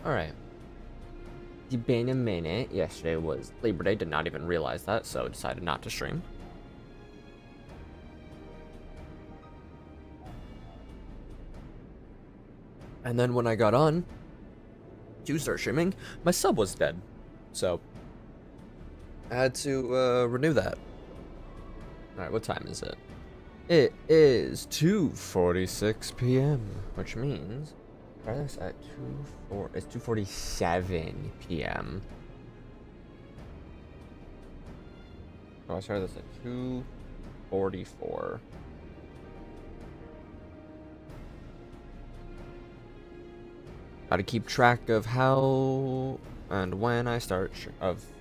Alright. It's been a minute. Yesterday was Labor Day. Did not even realize that, so decided not to stream. And then when I got on to start streaming, my sub was dead. So I had to renew that. Alright, what time is it? It is 2:46 p.m., which means it's at 2:47 p.m. Oh, I started this at 2:44. Gotta keep track of how and when I start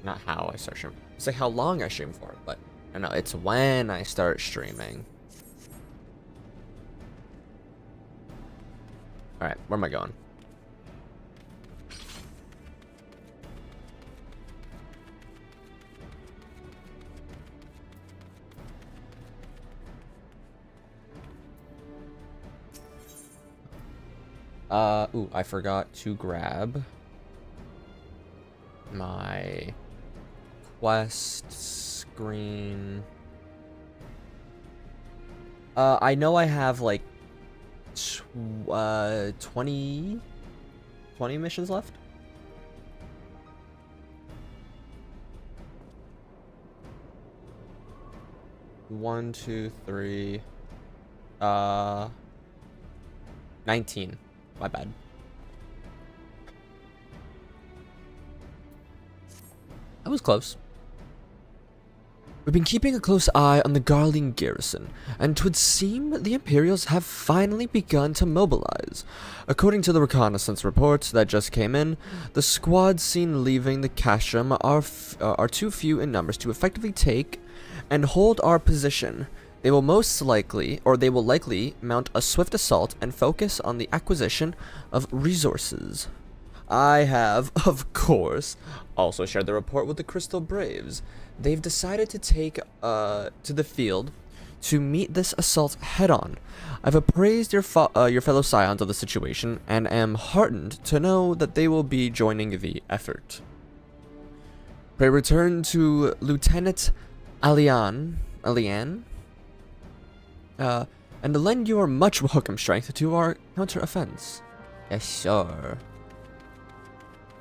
not how I start streaming. Say how long I stream for, but I know it's when I start streaming. All right, where am I going? Ooh, I forgot to grab my quest screen. I know I have like 20 missions left. One, two, three, 19. My bad. That was close. We've been keeping a close eye on the Garlean garrison, and 'twould seem the Imperials have finally begun to mobilize. According to the reconnaissance reports that just came in, the squads seen leaving the castrum are too few in numbers to effectively take and hold our position. They will likely mount a swift assault and focus on the acquisition of resources. I have, of course, also shared the report with the Crystal Braves. They've decided to take to the field to meet this assault head-on. I've appraised your fellow scions of the situation and am heartened to know that they will be joining the effort. Pray return to Lieutenant Alian, and lend your much welcome strength to our counter-offense. Yes, sir.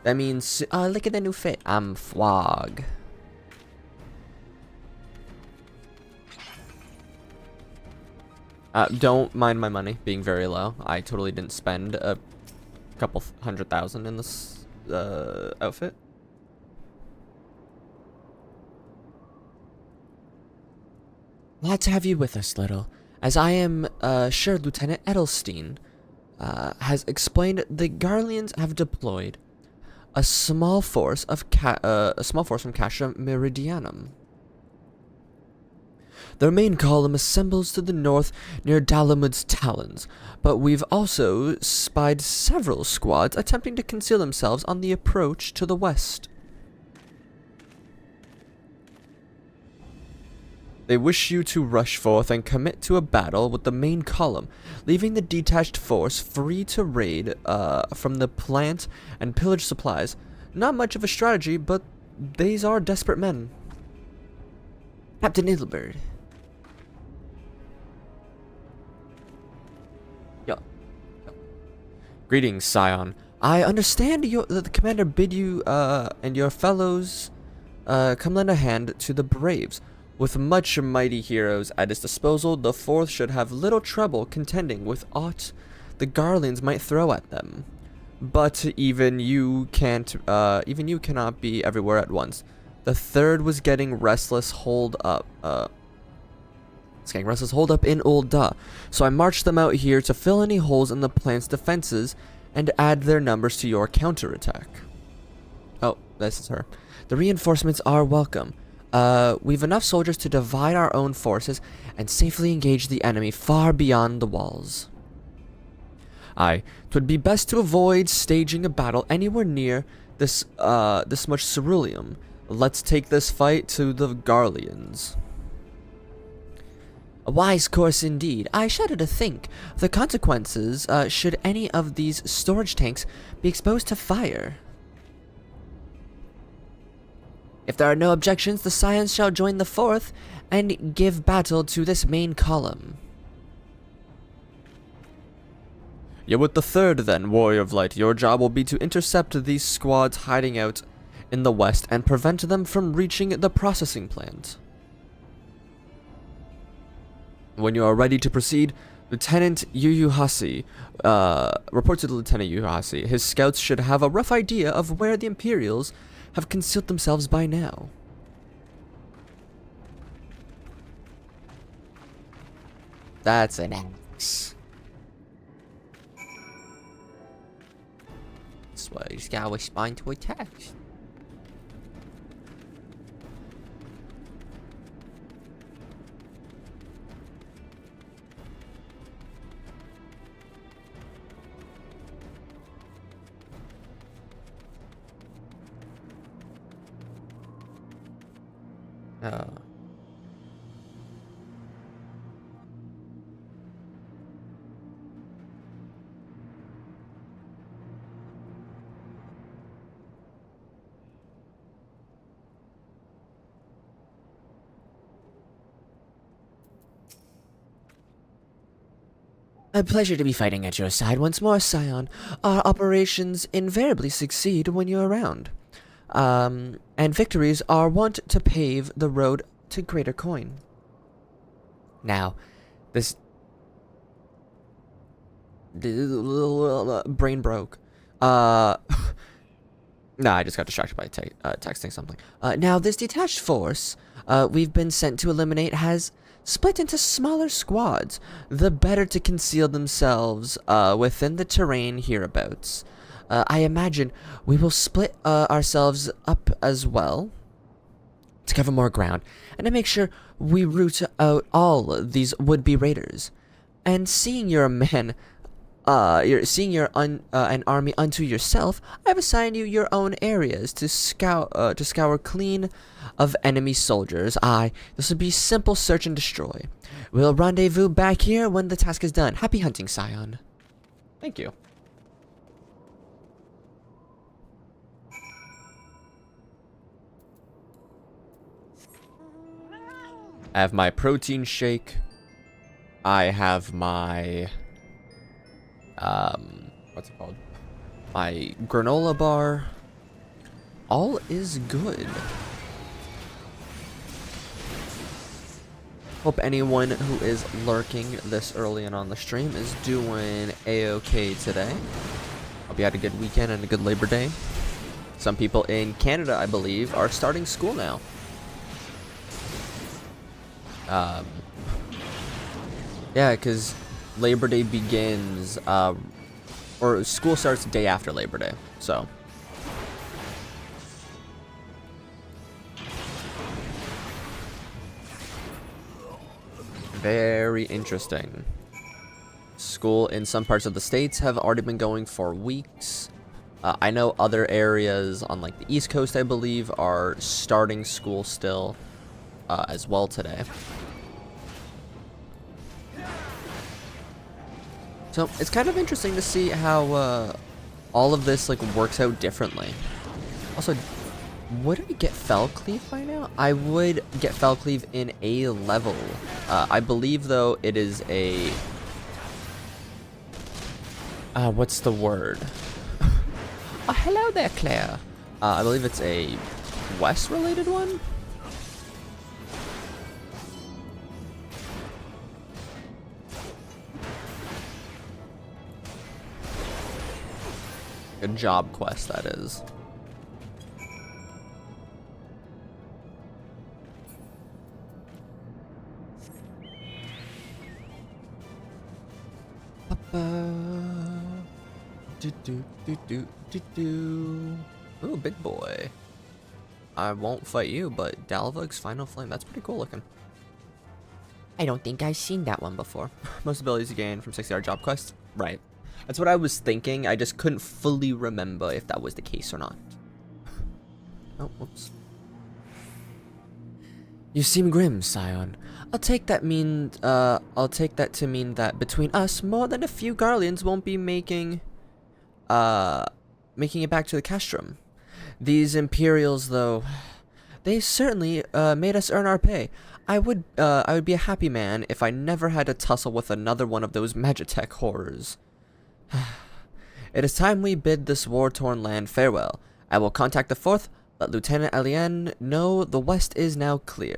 That means, look at the new fit. I'm Flog. Don't mind my money being very low. I totally didn't spend a couple $100,000 in this outfit. Glad to have you with us, Little. As I am sure Lieutenant Edelstein has explained, the Garleans have deployed a small force from Castrum Meridianum. Their main column assembles to the north near Dalamud's talons, but we've also spied several squads attempting to conceal themselves on the approach to the west. They wish you to rush forth and commit to a battle with the main column, leaving the detached force free to raid from the plant and pillage supplies. Not much of a strategy, but these are desperate men. Captain Idelbert. Yo. Greetings, Scion. I understand that the commander bid you and your fellows come lend a hand to the Braves. With much mighty heroes at his disposal, the Fourth should have little trouble contending with aught the Garleans might throw at them. But even you cannot be everywhere at once. The Third was getting restless holed up in Old Da, so I marched them out here to fill any holes in the plant's defenses and add their numbers to your counterattack. Oh, this is her. The reinforcements are welcome. We've enough soldiers to divide our own forces and safely engage the enemy far beyond the walls. Aye, 'twould be best to avoid staging a battle anywhere near this much ceruleum. Let's take this fight to the Garleans. A wise course indeed. I shudder to think of the consequences should any of these storage tanks be exposed to fire. If there are no objections, the Scions shall join the fourth and give battle to this main column. You're with the third then, Warrior of Light. Your job will be to intercept these squads hiding out in the west and prevent them from reaching the processing plant. When you are ready to proceed, Lieutenant Yuyuhasi, report to the Lieutenant Yuyuhasi. His scouts should have a rough idea of where the Imperials have concealed themselves by now. That's an axe. That's why you just gotta respond to a text. A pleasure to be fighting at your side once more, Scion. Our operations invariably succeed when you're around. And victories are wont to pave the road to greater coin. Now, this brain broke. Nah, I just got distracted by texting something. Now, this detached force we've been sent to eliminate has split into smaller squads, the better to conceal themselves within the terrain hereabouts. I imagine we will split ourselves up as well to cover more ground and to make sure we root out all these would-be raiders. And seeing you're a man, an army unto yourself, I've assigned you your own areas to scour clean of enemy soldiers. This will be simple search and destroy. We'll rendezvous back here when the task is done. Happy hunting, Scion. Thank you. I have my protein shake. I have my what's it called? My granola bar. All is good. Hope anyone who is lurking this early and on the stream is doing a-okay today. Hope you had a good weekend and a good Labor Day. Some people in Canada, I believe, are starting school now. Yeah, because Labor Day begins, or school starts the day after Labor Day, so. Very interesting. School in some parts of the states have already been going for weeks. I know other areas on like the East Coast, I believe, are starting school still as well today. So it's kind of interesting to see how all of this like works out differently. Also, would I get Felcleave by now? I would get Felcleave in A level. I believe though it is a what's the word? Oh, hello there, Claire. I believe it's a West related one. A job quest, that is. Ooh, big boy. I won't fight you, but Dalvug's Final Flame, that's pretty cool looking. I don't think I've seen that one before. Most abilities you gain from 60-hour job quests? Right. That's what I was thinking. I just couldn't fully remember if that was the case or not. Oh, whoops. You seem grim, Scion. I'll take that to mean that between us, more than a few Garleans won't be making it back to the castrum. These Imperials, though, they certainly made us earn our pay. I would be a happy man if I never had to tussle with another one of those Magitech horrors. It is time we bid this war-torn land farewell. I will contact the 4th, let Lieutenant Hydaelyn know the west is now clear.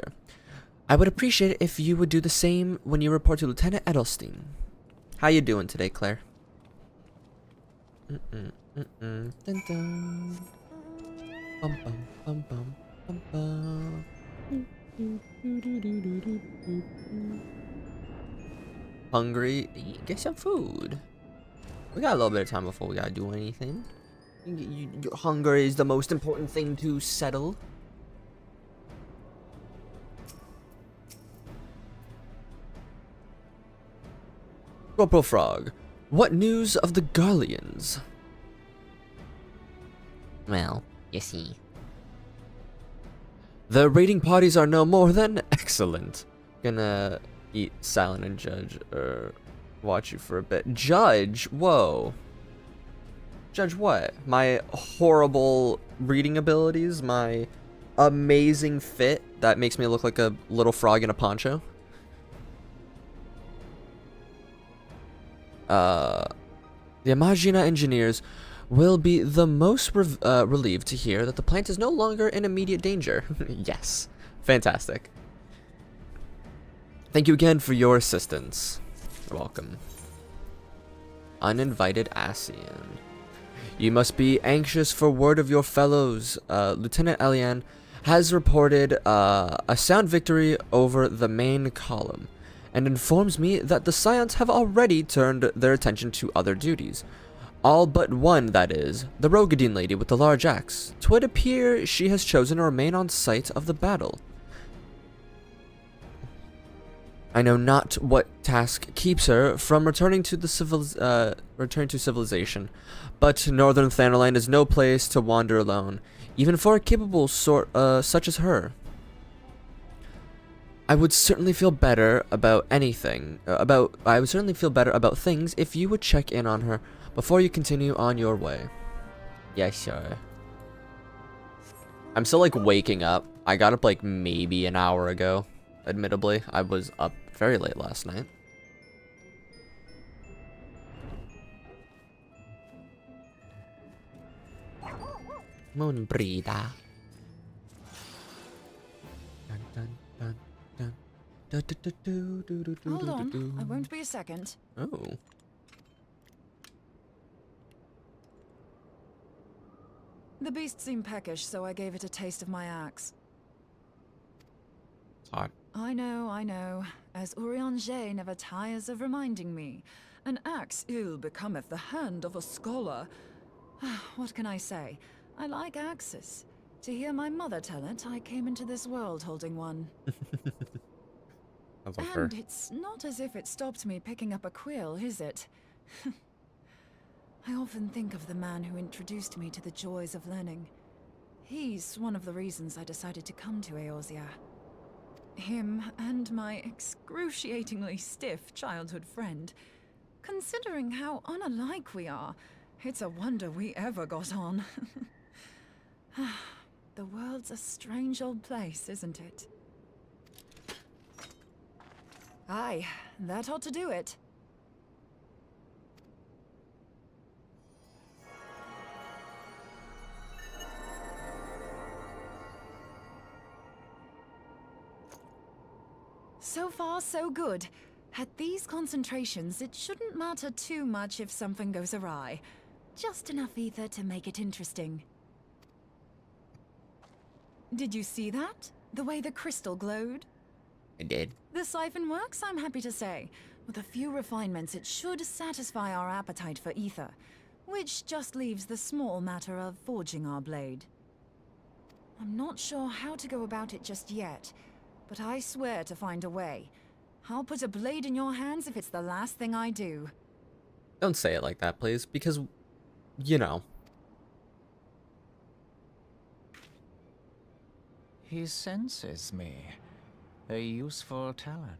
I would appreciate it if you would do the same when you report to Lieutenant Edelstein. How you doing today, Claire? Dun dun. Bum bum bum bum bum bum. Hungry? Get some food. We got a little bit of time before we gotta do anything. Hunger is the most important thing to settle. Corporal Frog, what news of the Garleans? Well, you see. The raiding parties are no more than excellent. Gonna eat Silent and Judge, or watch you for a bit. Judge? Whoa. Judge what? My horrible reading abilities? My amazing fit that makes me look like a little frog in a poncho? The Imagina engineers will be the most relieved to hear that the plant is no longer in immediate danger. Yes. Fantastic. Thank you again for your assistance. You're welcome. Uninvited Asian. You must be anxious for word of your fellows. Lieutenant Hydaelyn has reported a sound victory over the main column, and informs me that the Scions have already turned their attention to other duties. All but one, that is, the Rogadine lady with the large axe. 'Twould appear she has chosen to remain on site of the battle. I know not what task keeps her from returning to civilization, but Northern Thanaland is no place to wander alone, even for a capable sort such as her. I would certainly feel better about things if you would check in on her before you continue on your way. Yeah, sure. I'm still like waking up. I got up like maybe an hour ago. Admittedly, I was up very late last night. Moonbreeder. Hold on, I won't be a second. Oh. The beast seemed peckish, so I gave it a taste of my axe. It's hot. I know, as Eorzea never tires of reminding me. An axe ill becometh the hand of a scholar. What can I say? I like axes. To hear my mother tell it, I came into this world holding one. And it's not as if it stopped me picking up a quill, is it? I often think of the man who introduced me to the joys of learning. He's one of the reasons I decided to come to Eorzea. Him and my excruciatingly stiff childhood friend. Considering how unalike we are, it's a wonder we ever got on. The world's a strange old place, isn't it? Aye, that ought to do it. So far, so good. At these concentrations, it shouldn't matter too much if something goes awry. Just enough ether to make it interesting. Did you see that? The way the crystal glowed? I did. The siphon works, I'm happy to say. With a few refinements, it should satisfy our appetite for ether, which just leaves the small matter of forging our blade. I'm not sure how to go about it just yet, but I swear to find a way. I'll put a blade in your hands if it's the last thing I do. Don't say it like that, please, because, you know. He senses me. A useful talent.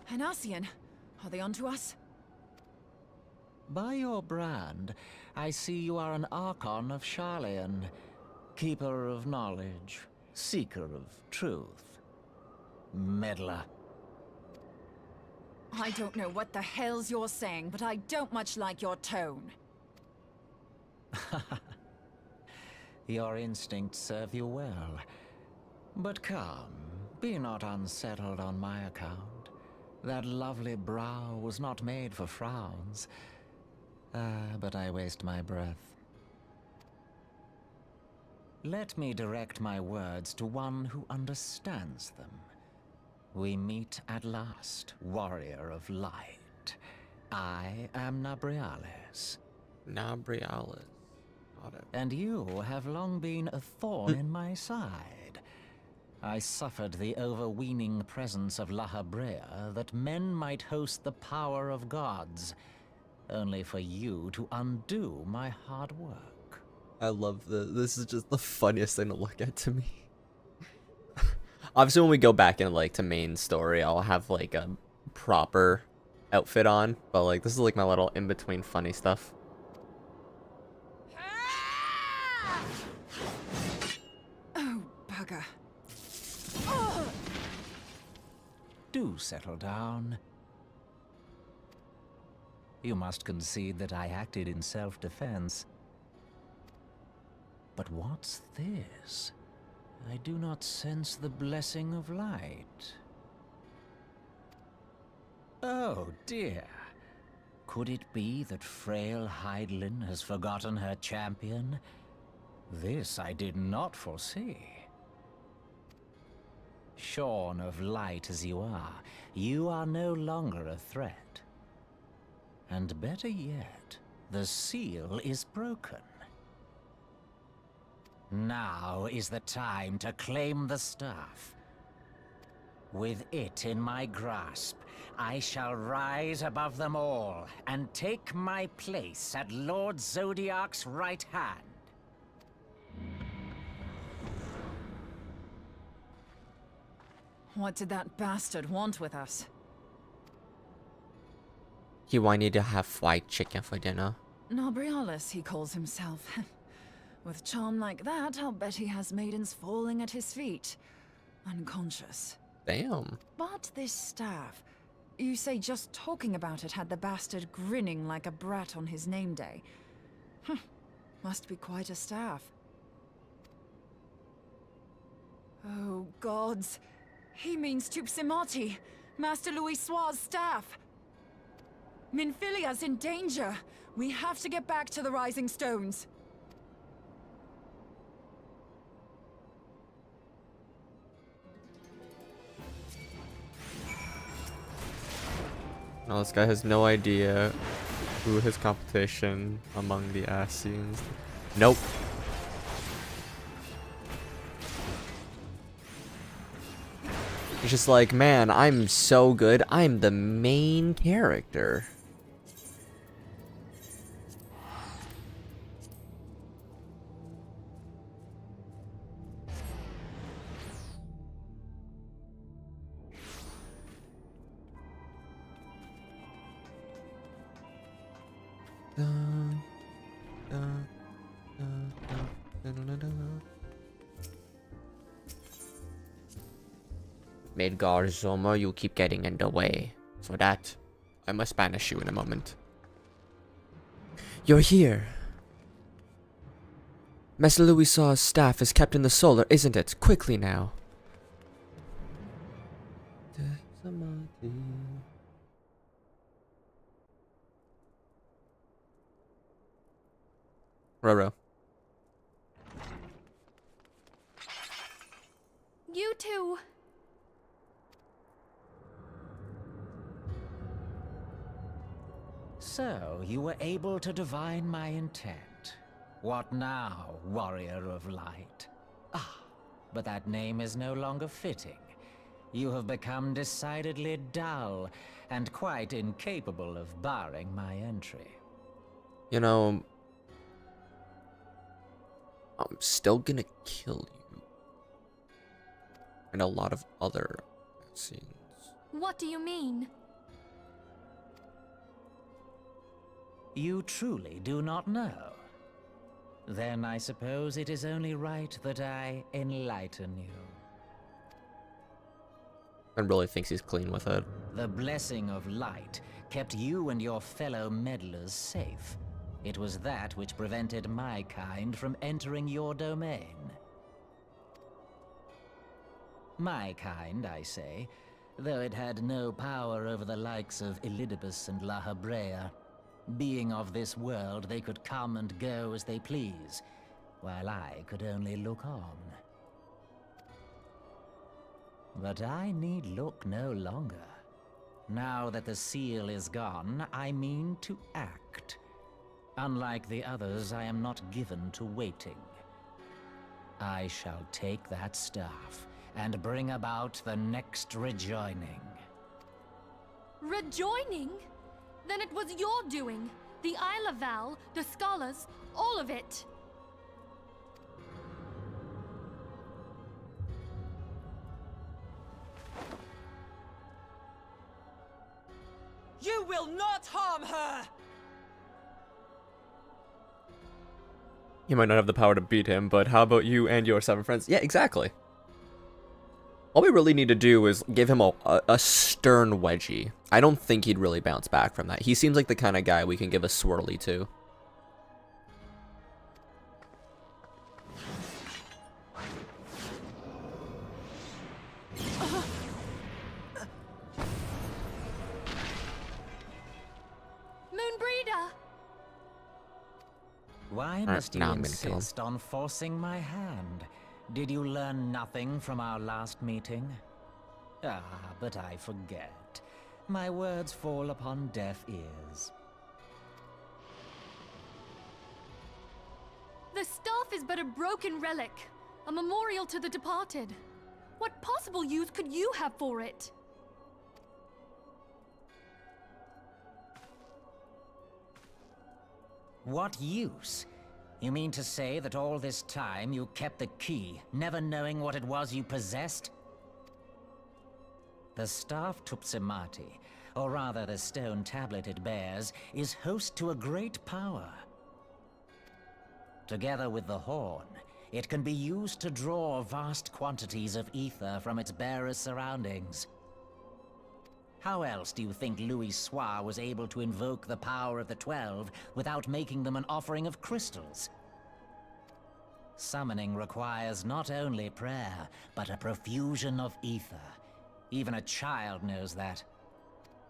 Henasian, are they onto us? By your brand, I see you are an Archon of Hydaelyn, keeper of knowledge, seeker of truth. Meddler. I don't know what the hell's you're saying, but I don't much like your tone. Your instincts serve you well. But come, be not unsettled on my account. That lovely brow was not made for frowns. But I waste my breath. Let me direct my words to one who understands them. We meet at last, warrior of light. I am Nabriales. Nabriales. Got it. And you have long been a thorn in my side. I suffered the overweening presence of Hydaelyn that men might host the power of gods, only for you to undo my hard work. I love this is just the funniest thing to look at to me. Obviously when we go back in like to main story, I'll have like a proper outfit on, but like this is like my little in-between funny stuff. Oh, bugger. Do settle down. You must concede that I acted in self-defense. But what's this? I do not sense the blessing of light. Oh dear. Could it be that frail Hydaelyn has forgotten her champion? This I did not foresee. Shorn of light as you are no longer a threat. And better yet, the seal is broken. Now is the time to claim the staff. With it in my grasp, I shall rise above them all and take my place at Lord Zodiac's right hand. What did that bastard want with us? He wanted to have fried chicken for dinner. Nabriales, he calls himself. With charm like that, I'll bet he has maidens falling at his feet. Unconscious. Damn. But this staff, you say just talking about it had the bastard grinning like a brat on his name day. Must be quite a staff. Oh, gods. He means Tupsimati, Master Louis Soir's staff. Minfilia's in danger. We have to get back to the Rising Stones. No, this guy has no idea who his competition among the Assassins. Nope. He's just like, man, I'm so good. I'm the main character. Midgar Zoma, you keep getting in the way. For that, I must banish you in a moment. You're here. Master Louis's staff is kept in the solar, isn't it? Quickly now. Roro. You too. So, you were able to divine my intent. What now, warrior of light? Ah, but that name is no longer fitting. You have become decidedly dull, and quite incapable of barring my entry. You know, I'm still gonna kill you. And a lot of other scenes. What do you mean? You truly do not know? Then I suppose it is only right that I enlighten you. And really thinks he's clean with it. The blessing of light kept you and your fellow meddlers safe. It was that which prevented my kind from entering your domain. My kind, I say, though it had no power over the likes of Elidibus and Lahabrea. Being of this world, they could come and go as they please, while I could only look on. But I need look no longer. Now that the seal is gone, I mean to act. Unlike the others, I am not given to waiting. I shall take that staff and bring about the next rejoining. Rejoining? Then it was your doing. The Isle of Val, the scholars, all of it. You will not harm her! He might not have the power to beat him, but how about you and your 7 friends? Yeah, exactly. All we really need to do is give him a stern wedgie. I don't think he'd really bounce back from that. He seems like the kind of guy we can give a swirly to. Moonbreeder! Why must you now I'm gonna kill him. insist on forcing my hand? Did you learn nothing from our last meeting? Ah, but I forget. My words fall upon deaf ears. The staff is but a broken relic, a memorial to the departed. What possible use could you have for it? What use? You mean to say that all this time you kept the key, never knowing what it was you possessed? The staff Tupsimati, or rather the stone tablet it bears, is host to a great power. Together with the horn, it can be used to draw vast quantities of ether from its bearer's surroundings. How else do you think Louis Soir was able to invoke the power of the 12 without making them an offering of crystals? Summoning requires not only prayer, but a profusion of ether. Even a child knows that.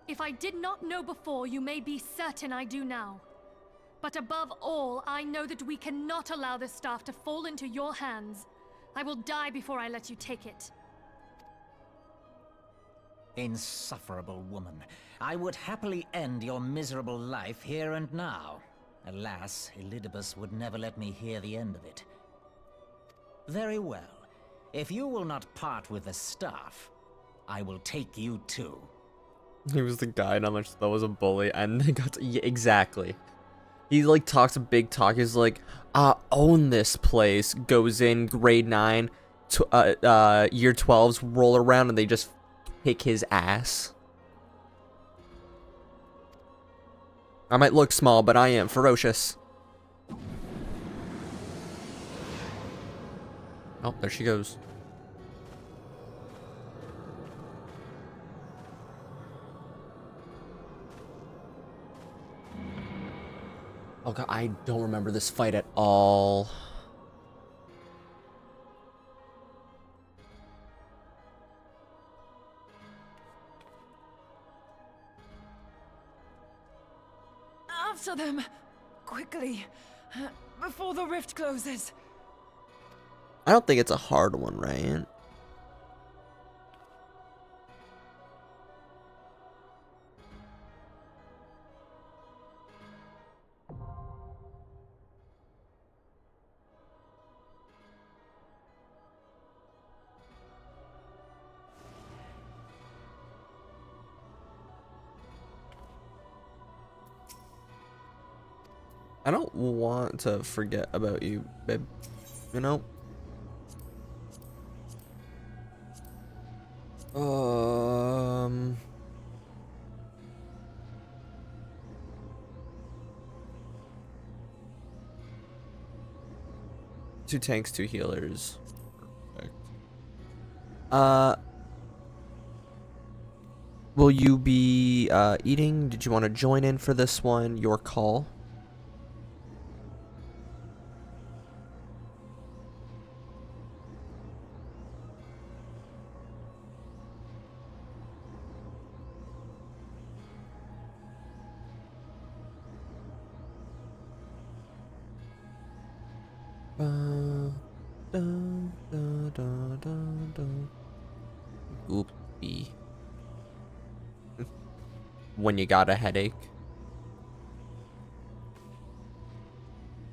If I did not know before, you may be certain I do now. But above all, I know that we cannot allow this staff to fall into your hands. I will die before I let you take it. Insufferable woman. I would happily end your miserable life here and now. Alas, Elidibus would never let me hear the end of it. Very well. If you will not part with the staff, I will take you too. He was the guy, not much that was a bully, and they got to, yeah, exactly. He like talks a big talk. He's like, own this place. Goes in grade 9, year 12s roll around and they just kick his ass. I might look small, but I am ferocious. Oh, there she goes. Oh god, I don't remember this fight at all. After them! Quickly! Before the rift closes! I don't think it's a hard one, right? I don't want to forget about you, babe. You know? Um... Two tanks, two healers. Perfect. Will you be eating? Did you want to join in for this one? Your call. Oopsie. When you got a headache.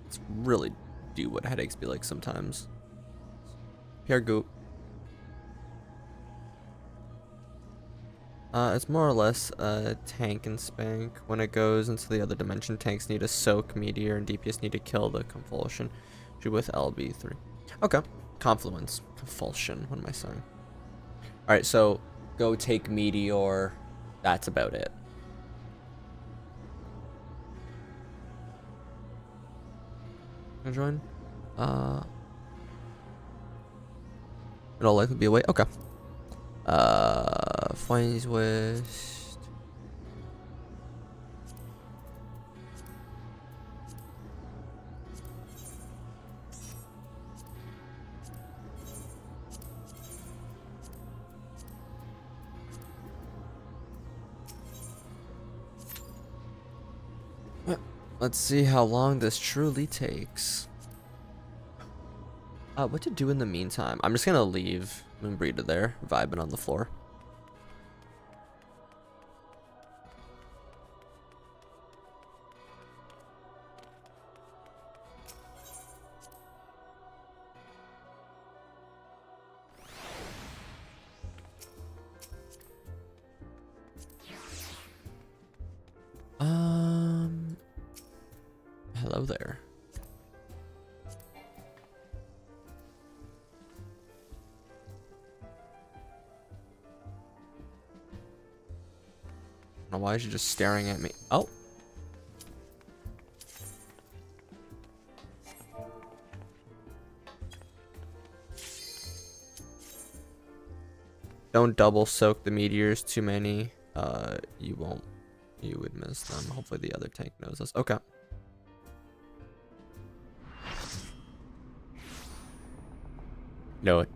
It's really do what headaches be like sometimes. Here, Goop. It's more or less a tank and spank. When it goes into the other dimension, tanks need to soak meteor and DPS need to kill the convulsion. With LB3. Okay. Confluence. Convulsion. What am I saying? Alright, so go take meteor. That's about it. Can I join? It'll likely be away. Okay. Finds West. Let's see how long this truly takes. What to do in the meantime? I'm just gonna leave Moonbreeder there, vibing on the floor. Hello there. Now, why is she just staring at me? Oh. Don't double soak the meteors. Too many. You won't. You would miss them. Hopefully the other tank knows this. Okay. Know it.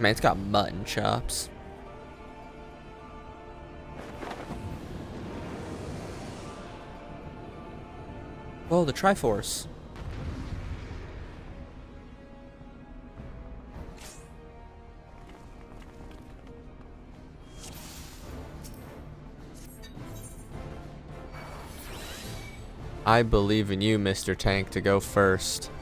Man, it's got mutton chops. Whoa, the Triforce. I believe in you, Mr. Tank, to go first.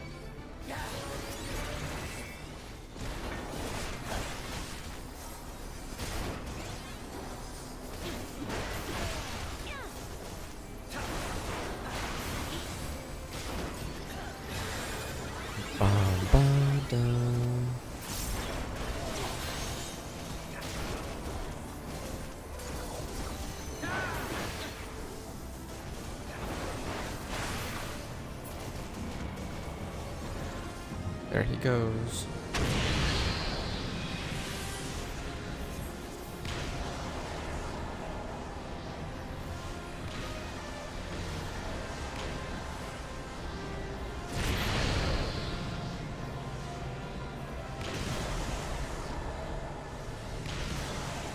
There he goes.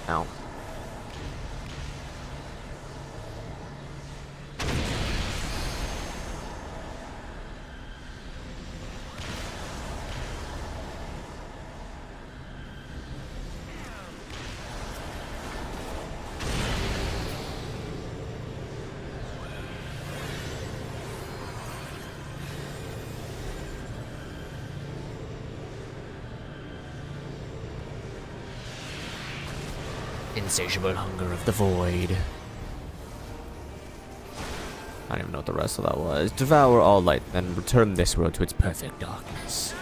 Ow. Insatiable hunger of the void. I don't even know what the rest of that was. Devour all light, then return this world to its perfect darkness.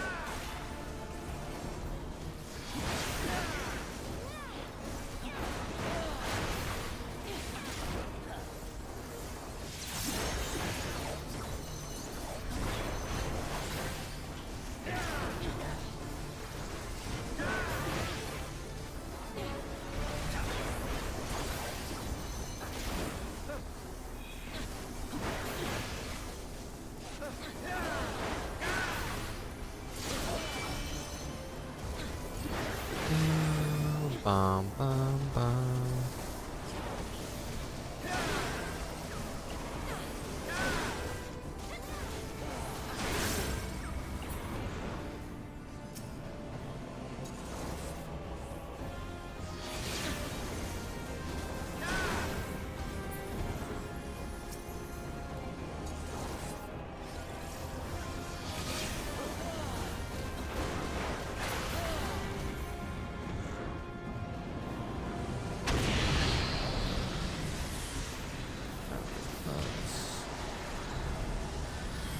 Bum, bum, bum.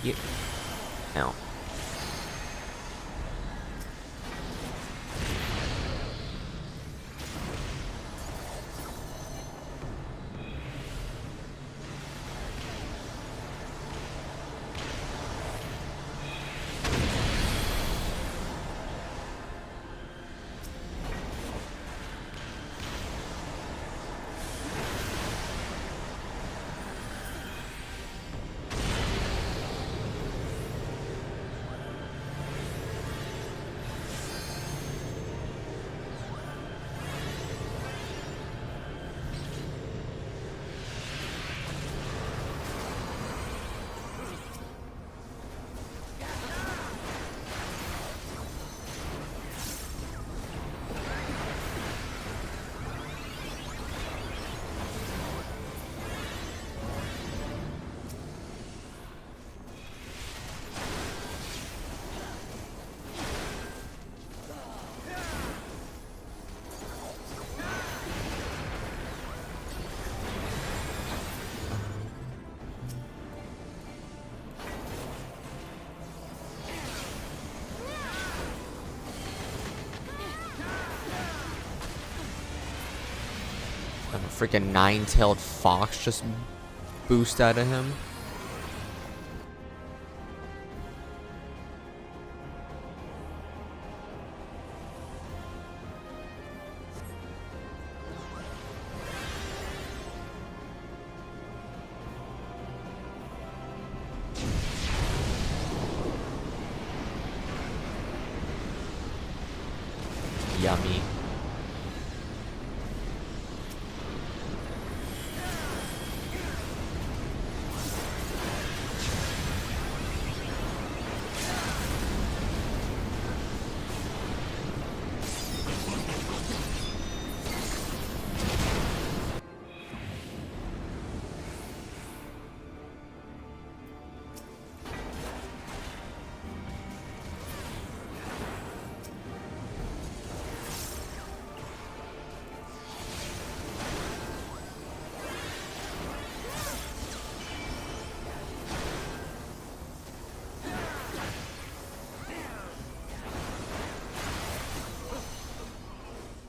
You. Ow. And a freaking nine-tailed fox just boost out of him. Yummy.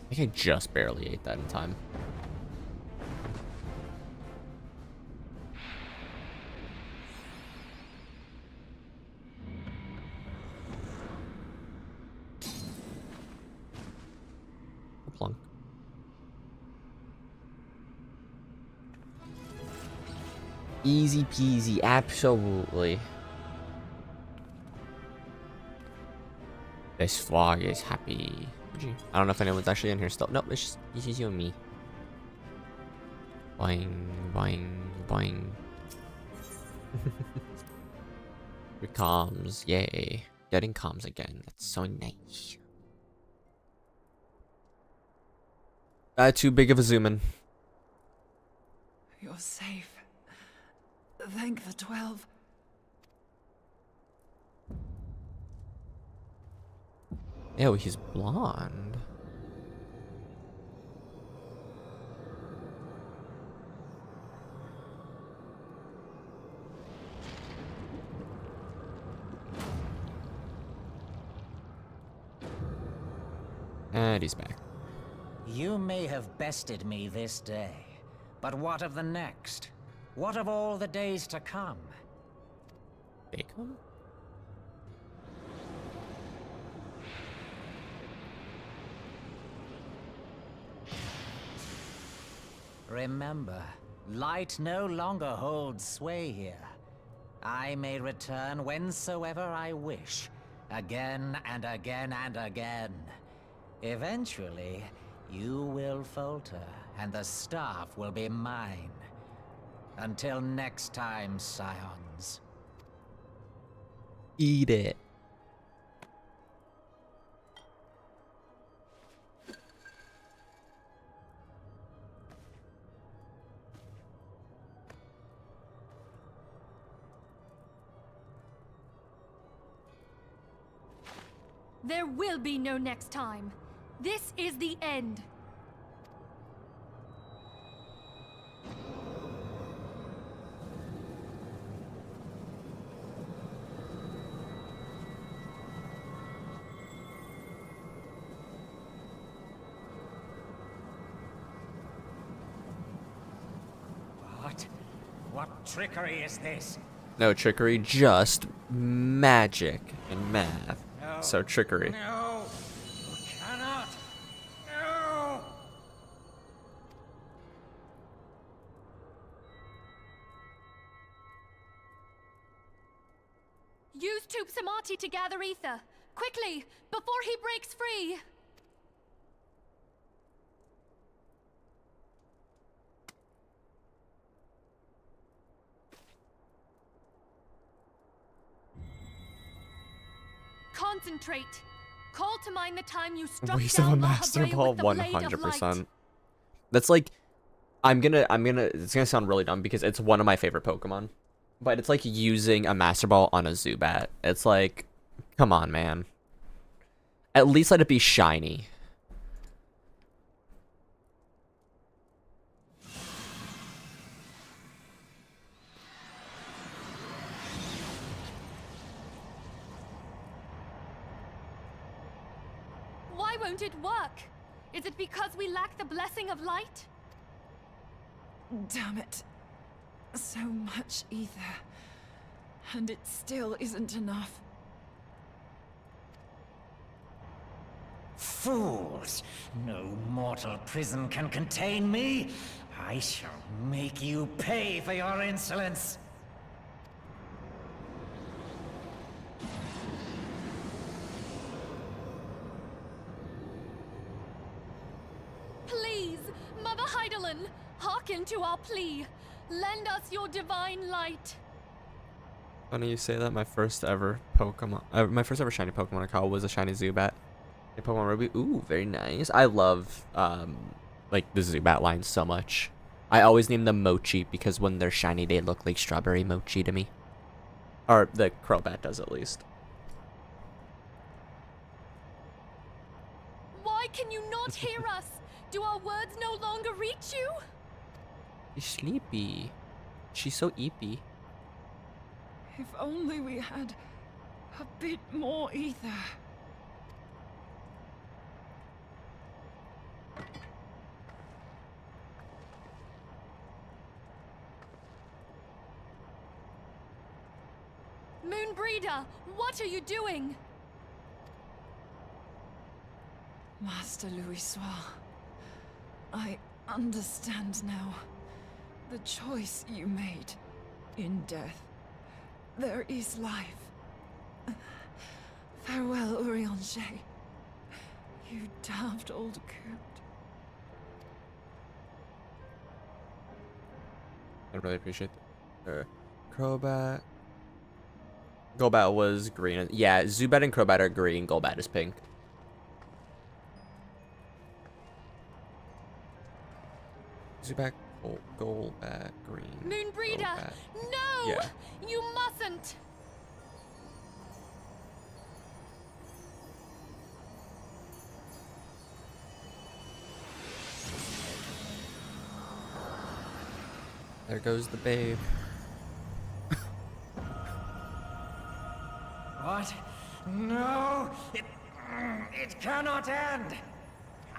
I think I just barely ate that in time. Plunk. Easy peasy, absolutely. This frog is happy. I don't know if anyone's actually in here still. Nope, it's just you and me. Boing, boing, boing. Your comms, yay. Getting comms again. That's so nice. Too big of a zoom in. You're safe. Thank the 12. Ew, he's blonde. And he's back. You may have bested me this day, but what of the next? What of all the days to come? Bacon? Remember, light no longer holds sway here. I may return whensoever I wish, again and again and again. Eventually, you will falter, and the staff will be mine. Until next time, scions. Eat it. There will be no next time. This is the end. What trickery is this? No trickery, just magic and math. No. So trickery. No! You cannot! No! Use Tube Samati to gather ether. Quickly, before he breaks free! Concentrate. Call to mind the time you struck Waste of a down master Lahabrea ball, with the blade of 100%. light. That's like, it's gonna sound really dumb because it's one of my favorite Pokemon. But it's like using a master ball on a Zubat. It's like, come on, man. At least let it be shiny. Why won't it work? Is it because we lack the blessing of light? Damn it. So much ether. And it still isn't enough. Fools! No mortal prison can contain me! I shall make you pay for your insolence! Please, Mother Hydaelyn, hearken to our plea. Lend us your divine light. Funny you say that. My first ever Pokemon, my first ever shiny Pokemon I caught was a shiny Zubat. A Pokemon Ruby. Ooh, very nice. I love like the Zubat line so much. I always name them Mochi because when they're shiny, they look like strawberry mochi to me. Or the Crobat does at least. Why can you not hear us? Do our words no longer reach you? She's sleepy. She's so eepy. If only we had a bit more ether. Moonbreeder, what are you doing? Master Louisoix, I understand now. The choice you made. In death, there is life. Farewell, Eorzea. You daft old coot. I really appreciate that. Crobat. Golbat was green. Yeah, Zubat and Crobat are green. Golbat is pink. Zubat, Golbat, green. Moonbreeder, Golbat. no! Yeah. You mustn't! There goes the babe. What? No! It cannot end!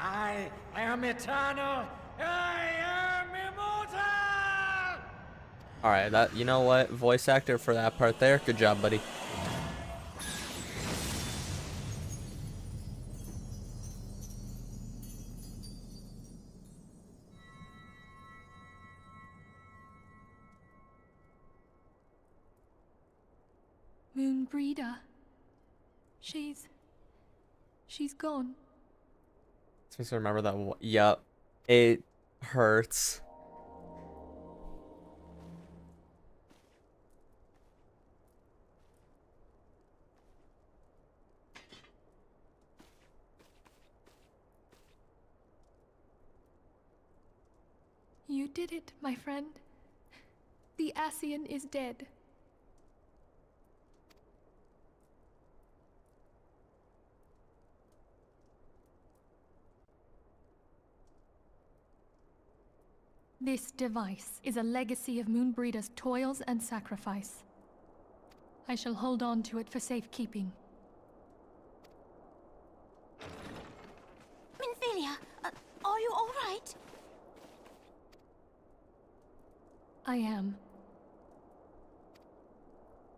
I am eternal! I am immortal! Alright, that, you know what? Voice actor for that part there. Good job, buddy. Moonbreeder. She's gone. This makes me remember that. Yup. It hurts. You did it, my friend. The Ascian is dead. This device is a legacy of Moonbreeder's toils and sacrifice. I shall hold on to it for safekeeping. Minfilia, are you all right? I am.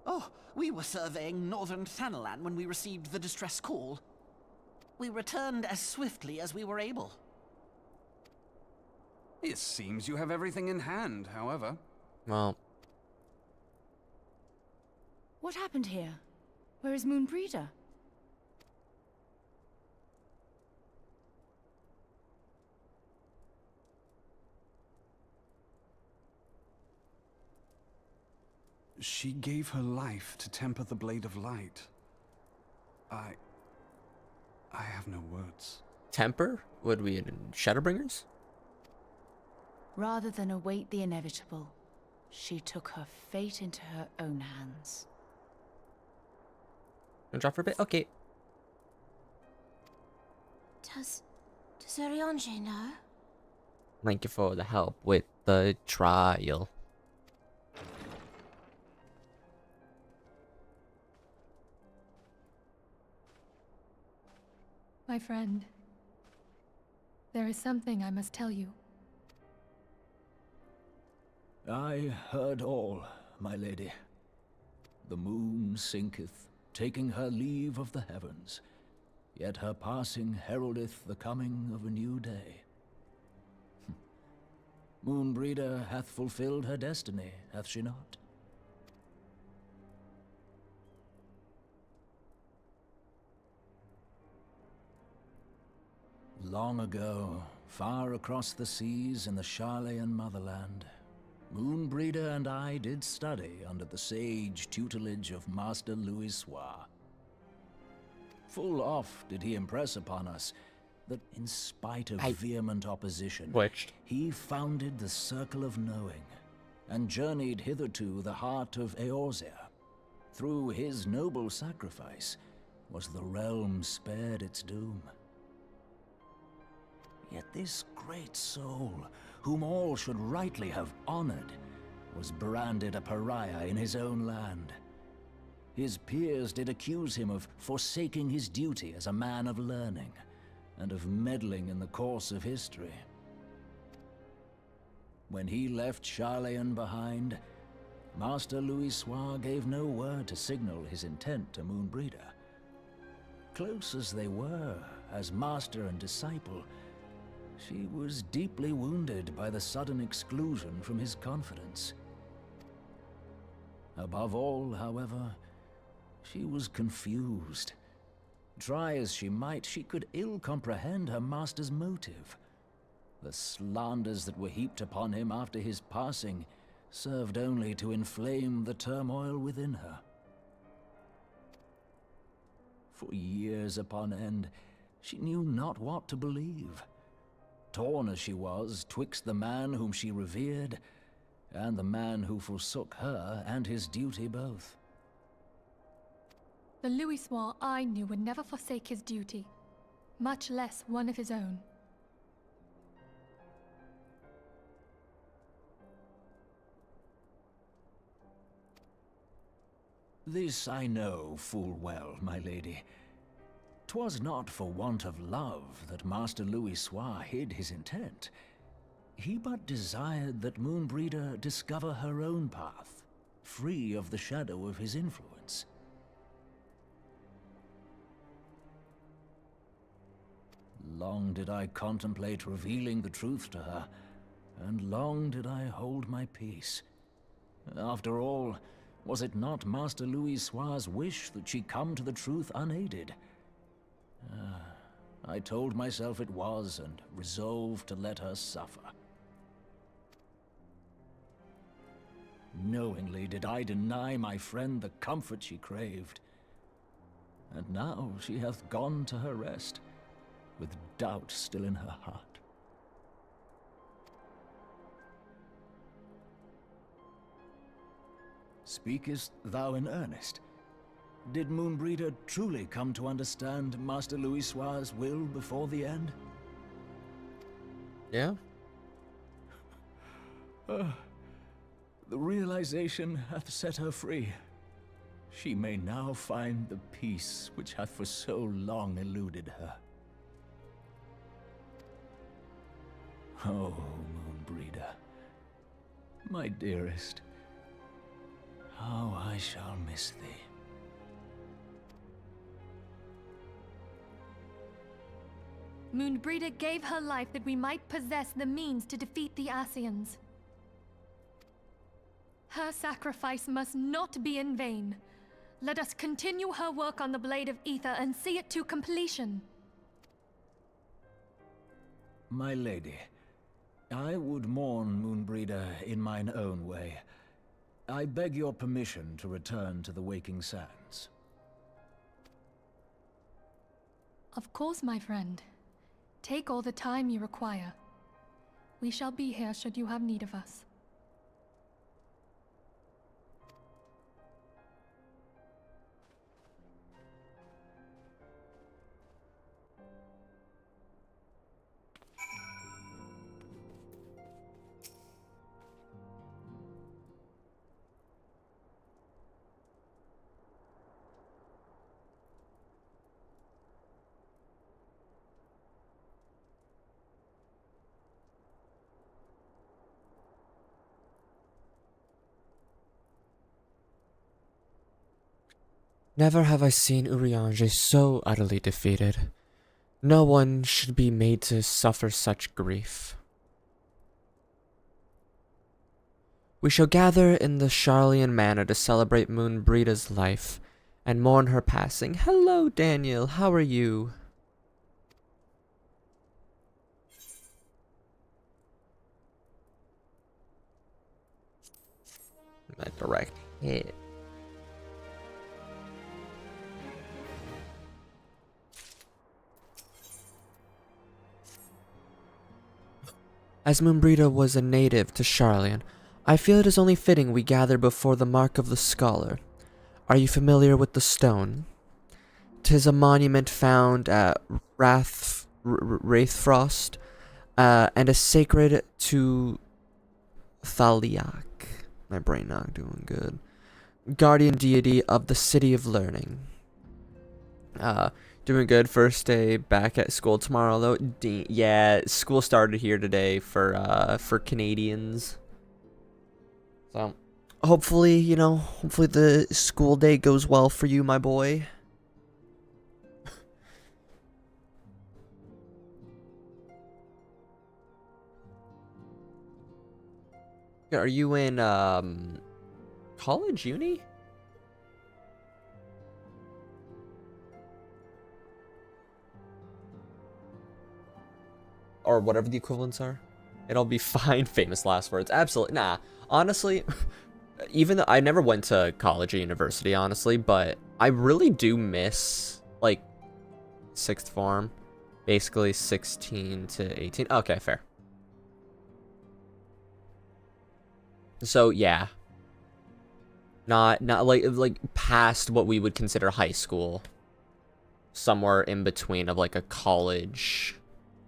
Oh, we were surveying northern Thanalan when we received the distress call. We returned as swiftly as we were able. It seems you have everything in hand, however. Well, What happened here? Where is Moonbreeder? She gave her life to temper the Blade of Light. I have no words. temper? Would we in Shadowbringers? Rather than await the inevitable, she took her fate into her own hands. Gonna drop for a bit? Okay. Does Eorzea know? Thank you for the help with the trial. My friend, there is something I must tell you. I heard all, my lady. The moon sinketh, taking her leave of the heavens, yet her passing heraldeth the coming of a new day. Moonbreeder hath fulfilled her destiny, hath she not? Long ago, far across the seas in the Hydaelyn motherland, Moonbreeder and I did study under the sage tutelage of Master Louisoix. Full oft did he impress upon us that in spite of vehement opposition, he founded the Circle of Knowing, and journeyed hitherto the heart of Eorzea. Through his noble sacrifice was the realm spared its doom. Yet this great soul, whom all should rightly have honored, was branded a pariah in his own land. His peers did accuse him of forsaking his duty as a man of learning, and of meddling in the course of history. When he left Hydaelyn behind, Master Louisoix gave no word to signal his intent to Moonbreeder. Close as they were, as master and disciple, she was deeply wounded by the sudden exclusion from his confidence. Above all, however, she was confused. Try as she might, she could ill comprehend her master's motive. The slanders that were heaped upon him after his passing served only to inflame the turmoil within her. For years upon end, she knew not what to believe. Torn as she was twixt the man whom she revered and the man who forsook her and his duty both. The Louisoix I knew would never forsake his duty, much less one of his own. This I know full well, my lady. 'Twas not for want of love that Master Louisoix hid his intent. He but desired that Moonbreeder discover her own path, free of the shadow of his influence. Long did I contemplate revealing the truth to her, and long did I hold my peace. After all, was it not Master Louisoix's wish that she come to the truth unaided? I told myself it was, and resolved to let her suffer. Knowingly did I deny my friend the comfort she craved. And now she hath gone to her rest, with doubt still in her heart. Speakest thou in earnest? Did Moonbreeder truly come to understand Master Louisoix's will before the end? Yeah? The realization hath set her free. She may now find the peace which hath for so long eluded her. Oh, Moonbreeder, my dearest, how I shall miss thee. Moonbreeder gave her life that we might possess the means to defeat the Ascians. Her sacrifice must not be in vain. Let us continue her work on the Blade of Aether and see it to completion. My lady, I would mourn Moonbreeder in mine own way. I beg your permission to return to the Waking Sands. Of course, my friend. Take all the time you require. We shall be here should you have need of us. Never have I seen Urianger so utterly defeated. No one should be made to suffer such grief. We shall gather in the Sharlayan manor to celebrate Moonbreeda's life and mourn her passing. Hello, Daniel. How are you? A direct hit. As Moonbreeda was a native to Sharlayan, I feel it is only fitting we gather before the Mark of the Scholar. Are you familiar with the stone? 'Tis a monument found at Wraithfrost, and is sacred to Thaliak. My brain not doing good. Guardian deity of the City of Learning. Doing good. First day back at school tomorrow, though. Yeah, school started here today for Canadians. So, hopefully, hopefully the school day goes well for you, my boy. Are you in, college, uni? Or whatever the equivalents are. It'll be fine. Famous last words. Absolutely. Nah. Honestly, even though I never went to college or university, honestly, but I really do miss, like, 6th form. Basically 16 to 18. Okay, fair. So, yeah. Not like past what we would consider high school. Somewhere in between of like a college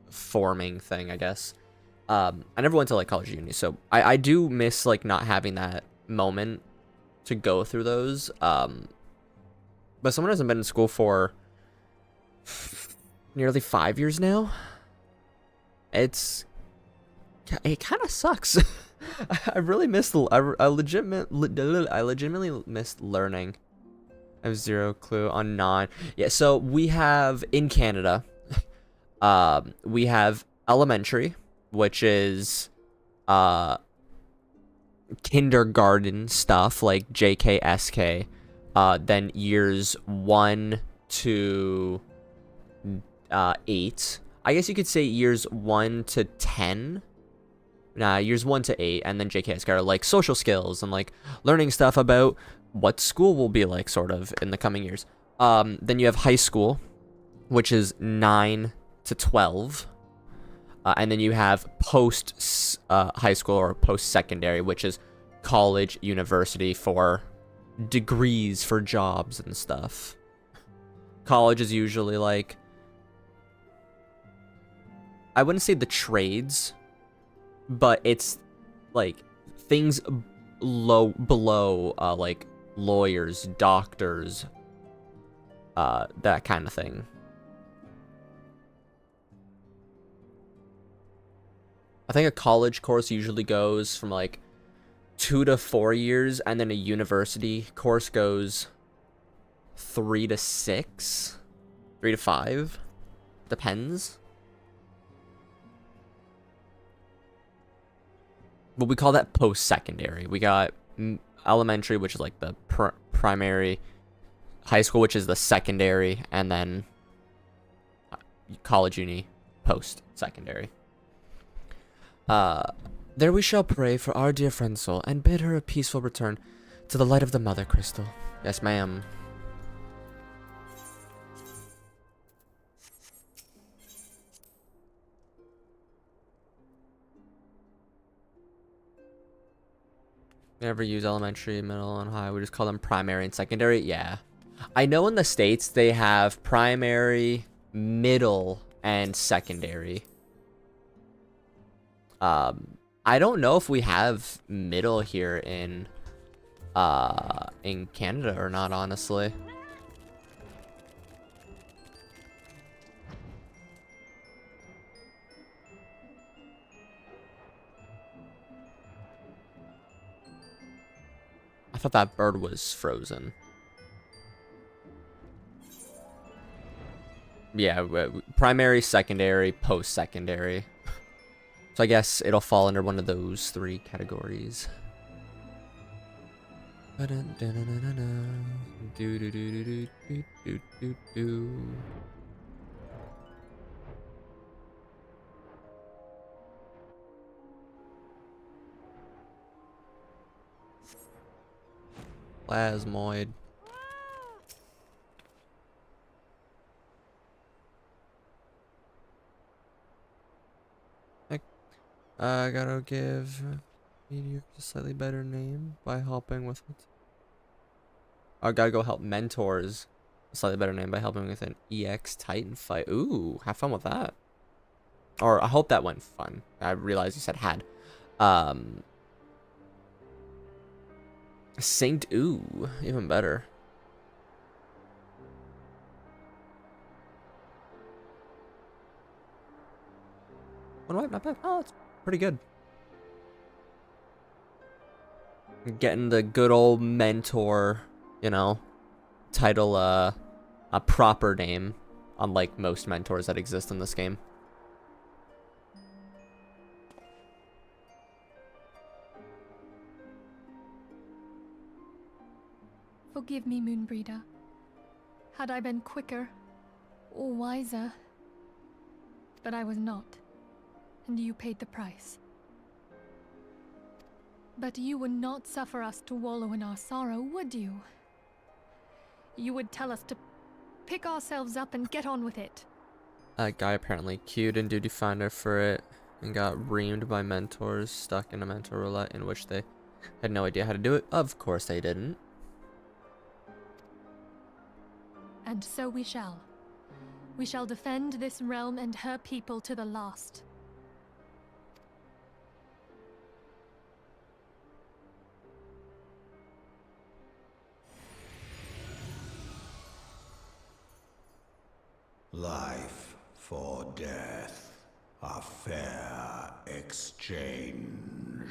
forming thing, I guess. I never went to like college or uni, so I do miss like not having that moment to go through those. But someone hasn't been in school for nearly 5 years now. It kind of sucks. I really missed. I legitimately missed learning. I have zero clue on non. Yeah, so we have in Canada, we have elementary, which is kindergarten stuff like JK, SK. Then years 1 to 8. I guess you could say years 1 to 10. Nah, years 1 to 8, and then JK, are like social skills and like learning stuff about what school will be like, sort of, in the coming years. Then you have high school, which is 9 to 12. And then you have post high school or post secondary, which is college, university for degrees for jobs and stuff. College is usually like, I wouldn't say the trades, but it's like things below like lawyers, doctors, that kind of thing. I think a college course usually goes from like 2 to 4 years, and then a university course goes 3 to 6, 3 to 5, depends. But we call that post-secondary. We got elementary, which is like the primary, high school, which is the secondary, and then college, uni, post-secondary. There we shall pray for our dear friend's soul, and bid her a peaceful return to the light of the Mother Crystal. Yes, ma'am. Never use elementary, middle, and high. We just call them primary and secondary. Yeah. I know in the States they have primary, middle, and secondary. I don't know if we have middle here in Canada or not, honestly. I thought that bird was frozen. Yeah, primary, secondary, post-secondary. So I guess it'll fall under one of those 3 categories. Plasmoid. I gotta give Meteor a slightly better name by helping with it. I gotta go help mentors a slightly better name by helping with an EX Titan fight. Ooh, have fun with that. Or I hope that went fun. I realized you said had. Saint, ooh, even better. One wipe, not bad. Oh, it's pretty good. Getting the good old mentor, you know, title, a proper name, unlike most mentors that exist in this game. Forgive me, Moonbreeder. Had I been quicker or wiser, but I was not, and you paid the price. But you would not suffer us to wallow in our sorrow, would you? You would tell us to pick ourselves up and get on with it. That guy apparently queued in Duty Finder for it and got reamed by mentors, stuck in a mentor roulette in which they had no idea how to do it. Of course they didn't. And so we shall. We shall defend this realm and her people to the last. Life For death, a fair exchange.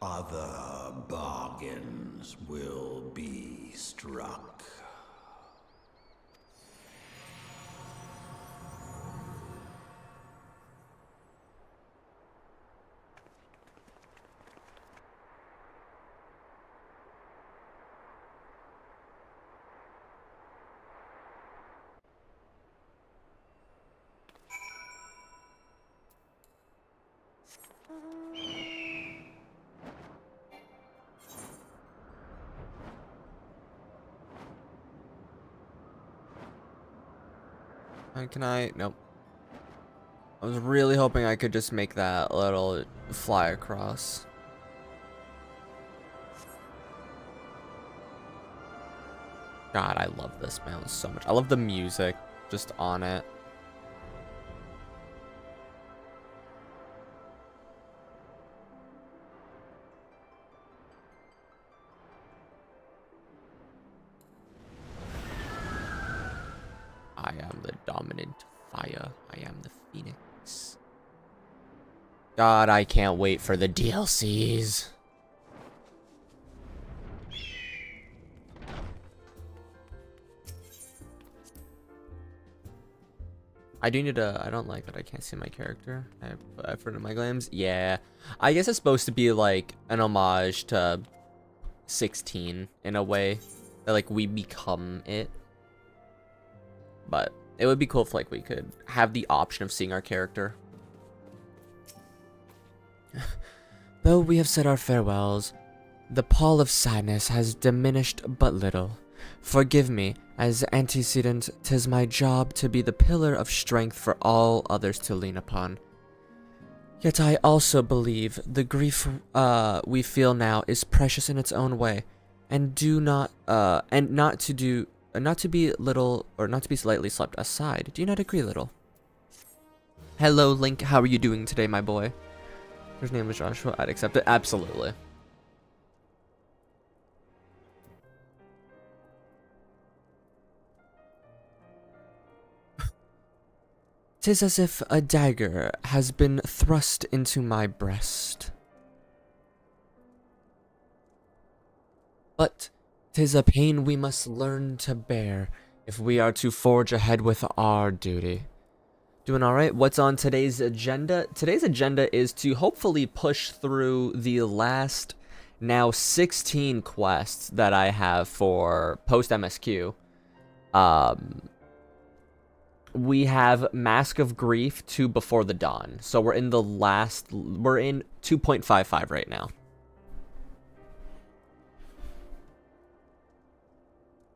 Other bargains will be struck. Can I? Nope. I was really hoping I could just make that little fly across. God, I love this man so much. I love the music just on it. I am the dominant fire. I am the phoenix. God, I can't wait for the DLCs. I do need a... I don't like that I can't see my character. I put effort in my glams. Yeah. I guess it's supposed to be like an homage to 16 in a way. That like we become it. But it would be cool if like we could have the option of seeing our character. Though we have said our farewells, the pall of sadness has diminished but little. Forgive me, as antecedent, 'tis my job to be the pillar of strength for all others to lean upon. Yet I also believe the grief we feel now is precious in its own way, and not to be slightly swept aside. Do you not agree, Little? Hello, Link. How are you doing today, my boy? His name is Joshua. I'd accept it. Absolutely. "'Tis as if a dagger has been thrust into my breast. But 'tis a pain we must learn to bear if we are to forge ahead with our duty." Doing alright? What's on today's agenda? Today's agenda is to hopefully push through the last, now 16 quests that I have for Post-MSQ. We have Mask of Grief 2 Before the Dawn. So we're in 2.55 right now.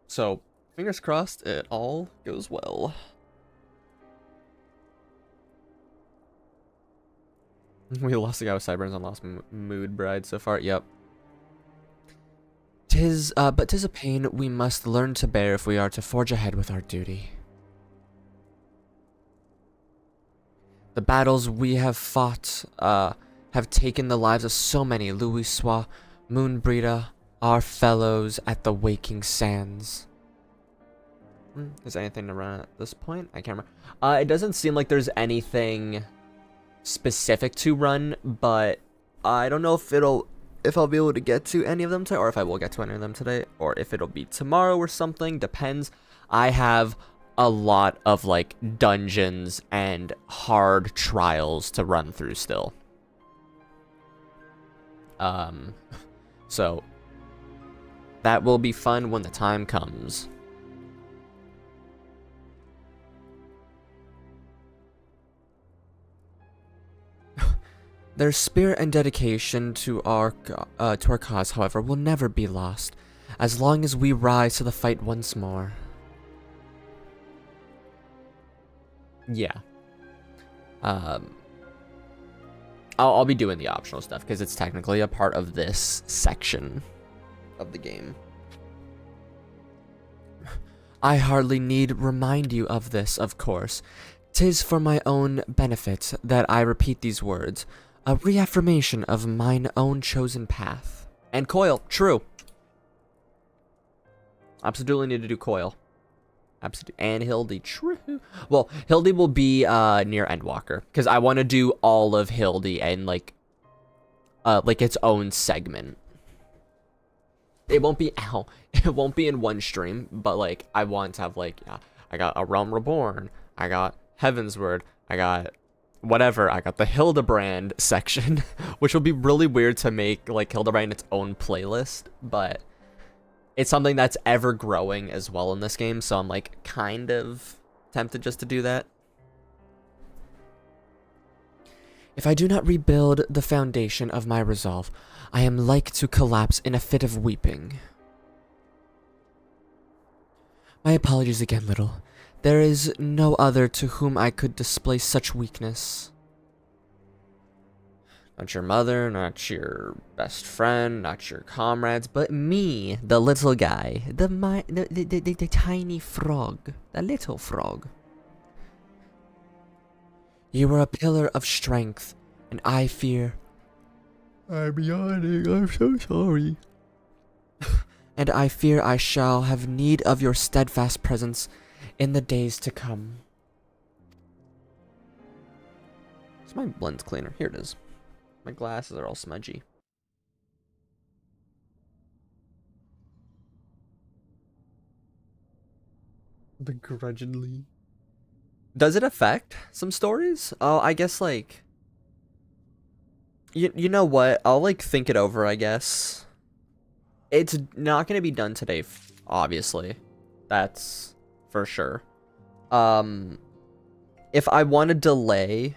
So, fingers crossed it all goes well. We lost the guy with sideburns and lost Mood Bride so far. Yep. But 'tis a pain we must learn to bear if we are to forge ahead with our duty. The battles we have fought have taken the lives of so many Louisoix, Moonbreeder, our fellows at the waking sands. Is there anything to run at this point? I can't remember. It doesn't seem like there's anything specific to run, but I don't know if I'll be able to get to any of them today, or if I will get to any of them today, or if it'll be tomorrow or something. Depends. I have a lot of like dungeons and hard trials to run through still. So that will be fun when the time comes. Their spirit and dedication to our cause, however, will never be lost, as long as we rise to the fight once more. Yeah. I'll be doing the optional stuff, because it's technically a part of this section of the game. I hardly need remind you of this, of course. 'Tis for my own benefit that I repeat these words. A reaffirmation of mine own chosen path. And Coil, true. Absolutely need to do Coil. Absolutely. And Hildy, true. Well, Hildy will be near Endwalker because I want to do all of Hildy and like its own segment. It won't be it won't be in one stream, but like I want to have like I got A Realm Reborn, I got Heavensward, I got whatever, I got the Hildebrand section, which will be really weird to make like Hildebrand its own playlist, but it's something that's ever growing as well in this game, so I'm like kind of tempted just to do that. If I do not rebuild the foundation of my resolve, I am like to collapse in a fit of weeping. My apologies again, little. There is no other to whom I could display such weakness. Not your mother, not your best friend, not your comrades, but me, the little guy, the tiny frog, the little frog. You are a pillar of strength, and I fear. I'm yawning, I'm so sorry. And I fear I shall have need of your steadfast presence in the days to come. Is my lens cleaner? Here it is. My glasses are all smudgy. Begrudgingly. Does it affect some stories? Oh, I guess like... You know what? I'll like think it over, I guess. It's not going to be done today, obviously. That's for sure. If I want to delay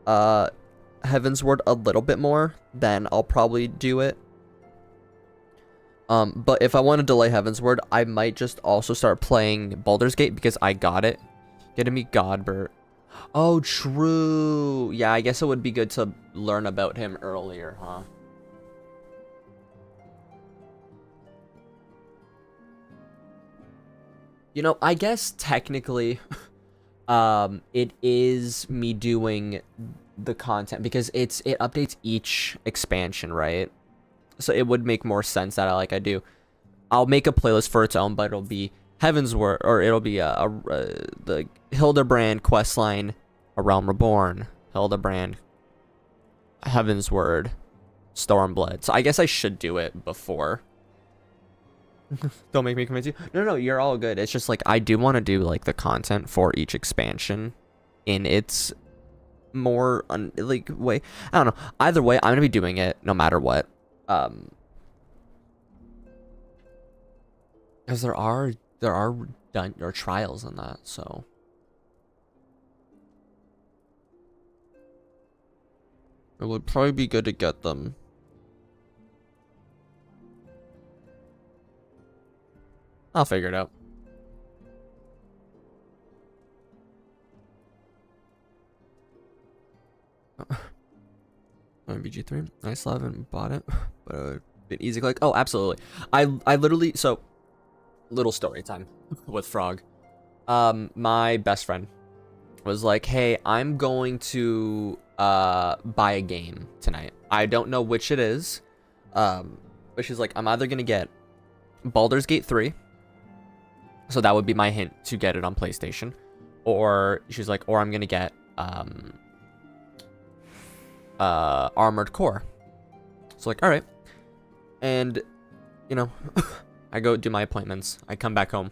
Heavensward a little bit more, then I'll probably do it. But if I want to delay Heavensward, I might just also start playing Baldur's Gate because I got it. Getting me Godbert. Oh, true. Yeah, I guess it would be good to learn about him earlier, huh? You know, I guess technically, it is me doing the content because it updates each expansion, right? So it would make more sense that I do. I'll make a playlist for its own, but it'll be Heavensward, or it'll be the Hildebrand questline, A Realm Reborn, Hildebrand, Heavensward, Stormblood. So I guess I should do it before. Don't make me convince you. No, you're all good. It's just like I do want to do like the content for each expansion in its more like way. I don't know. Either way, I'm gonna be doing it no matter what. Because there are trials in that, so it would probably be good to get them. I'll figure it out. BG3. I still haven't bought it, but it would be an easy click. Oh, absolutely. I literally, so little story time with Frog. My best friend was like, hey, I'm going to buy a game tonight. I don't know which it is. But she's like, I'm either gonna get Baldur's Gate 3. So that would be my hint to get it on PlayStation. Or she's like, or I'm gonna get Armored Core. So like, all right. And you know, I go do my appointments. I come back home.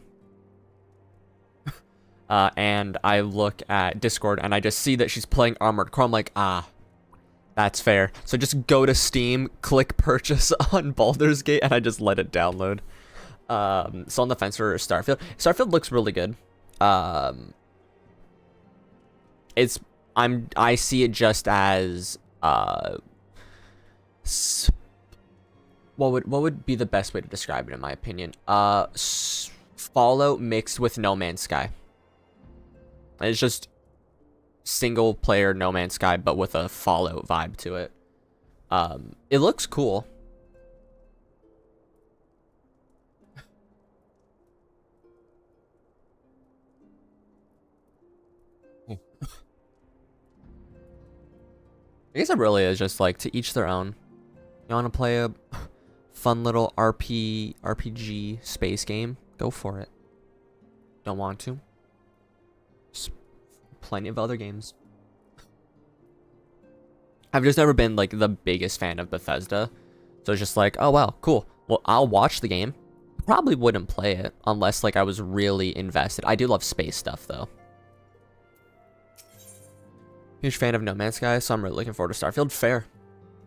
And I look at Discord and I just see that she's playing Armored Core. I'm like, ah, that's fair. So just go to Steam, click purchase on Baldur's Gate, and I just let it download. So on the fence for Starfield. Starfield looks really good. I see it just as what would be the best way to describe it in my opinion? Fallout mixed with No Man's Sky. It's just single player No Man's Sky but with a Fallout vibe to it. It looks cool. I guess it really is just like to each their own. You want to play a fun little RPG space game? Go for it. don't want to. Just plenty of other games. I've just never been like the biggest fan of Bethesda. So it's just like, oh wow, cool. Well, I'll watch the game. Probably wouldn't play it unless like I was really invested. I do love space stuff though. Huge fan of No Man's Sky, so I'm really looking forward to Starfield. Fair.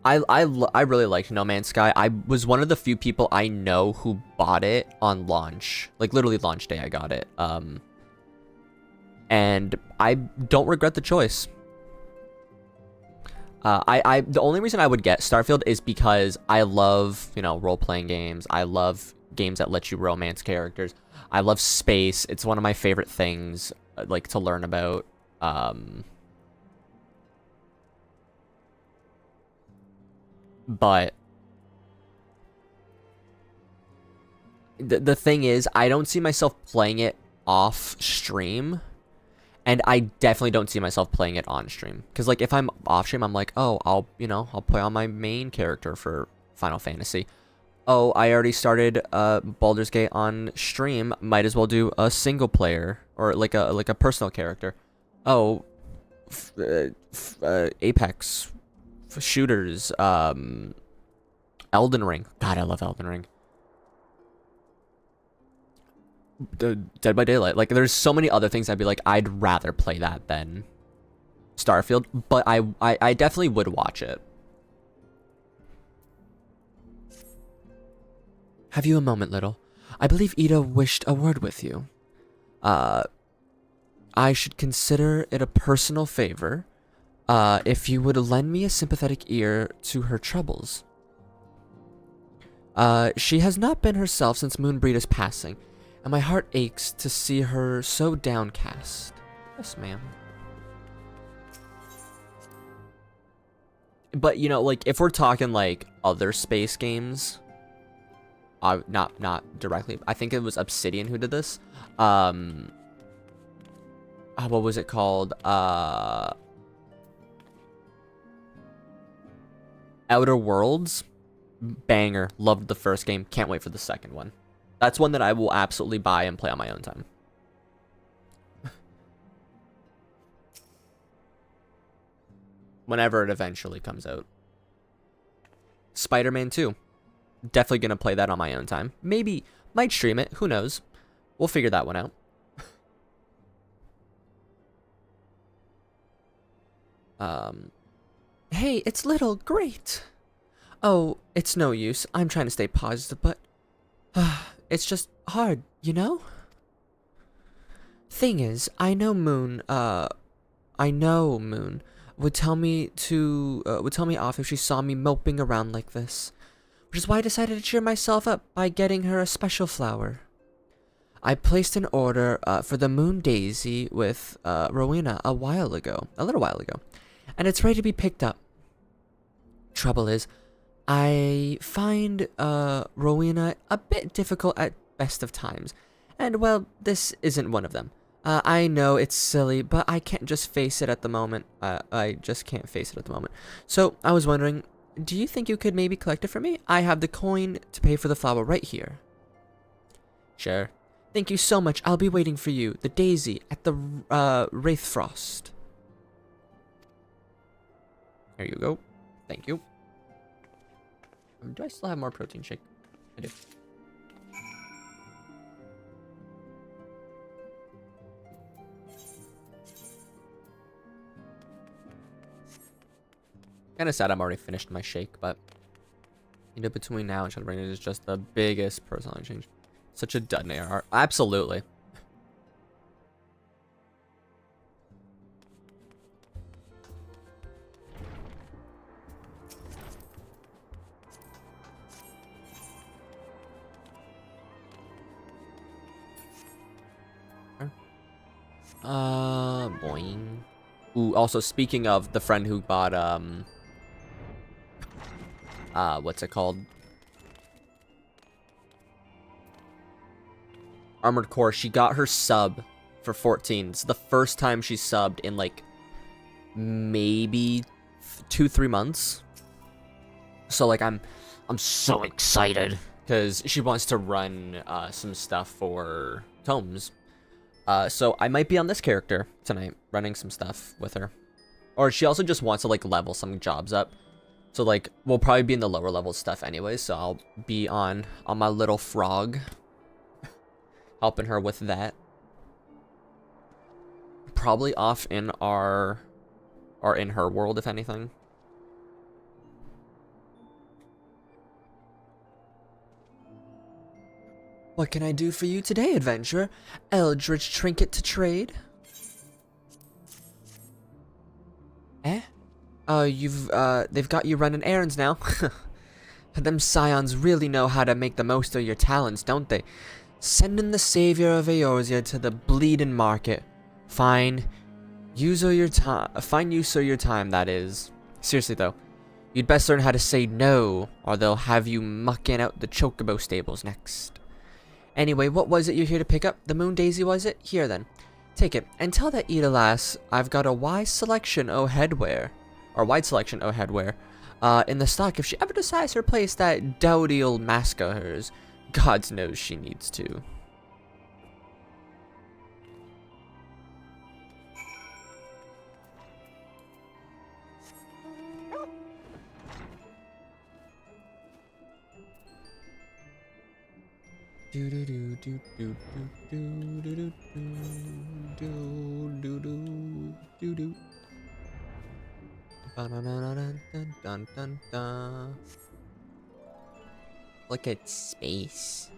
I really liked No Man's Sky. I was one of the few people I know who bought it on launch. Like literally launch day I got it. And I don't regret the choice. The only reason I would get Starfield is because I love, you know, role-playing games. I love games that let you romance characters. I love space. It's one of my favorite things, like, to learn about. But the thing is, I don't see myself playing it off stream. And I definitely don't see myself playing it on stream. Because, like, if I'm off stream, I'm like, oh, I'll play on my main character for Final Fantasy. Oh, I already started Baldur's Gate on stream. Might as well do a single player or like a personal character. Oh, Apex, shooters, Elden Ring. God, I love Elden Ring. Dead by Daylight. Like, there's so many other things I'd be like, I'd rather play that than Starfield, but I definitely would watch it. Have you a moment, little? I believe Ida wished a word with you. I should consider it a personal favor, if you would lend me a sympathetic ear to her troubles. She has not been herself since Moonbreeder's passing, and my heart aches to see her so downcast. Yes, ma'am. But, you know, like, if we're talking, like, other space games, not directly. I think it was Obsidian who did this. What was it called? Outer Worlds? Banger. Loved the first game. Can't wait for the second one. That's one that I will absolutely buy and play on my own time. Whenever it eventually comes out. Spider-Man 2. Definitely gonna play that on my own time. Maybe, might stream it. Who knows? We'll figure that one out. Hey, it's Little. Great. Oh, it's no use. I'm trying to stay positive, but... it's just hard, you know? Thing is, I know Moon would tell me off if she saw me moping around like this. Which is why I decided to cheer myself up by getting her a special flower. I placed an order for the Moon Daisy with Rowena a little while ago, and it's ready to be picked up. Trouble is, I find Rowena a bit difficult at best of times, and well, this isn't one of them. I know it's silly, but I can't just face it at the moment. I just can't face it at the moment. So, I was wondering, do you think you could maybe collect it for me? I have the coin to pay for the flower right here. Sure. Thank you so much. I'll be waiting for you. The daisy at the Wraithfrost. There you go. Thank you. Do I still have more protein shake? I do. Kinda sad I'm already finished my shake, but you know, between now and Shadowbring it is just the biggest personality change. Such a dud in AR. Absolutely. Boing. Ooh, also speaking of the friend who bought what's it called? Armored Core. She got her sub for 14. It's the first time she subbed in like maybe 2-3 months. So like I'm so excited because she wants to run some stuff for tomes. So I might be on this character tonight, running some stuff with her. Or she also just wants to like level some jobs up. So like we'll probably be in the lower level stuff anyway, so I'll be on my little frog, helping her with that. Probably off in our or in her world, if anything. What can I do for you today, adventurer? Eldritch trinket to trade? Eh? They've got you running errands now. Them scions really know how to make the most of your talents, don't they? Sending the savior of Eorzea to the bleeding market. Fine use of your time, that is. Seriously though, you'd best learn how to say no, or they'll have you mucking out the chocobo stables next. Anyway, what was it you're here to pick up? The moon daisy, was it? Here then. Take it, and tell that Eda lass I've got a wide selection o' headwear, in the stock if she ever decides to replace that dowdy old mask of hers. God knows she needs to. Do do do do do do do do do do do do. Ba-na-na-na-dun-dun-dun-dun. Look at space.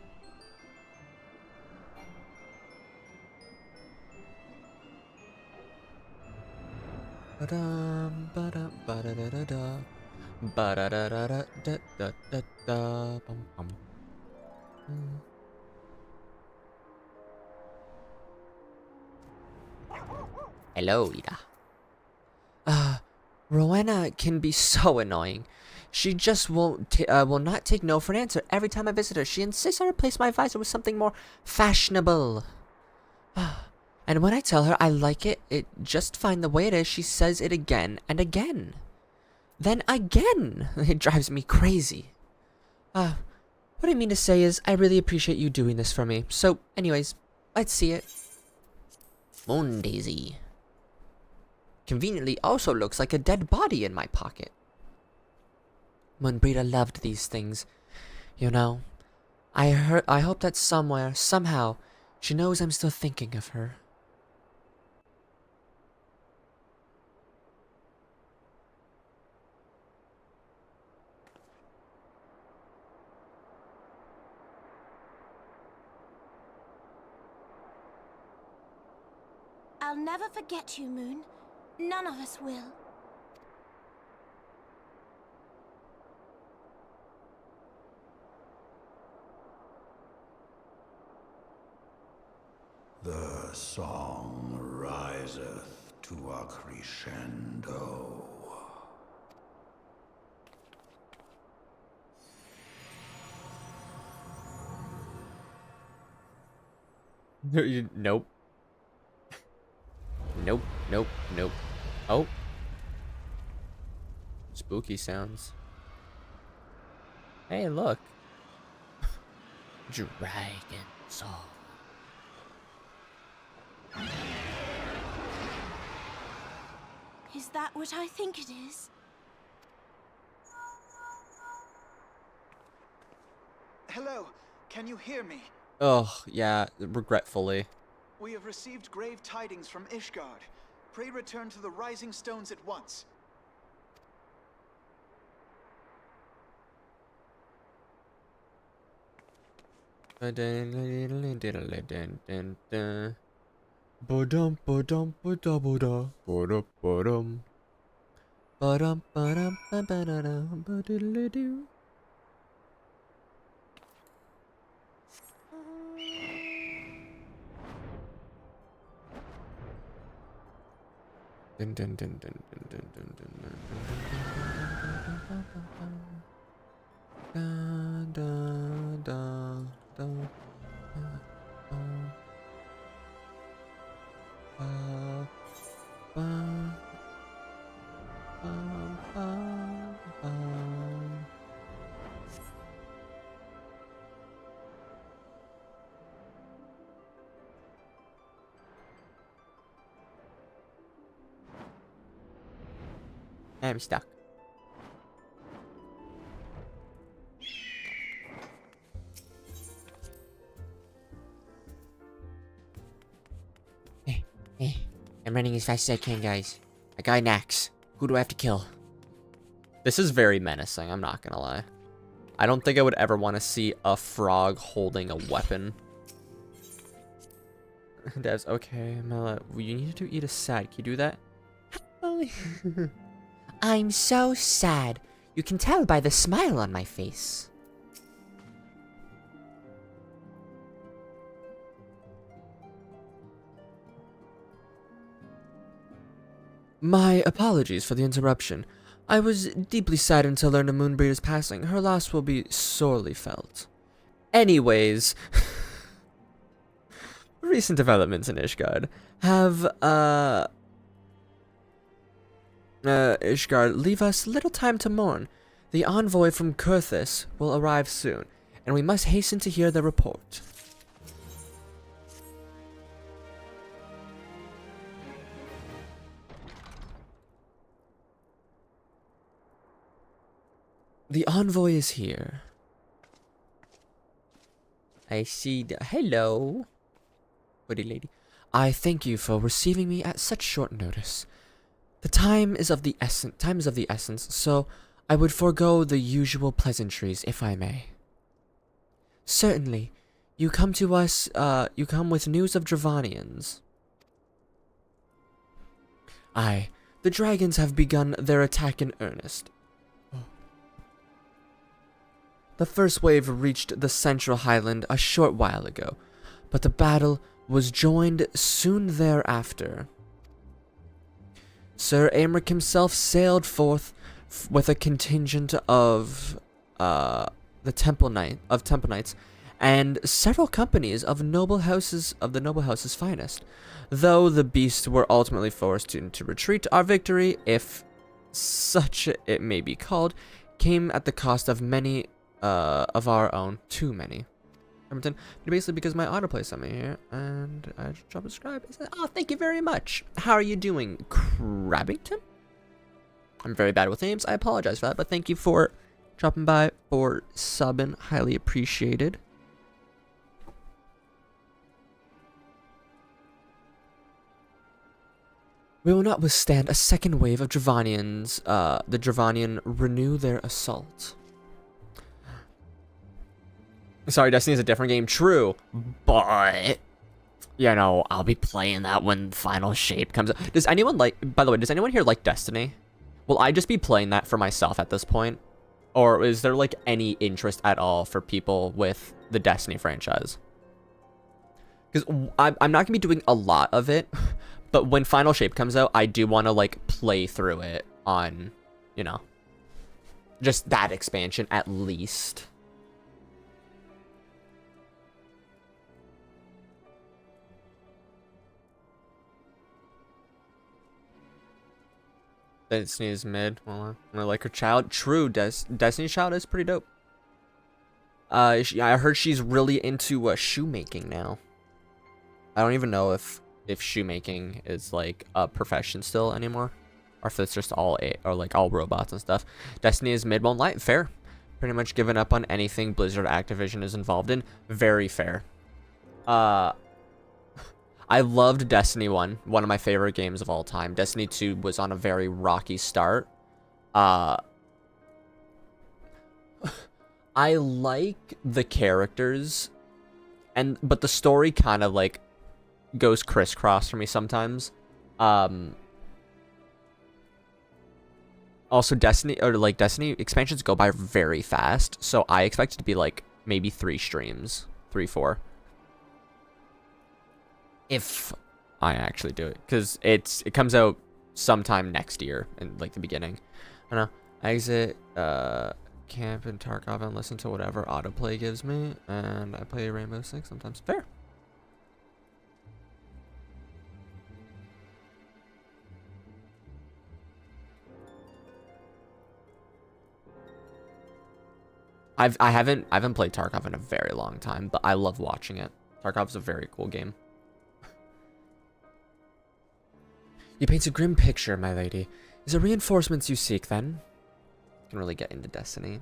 Ba-dum, ba-dum, ba-da-da-da-da. Ba-da-da-da-da-da-da-da. Bum-bum. Hello, Ida. Rowena can be so annoying. She just will not take no for an answer every time I visit her. She insists I replace my visor with something more fashionable. And when I tell her I like it just fine the way it is, she says it again and again. Then again! It drives me crazy. What I mean to say is, I really appreciate you doing this for me. So, anyways, let's see it. Moon daisy. Conveniently also looks like a dead body in my pocket. Moonbreeder loved these things. You know, I hope that somewhere, somehow, she knows I'm still thinking of her. I'll never forget you, Moon. None of us will. The song riseth to a crescendo. Nope. Nope, nope, nope. Oh. Spooky sounds. Hey, look. Dragon song. Is that what I think it is? Hello, can you hear me? Oh, yeah, regretfully. We have received grave tidings from Ishgard. Pray return to the Rising Stones at once. Ba-dum, ba-dum, ba-da-ba-da, ba-da-ba-dum. Ba-dum, ba-dum, ba-ba-da-dum, ba-diddly-doo. Dun dun dun dun dun dun dun dun dun dun dun dun I'm stuck. I'm running as fast as I can, guys. I got an axe. Who do I have to kill? This is very menacing, I'm not gonna lie. I don't think I would ever want to see a frog holding a weapon. Devs, okay, Mela, you need to eat a sad. Can you do that? I'm so sad. You can tell by the smile on my face. My apologies for the interruption. I was deeply saddened to learn the Moonbreeder's passing. Her loss will be sorely felt. Anyways, recent developments in Ishgard have, Ishgard, leave us little time to mourn. The envoy from Kurthis will arrive soon, and we must hasten to hear the report. The envoy is here. I see hello. Pretty lady. I thank you for receiving me at such short notice. The time is of the essence, so I would forego the usual pleasantries if I may. Certainly, you come to us, you come with news of Dravanians. Aye, the dragons have begun their attack in earnest. The first wave reached the central highland a short while ago, but the battle was joined soon thereafter. Sir Aemric himself sailed forth with a contingent of the Temple Knights and several companies of the noble house's finest. Though the beasts were ultimately forced to retreat, our victory, if such it may be called, came at the cost of many of our own. Too many. Basically because my autoplay sent me here, and I just dropped a subscribe. It said, oh, thank you very much. How are you doing, Crabbington? I'm very bad with names. I apologize for that, but thank you for dropping by, for subbing. Highly appreciated. We will not withstand a second wave of Dravanians. The Dravanian renew their assault. Sorry, Destiny is a different game. True, but you know, I'll be playing that when Final Shape comes out. Does anyone like? By the way, does anyone here like Destiny? Will I just be playing that for myself at this point, or is there like any interest at all for people with the Destiny franchise? Because I'm not gonna be doing a lot of it, but when Final Shape comes out, I do want to like play through it on, you know, just that expansion at least. Destiny's mid. Well, I like her child. True, Destiny's child is pretty dope. I heard she's really into shoemaking now. I don't even know if shoemaking is like a profession still anymore, or if it's just all all robots and stuff. Destiny is mid, won't lie. Fair. Pretty much given up on anything Blizzard Activision is involved in. Very fair. I loved Destiny 1, one of my favorite games of all time. Destiny 2 was on a very rocky start. I like the characters, but the story kind of like goes crisscross for me sometimes. Also, Destiny expansions go by very fast, so I expect it to be like maybe 3 streams, 3-4. If I actually do it, because it comes out sometime next year in like the beginning. I don't know. I exit camp in Tarkov and listen to whatever autoplay gives me, and I play Rainbow Six sometimes. Fair. I haven't played Tarkov in a very long time, but I love watching it. Tarkov's a very cool game. You paint a grim picture, my lady. Is it reinforcements you seek then? Can really get into Destiny.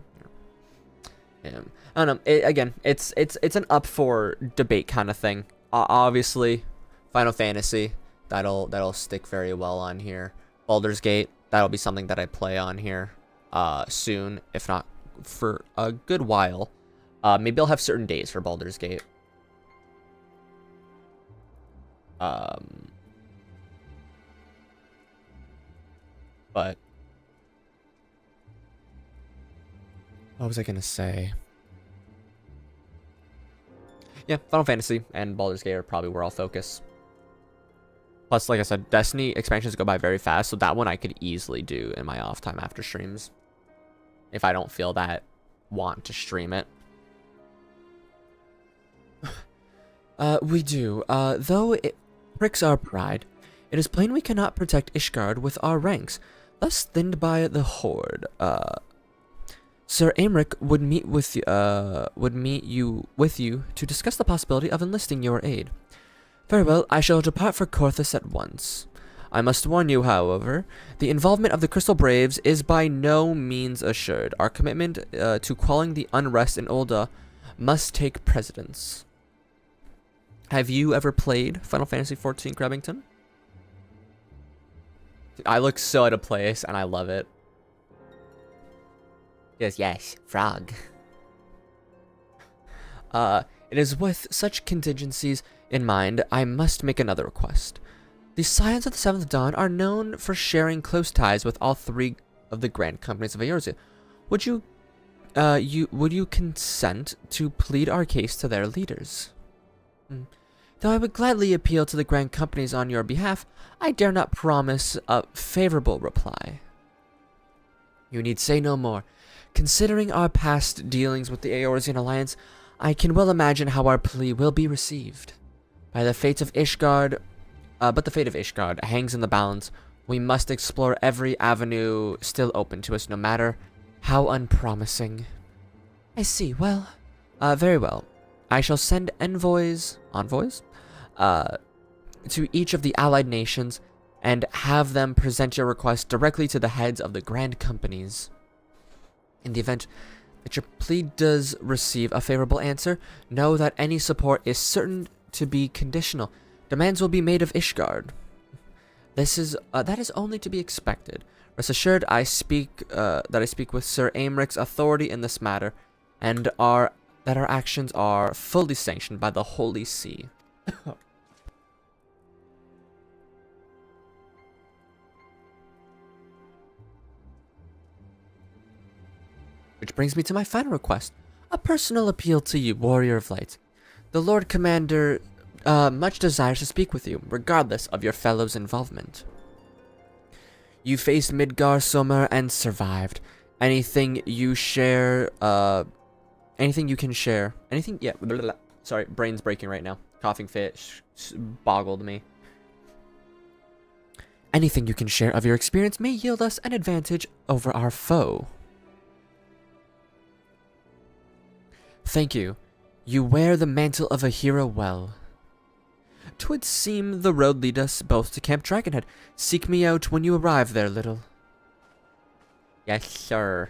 Yeah. I don't know. Again, it's an up for debate kind of thing. Obviously, Final Fantasy, that'll stick very well on here. Baldur's Gate, that'll be something that I play on here soon, if not for a good while. Maybe I'll have certain days for Baldur's Gate. But what was I gonna say? Yeah, Final Fantasy and Baldur's Gate are probably where I'll focus. Plus, like I said, Destiny expansions go by very fast, so that one I could easily do in my off time after streams. If I don't feel that want to stream it. We do. Though it pricks our pride, it is plain we cannot protect Ishgard with our ranks, thus thinned by the Horde. Sir Aymeric would meet you to discuss the possibility of enlisting your aid. Very well, I shall depart for Korthus at once. I must warn you, however, the involvement of the Crystal Braves is by no means assured. Our commitment to quelling the unrest in Ul'dah must take precedence. Have you ever played Final Fantasy XIV, Crabbington? I look so out of place, and I love it. Yes, frog. It is with such contingencies in mind, I must make another request. The Scions of the Seventh Dawn are known for sharing close ties with all three of the grand companies of Eorzea. Would you consent to plead our case to their leaders? Though I would gladly appeal to the grand companies on your behalf, I dare not promise a favorable reply. You need say no more. Considering our past dealings with the Eorzean Alliance, I can well imagine how our plea will be received. By the fate of Ishgard, but the fate of Ishgard hangs in the balance. We must explore every avenue still open to us, no matter how unpromising. I see. Well, very well. I shall send envoys, to each of the allied nations, and have them present your request directly to the heads of the grand companies. In the event that your plea does receive a favorable answer, know that any support is certain to be conditional. Demands will be made of Ishgard. That is only to be expected. Rest assured, I speak with Sir Aymeric's authority in this matter, and that our actions are fully sanctioned by the Holy See. Which brings me to my final request. A personal appeal to you, Warrior of Light. The Lord Commander much desires to speak with you, regardless of your fellow's involvement. You faced Midgard-Sommer and survived. Anything you share, anything you can share, anything, yeah, blah, blah, blah. Sorry, brain's breaking right now. Coughing fit boggled me. Anything you can share of your experience may yield us an advantage over our foe. Thank you. You wear the mantle of a hero well. 'Twould seem the road lead us both to Camp Dragonhead. Seek me out when you arrive there, little. Yes, sir.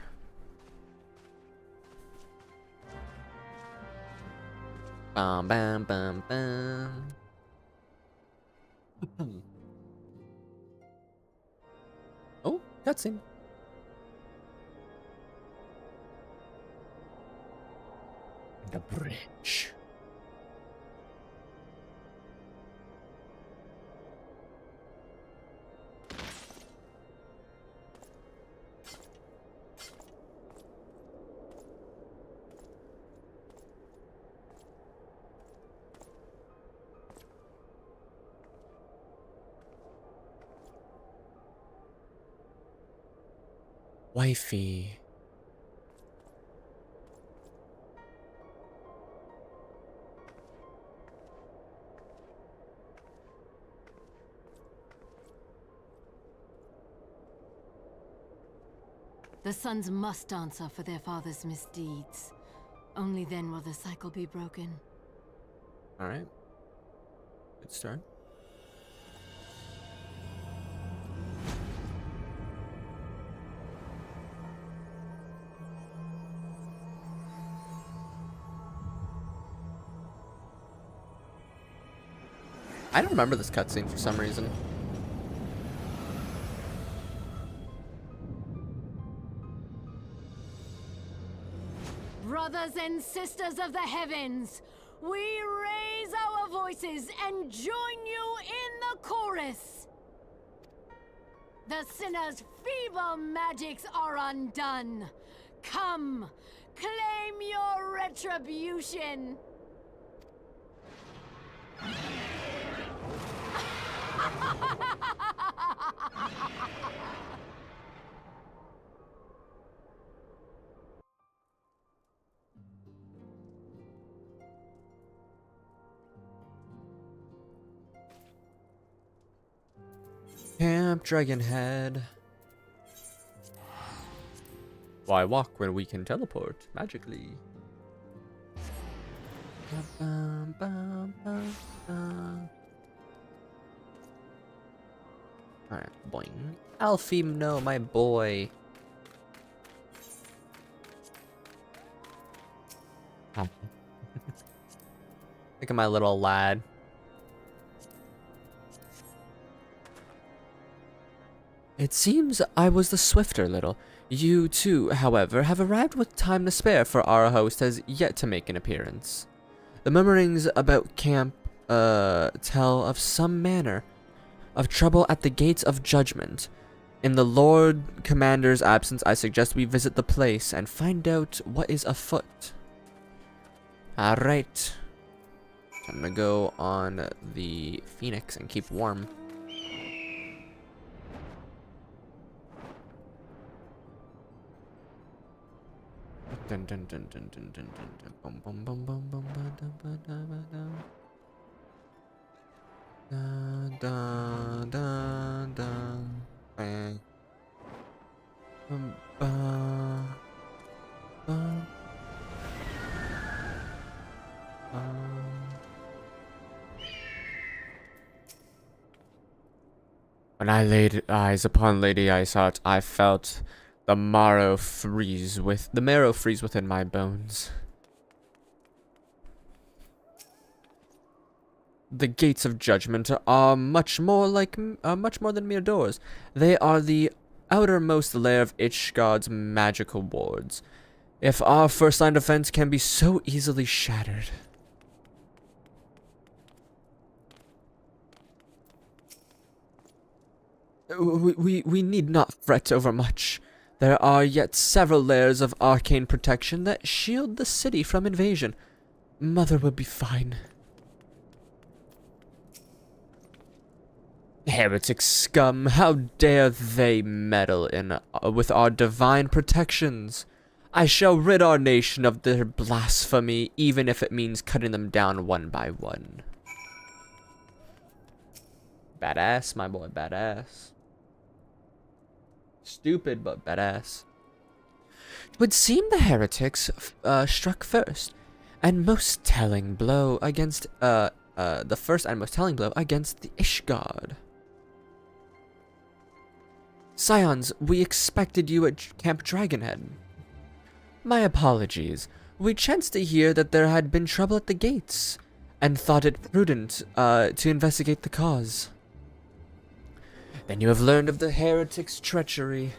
Bum bum bum bum. Oh, cutscene. The bridge. Wifey. The sons must answer for their father's misdeeds. Only then will the cycle be broken. Alright. Good start. I don't remember this cutscene for some reason. Brothers and sisters of the heavens, we raise our voices and join you in the chorus. The sinner's feeble magics are undone. Come, claim your retribution. Camp Dragonhead. Why walk when we can teleport magically? Alright, boing. Alfie, no, my boy. Look at my little lad. It seems I was the swifter little. You too, however, have arrived with time to spare, for our host has yet to make an appearance. The murmurings about camp tell of some manner of trouble at the gates of judgment. In the Lord Commander's absence, I suggest we visit the place and find out what is afoot. Alright. I'm gonna go on the Phoenix and keep warm. Dun dun dun dun dun dun dun dun bum bum bum bum bum ba da ba da ba da da da da bang ba ba When I laid eyes upon Lady Iceheart, I felt the marrow freeze within my bones. The gates of judgment are much more than mere doors. They are the outermost layer of Ishgard's magical wards. If our first line of defense can be so easily shattered. We need not fret over much. There are yet several layers of arcane protection that shield the city from invasion. Mother will be fine. Heretic scum, how dare they meddle in with our divine protections? I shall rid our nation of their blasphemy, even if it means cutting them down one by one. Badass, my boy, badass. Stupid, but badass. It would seem the heretics struck first, and most telling blow against the first and most telling blow against the Ishgard. Scions, we expected you at Camp Dragonhead. My apologies. We chanced to hear that there had been trouble at the gates, and thought it prudent to investigate the cause. Then you have learned of the heretic's treachery.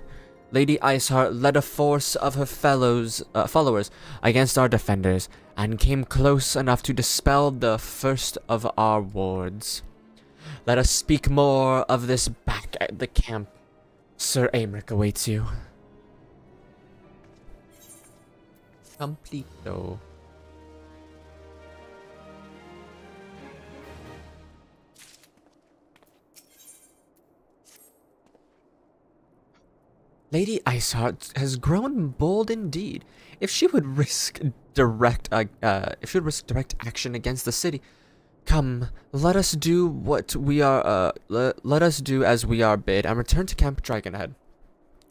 Lady Iceheart led a force of her followers against our defenders, and came close enough to dispel the first of our wards. Let us speak more of this back at the camp. Sir Aymeric awaits you. Completo. Lady Iceheart has grown bold indeed. If she would risk direct action against the city, come, let us do what we are. Let us do as we are bid, and return to Camp Dragonhead.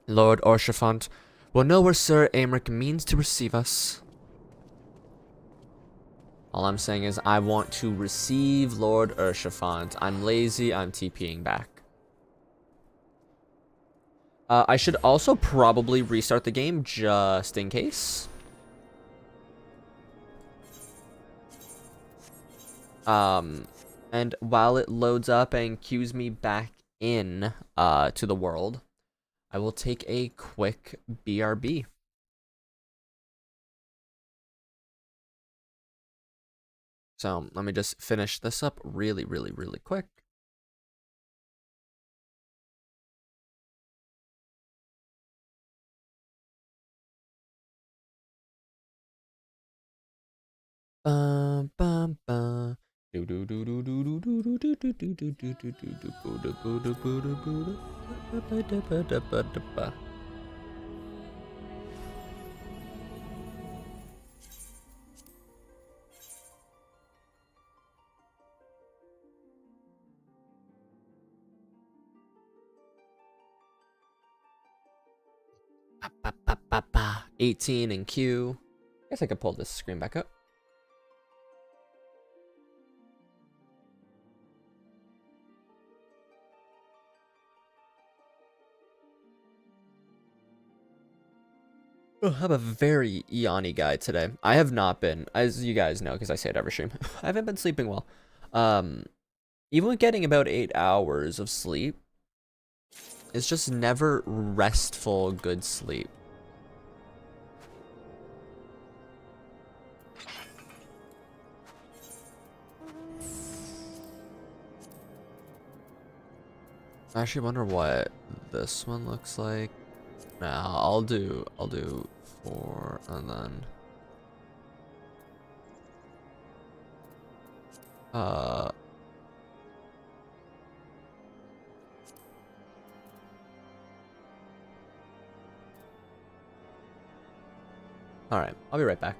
Lord Orchefant will know where Sir Aymeric means to receive us. All I'm saying is I want to receive Lord Orchefant. I'm lazy. I'm TPing back. I should also probably restart the game just in case. And while it loads up and cues me back in to the world, I will take a quick BRB. So let me just finish this up really quick. Bum bum bum. Do do do do do do do do do do do do do do do do do. Ba, ba, ba, ba. 18 in Q. Guess I could pull this screen back up. I have a very Eon-y guy today. I have not been, as you guys know, because I say it every stream. I haven't been sleeping well. Even with getting about 8 hours of sleep, it's just never restful, good sleep. I actually wonder what this one looks like. Nah, I'll do 4 and then alright, I'll be right back.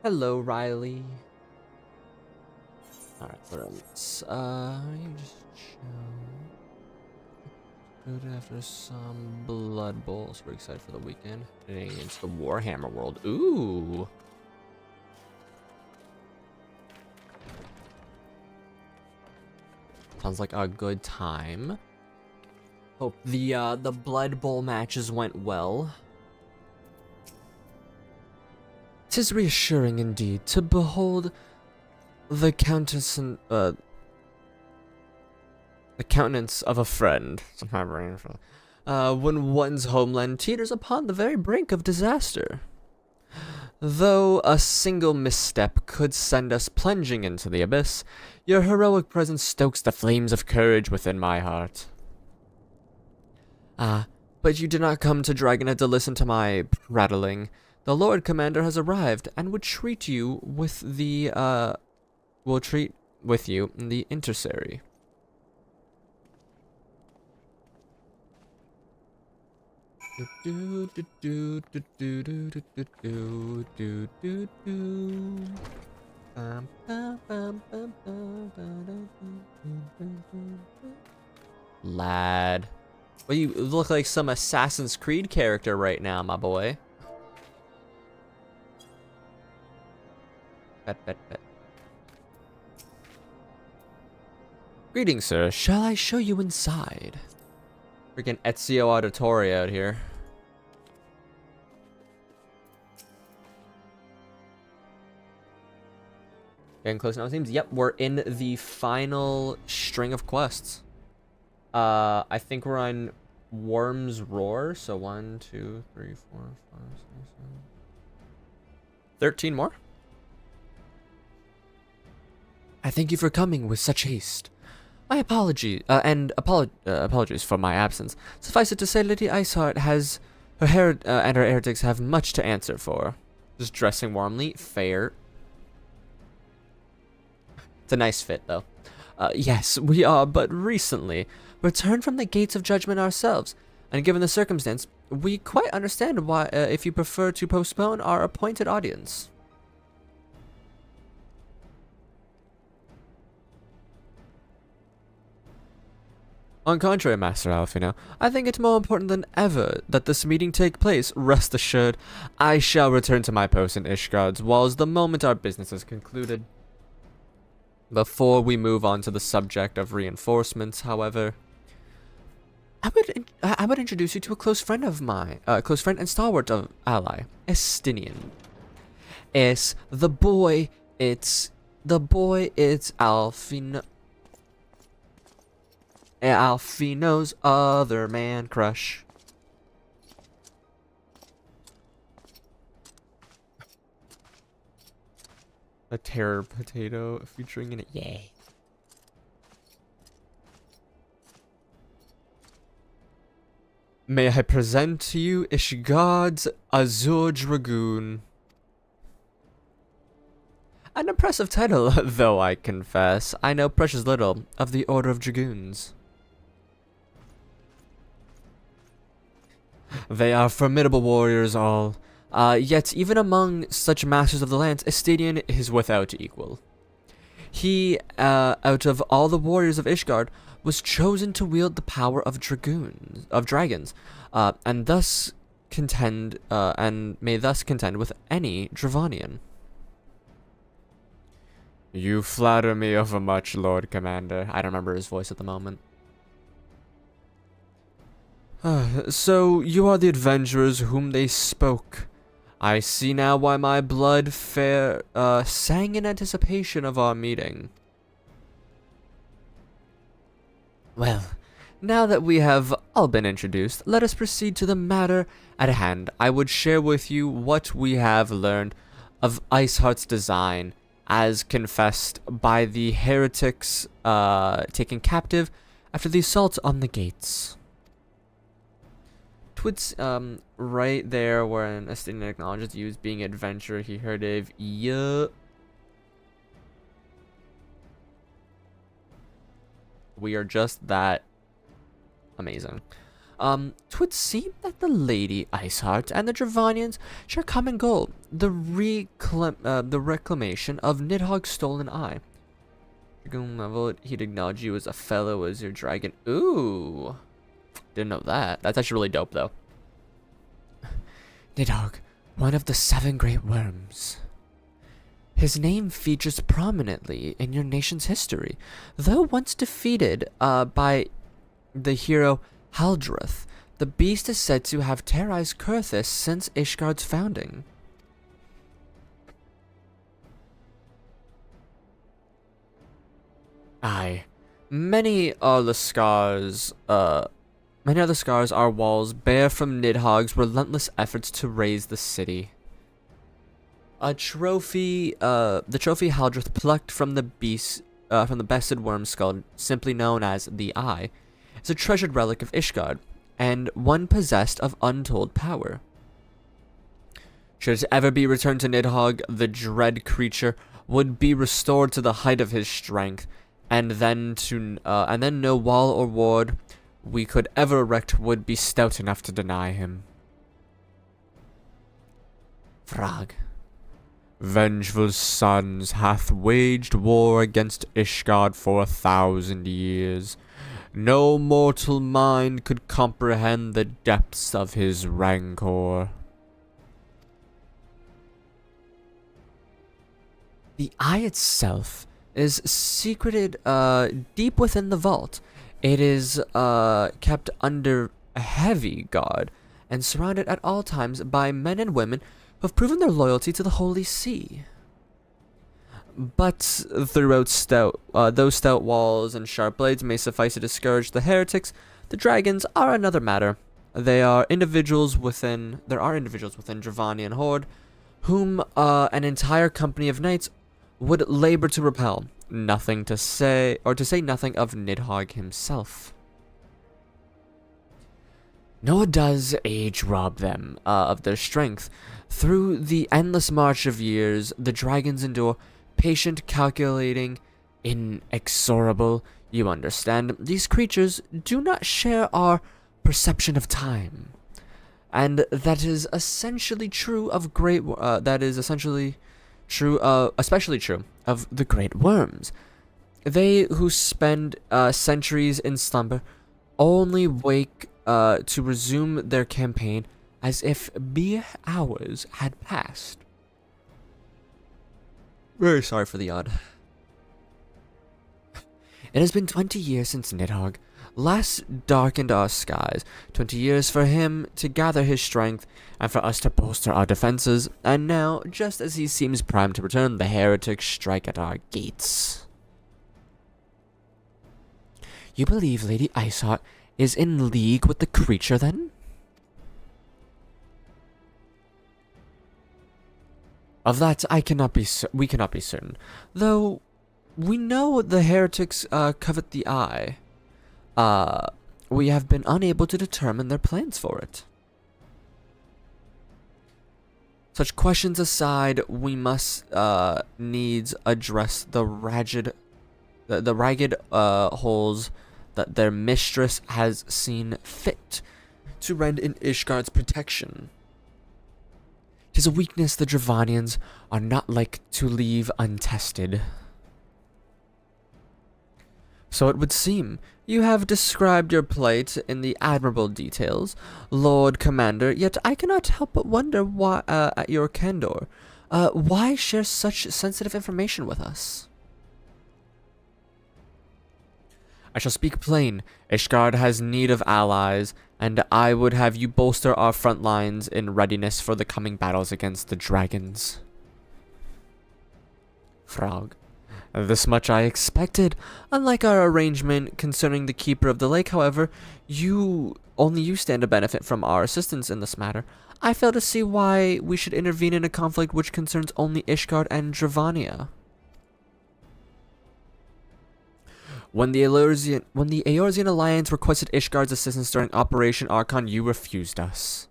Hello, Riley. Alright, what else? You just chill. Good after some Blood Bowls. We're excited for the weekend. Heading into the Warhammer world. Ooh. Sounds like a good time. Hope the Blood Bowl matches went well. 'Tis reassuring indeed to behold the countenance of a friend. When one's homeland teeters upon the very brink of disaster. Though a single misstep could send us plunging into the abyss, your heroic presence stokes the flames of courage within my heart. But you did not come to Dragonhead to listen to my prattling. The Lord Commander has arrived and would treat you with the, will treat with you in the Intercary. Lad. Well, you look like some Assassin's Creed character right now, my boy. Bet. Greetings, sir. Shall I show you inside? Freaking Ezio Auditore out here. Getting close now, it seems. Yep, we're in the final string of quests. I think we're on Worm's Roar. So 1, 2, 3, 4, 5, 6, 7. 13 more. I thank you for coming with such haste. My apologies for my absence. Suffice it to say, Lady Iceheart has and her heretics have much to answer for. Just dressing warmly, fair. It's a nice fit, though. Yes, we are but recently returned from the gates of judgment ourselves, and given the circumstance, we quite understand why if you prefer to postpone our appointed audience. On contrary, Master Alfino, I think it more important than ever that this meeting take place. Rest assured, I shall return to my post in Ishgard's walls the moment our business is concluded. Before we move on to the subject of reinforcements, however, I would introduce you to a close friend of mine, close friend and stalwart of ally, Estinian. It's Alfino. Alfino's other man crush. A terror potato featuring in it. Yay. May I present to you Ishgard's Azure Dragoon. An impressive title, though I confess I know precious little of the Order of Dragoons. They are formidable warriors all, yet even among such masters of the lands, Estinian is without equal. He, out of all the warriors of Ishgard, was chosen to wield the power of dragons, and thus contend, and may thus contend with any Dravanian. You flatter me overmuch, Lord Commander. I don't remember his voice at the moment. So, you are the adventurers whom they spoke. I see now why my blood sang in anticipation of our meeting. Well, now that we have all been introduced, let us proceed to the matter at hand. I would share with you what we have learned of Iceheart's design, as confessed by the heretics taken captive after the assault on the gates. Twids, right there where an Estinian acknowledges you as being an adventurer he heard of. Yup. We are just that amazing. 'Twould seem that the Lady Iceheart and the Dravanians share a common goal, the reclamation of Nidhogg's stolen eye. Dragoon level, he'd acknowledge you as a fellow as your dragon. Ooh. Didn't know that. That's actually really dope, though. Nidhogg, one of the 7 great worms. His name features prominently in your nation's history, though once defeated by the hero Haldreth. The beast is said to have terrorized Kurthis since Ishgard's founding. Aye, many are the scars our walls bear from Nidhogg's relentless efforts to raise the city. The trophy Haldreth plucked from the bested worm skull, simply known as the Eye, is a treasured relic of Ishgard, and one possessed of untold power. Should it ever be returned to Nidhogg, the dread creature would be restored to the height of his strength, and then no wall or ward we could ever erect would be stout enough to deny him. Frog. Vengeful sons hath waged war against Ishgard for 1,000 years. No mortal mind could comprehend the depths of his rancor. The eye itself is secreted deep within the vault. It is kept under a heavy guard and surrounded at all times by men and women who have proven their loyalty to the Holy See. But throughout those stout walls and sharp blades may suffice to discourage the heretics, the dragons are another matter. There are individuals within Dravanian Horde whom an entire company of knights would labor to repel, to say nothing of Nidhogg himself. Nor does age rob them of their strength. Through the endless march of years, the dragons endure, patient, calculating, inexorable. You understand, these creatures do not share our perception of time. And that is especially true of the great worms. They who spend centuries in slumber only wake to resume their campaign as if mere hours had passed. Very sorry for the yawn. It has been 20 years since Nidhogg last darkened our skies. 20 years for him to gather his strength, and for us to bolster our defenses. And now, just as he seems primed to return, the heretics strike at our gates. You believe Lady Iceheart is in league with the creature, then? Of that, we cannot be certain. Though, we know the heretics covet the eye. We have been unable to determine their plans for it. Such questions aside, we must needs address the ragged holes that their mistress has seen fit to rend in Ishgard's protection. 'Tis a weakness the Dravanians are not like to leave untested. So it would seem you have described your plight in the admirable details, Lord Commander, yet I cannot help but wonder why, at your candor. Why share such sensitive information with us? I shall speak plain. Ishgard has need of allies, and I would have you bolster our front lines in readiness for the coming battles against the dragons. Frog. This much I expected. Unlike our arrangement concerning the Keeper of the Lake, however, only you stand to benefit from our assistance in this matter. I fail to see why we should intervene in a conflict which concerns only Ishgard and Dravania. When the Eorzean Alliance requested Ishgard's assistance during Operation Archon, you refused us.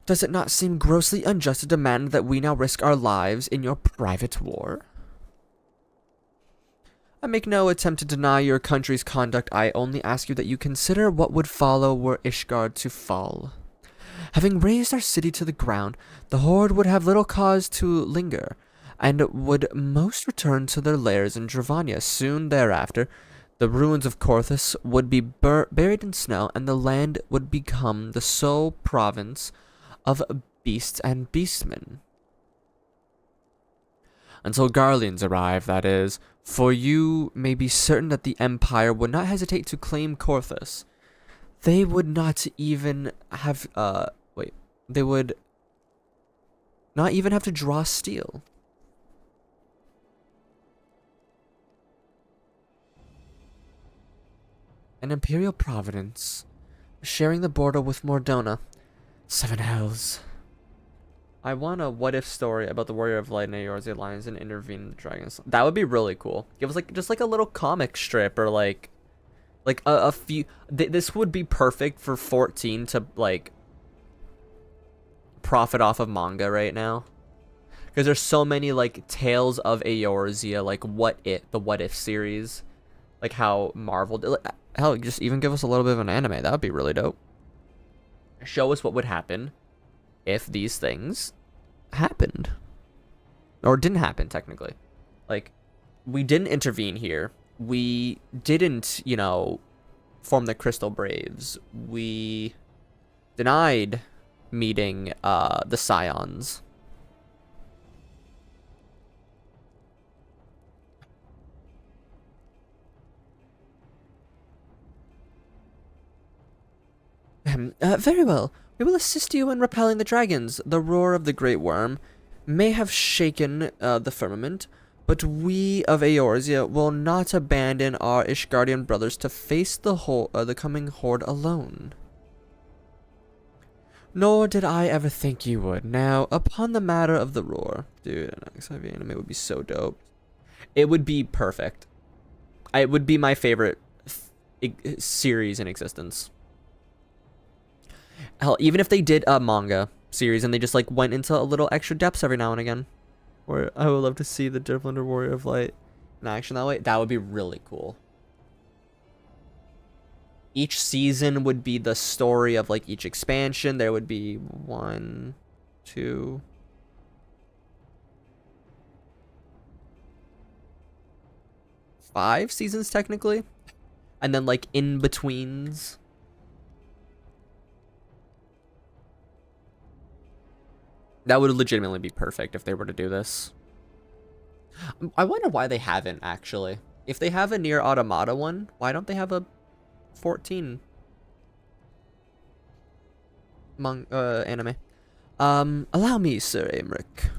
Does it not seem grossly unjust to demand that we now risk our lives in your private war? I make no attempt to deny your country's conduct. I only ask you that you consider what would follow were Ishgard to fall. Having razed our city to the ground, the Horde would have little cause to linger, and would most return to their lairs in Dravania. Soon thereafter, the ruins of Korthus would be buried in snow, and the land would become the sole province of beasts and beastmen. Until Garleans arrive, that is, for you may be certain that the Empire would not hesitate to claim Korthus. They would not even have, they would not even have to draw steel. An Imperial Providence, sharing the border with Mordona. 7 hells. I want a what-if story about the Warrior of Light and Eorzea Lions and intervene in the dragons. That would be really cool. Give us like just like a little comic strip or like a few. This would be perfect for 14 to like profit off of manga right now, because there's so many like tales of Eorzea, like the what if series, like how Marvel did. Hell, just even give us a little bit of an anime. That would be really dope. Show us what would happen if these things happened. Or didn't happen, technically. Like, we didn't intervene here. We didn't, you know, form the Crystal Braves. We denied meeting the Scions. Very well. We will assist you in repelling the dragons. The roar of the great worm may have shaken the firmament, but we of Eorzea will not abandon our Ishgardian brothers to face the coming horde alone. Nor did I ever think you would. Now, upon the matter of the roar, dude, an FFxiv anime would be so dope. It would be perfect. It would be my favorite series in existence. Hell, even if they did a manga series and they just like went into a little extra depths every now and again, or I would love to see the Dirblander Warrior of Light in action that way. That would be really cool. Each season would be the story of like each expansion. There would be 1, 2, 5 seasons technically, and then like in betweens. That would legitimately be perfect if they were to do this. I wonder why they haven't, actually. If they have a Nier Automata one, why don't they have a 14 anime? Allow me, Sir Aymeric.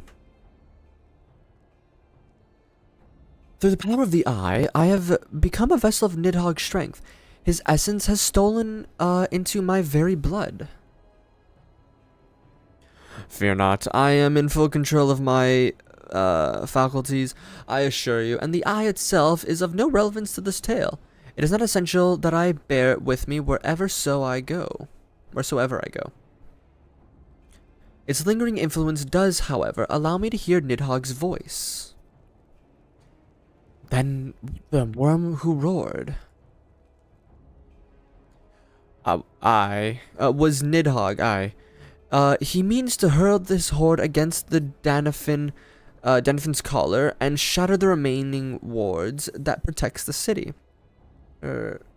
Through the power of the Eye, I have become a vessel of Nidhogg's strength. His essence has stolen into my very blood. Fear not, I am in full control of my faculties, I assure you, and the eye itself is of no relevance to this tale. It is not essential that I bear it with me wheresoever I go. Its lingering influence does, however, allow me to hear Nidhogg's voice. Then the worm who roared. I was Nidhogg, he means to hurl this horde against the Danafin's collar and shatter the remaining wards that protects the city.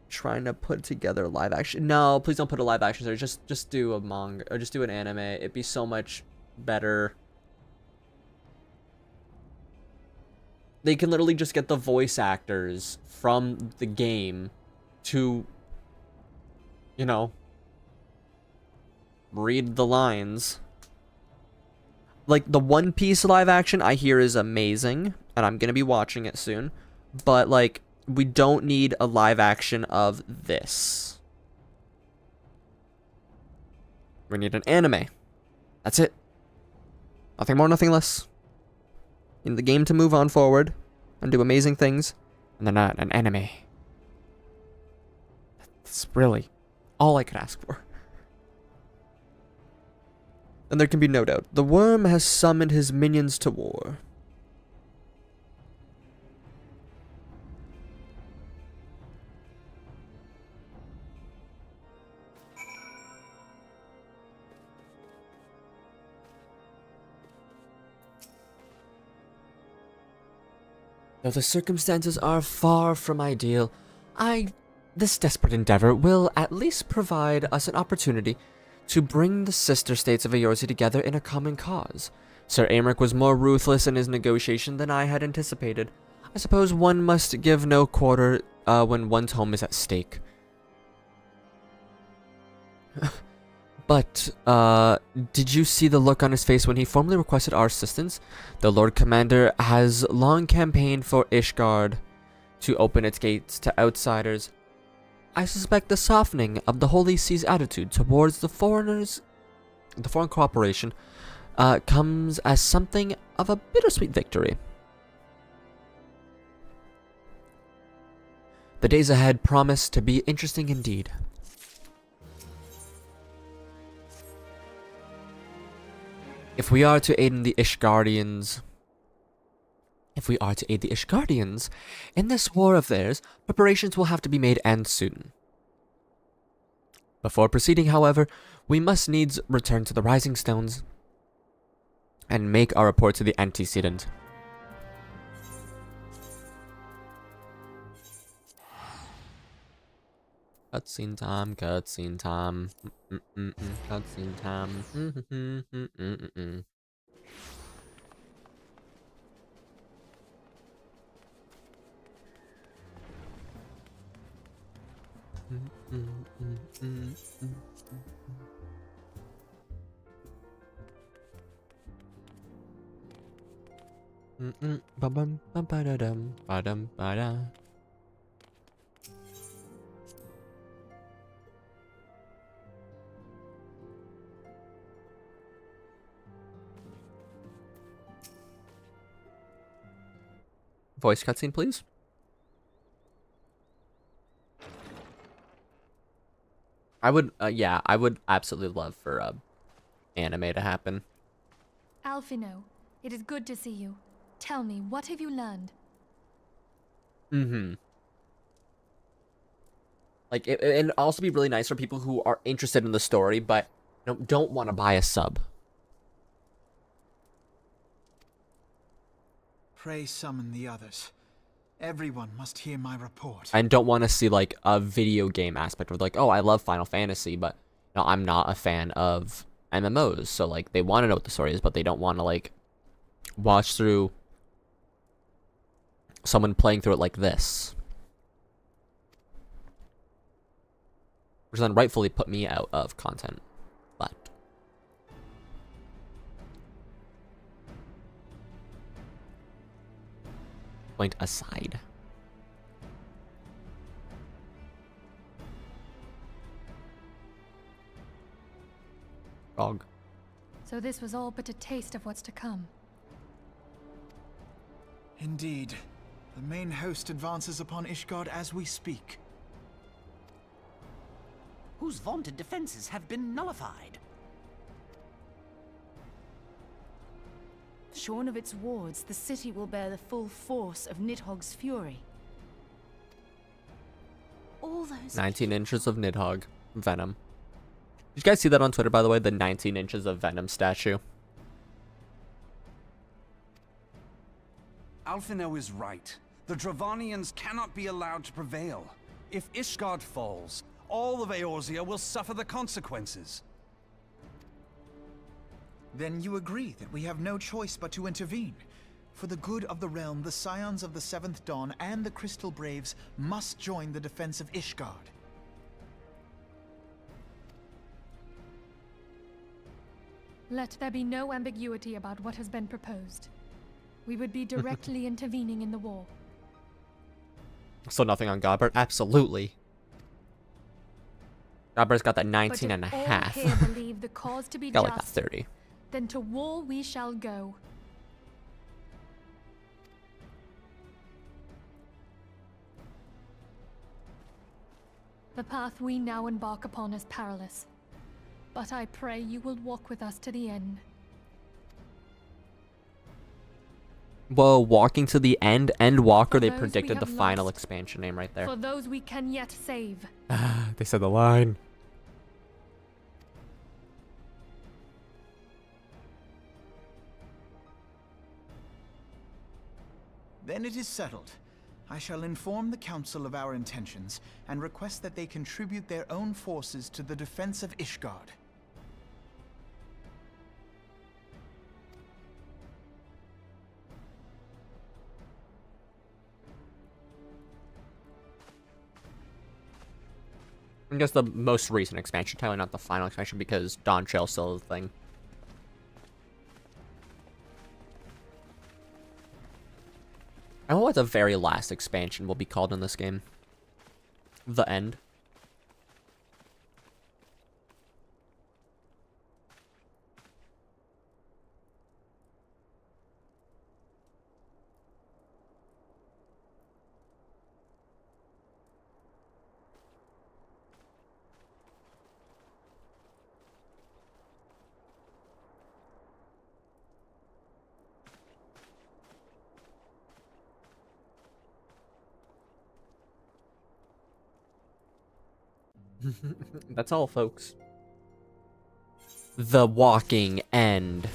Trying to put together live action. No, please don't put a live action. Just do a manga or just do an anime. It'd be so much better. They can literally just get the voice actors from the game to, you know, read the lines. Like, the One Piece live action I hear is amazing, and I'm gonna be watching it soon, but like, we don't need a live action of this. We need an anime. That's it. Nothing more, nothing less. In the game to move on forward and do amazing things, and they're not an anime. That's really all I could ask for. And there can be no doubt, the worm has summoned his minions to war. Though the circumstances are far from ideal, this desperate endeavor will at least provide us an opportunity to bring the sister states of Eorzea together in a common cause. Sir Aymeric was more ruthless in his negotiation than I had anticipated. I suppose one must give no quarter when one's home is at stake. But, did you see the look on his face when he formally requested our assistance? The Lord Commander has long campaigned for Ishgard to open its gates to outsiders. I suspect the softening of the Holy See's attitude towards the foreign cooperation, comes as something of a bittersweet victory. The days ahead promise to be interesting indeed. If we are to aid the Ishgardians in this war of theirs, preparations will have to be made, and soon. Before proceeding, however, we must needs return to the Rising Stones and make our report to the antecedent. Cutscene time, cutscene time, cutscene time. Voice cutscene, please. I would absolutely love for anime to happen. Alphino, it is good to see you. Tell me, what have you learned? Like, it'd also be really nice for people who are interested in the story, but don't want to buy a sub. Pray summon the others. Everyone must hear my report. And don't want to see, like, a video game aspect of, like, oh, I love Final Fantasy, but no, I'm not a fan of MMOs. So, like, they want to know what the story is, but they don't want to, like, watch through someone playing through it like this. Which then rightfully put me out of content. But point aside. Dog. So this was all but a taste of what's to come. Indeed. The main host advances upon Ishgard as we speak. Whose vaunted defenses have been nullified. Shorn of its wards, the city will bear the full force of Nidhogg's fury. All those 19 inches of Nidhogg venom. Did you guys see that on Twitter, by the way? The 19 inches of venom statue. Alphino is right. The Dravanians cannot be allowed to prevail. If Ishgard falls, all of Eorzea will suffer the consequences. Then you agree that we have no choice but to intervene. For the good of the realm, the Scions of the Seventh Dawn and the Crystal Braves must join the defense of Ishgard. Let there be no ambiguity about what has been proposed. We would be directly intervening in the war. So nothing on Godbert? Absolutely. Godbert's got that 19 but and a if all half. here believe the cause to be Got just, like that 30. then to war we shall go. The path we now embark upon is perilous, but I pray you will walk with us to the end. Well, walking to the end walker, they those we predicted the have final lost. expansion name right there. For those we can yet save. They said the line. Then it is settled. I shall inform the Council of our intentions and request that they contribute their own forces to the defense of Ishgard. I guess the most recent expansion, technically not the final expansion, because Dawntrail still is a thing. I don't know what the very last expansion will be called in this game. The End. That's all, folks. The Walking End.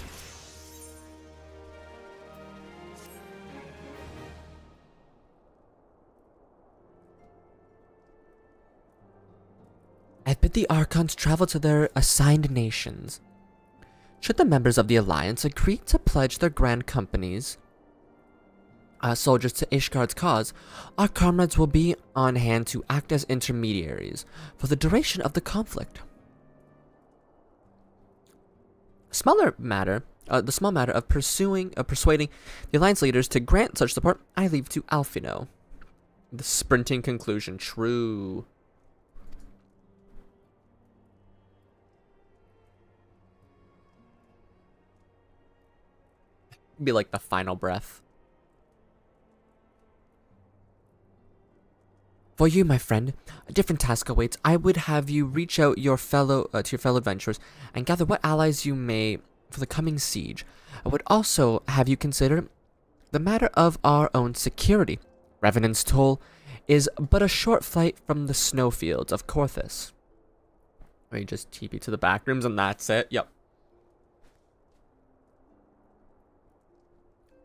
I bid the Archons travel to their assigned nations. Should the members of the Alliance agree to pledge their grand companies, soldiers to Ishgard's cause, our comrades will be on hand to act as intermediaries for the duration of the conflict. The small matter of persuading the Alliance leaders to grant such support, I leave to Alfino. The sprinting conclusion, true. Be like the final breath. For you, my friend, a different task awaits. I would have you reach out to your fellow adventurers and gather what allies you may for the coming siege. I would also have you consider the matter of our own security. Revenant's Toll is but a short flight from the snowfields of Korthus. We just TP to the back rooms and that's it. Yep.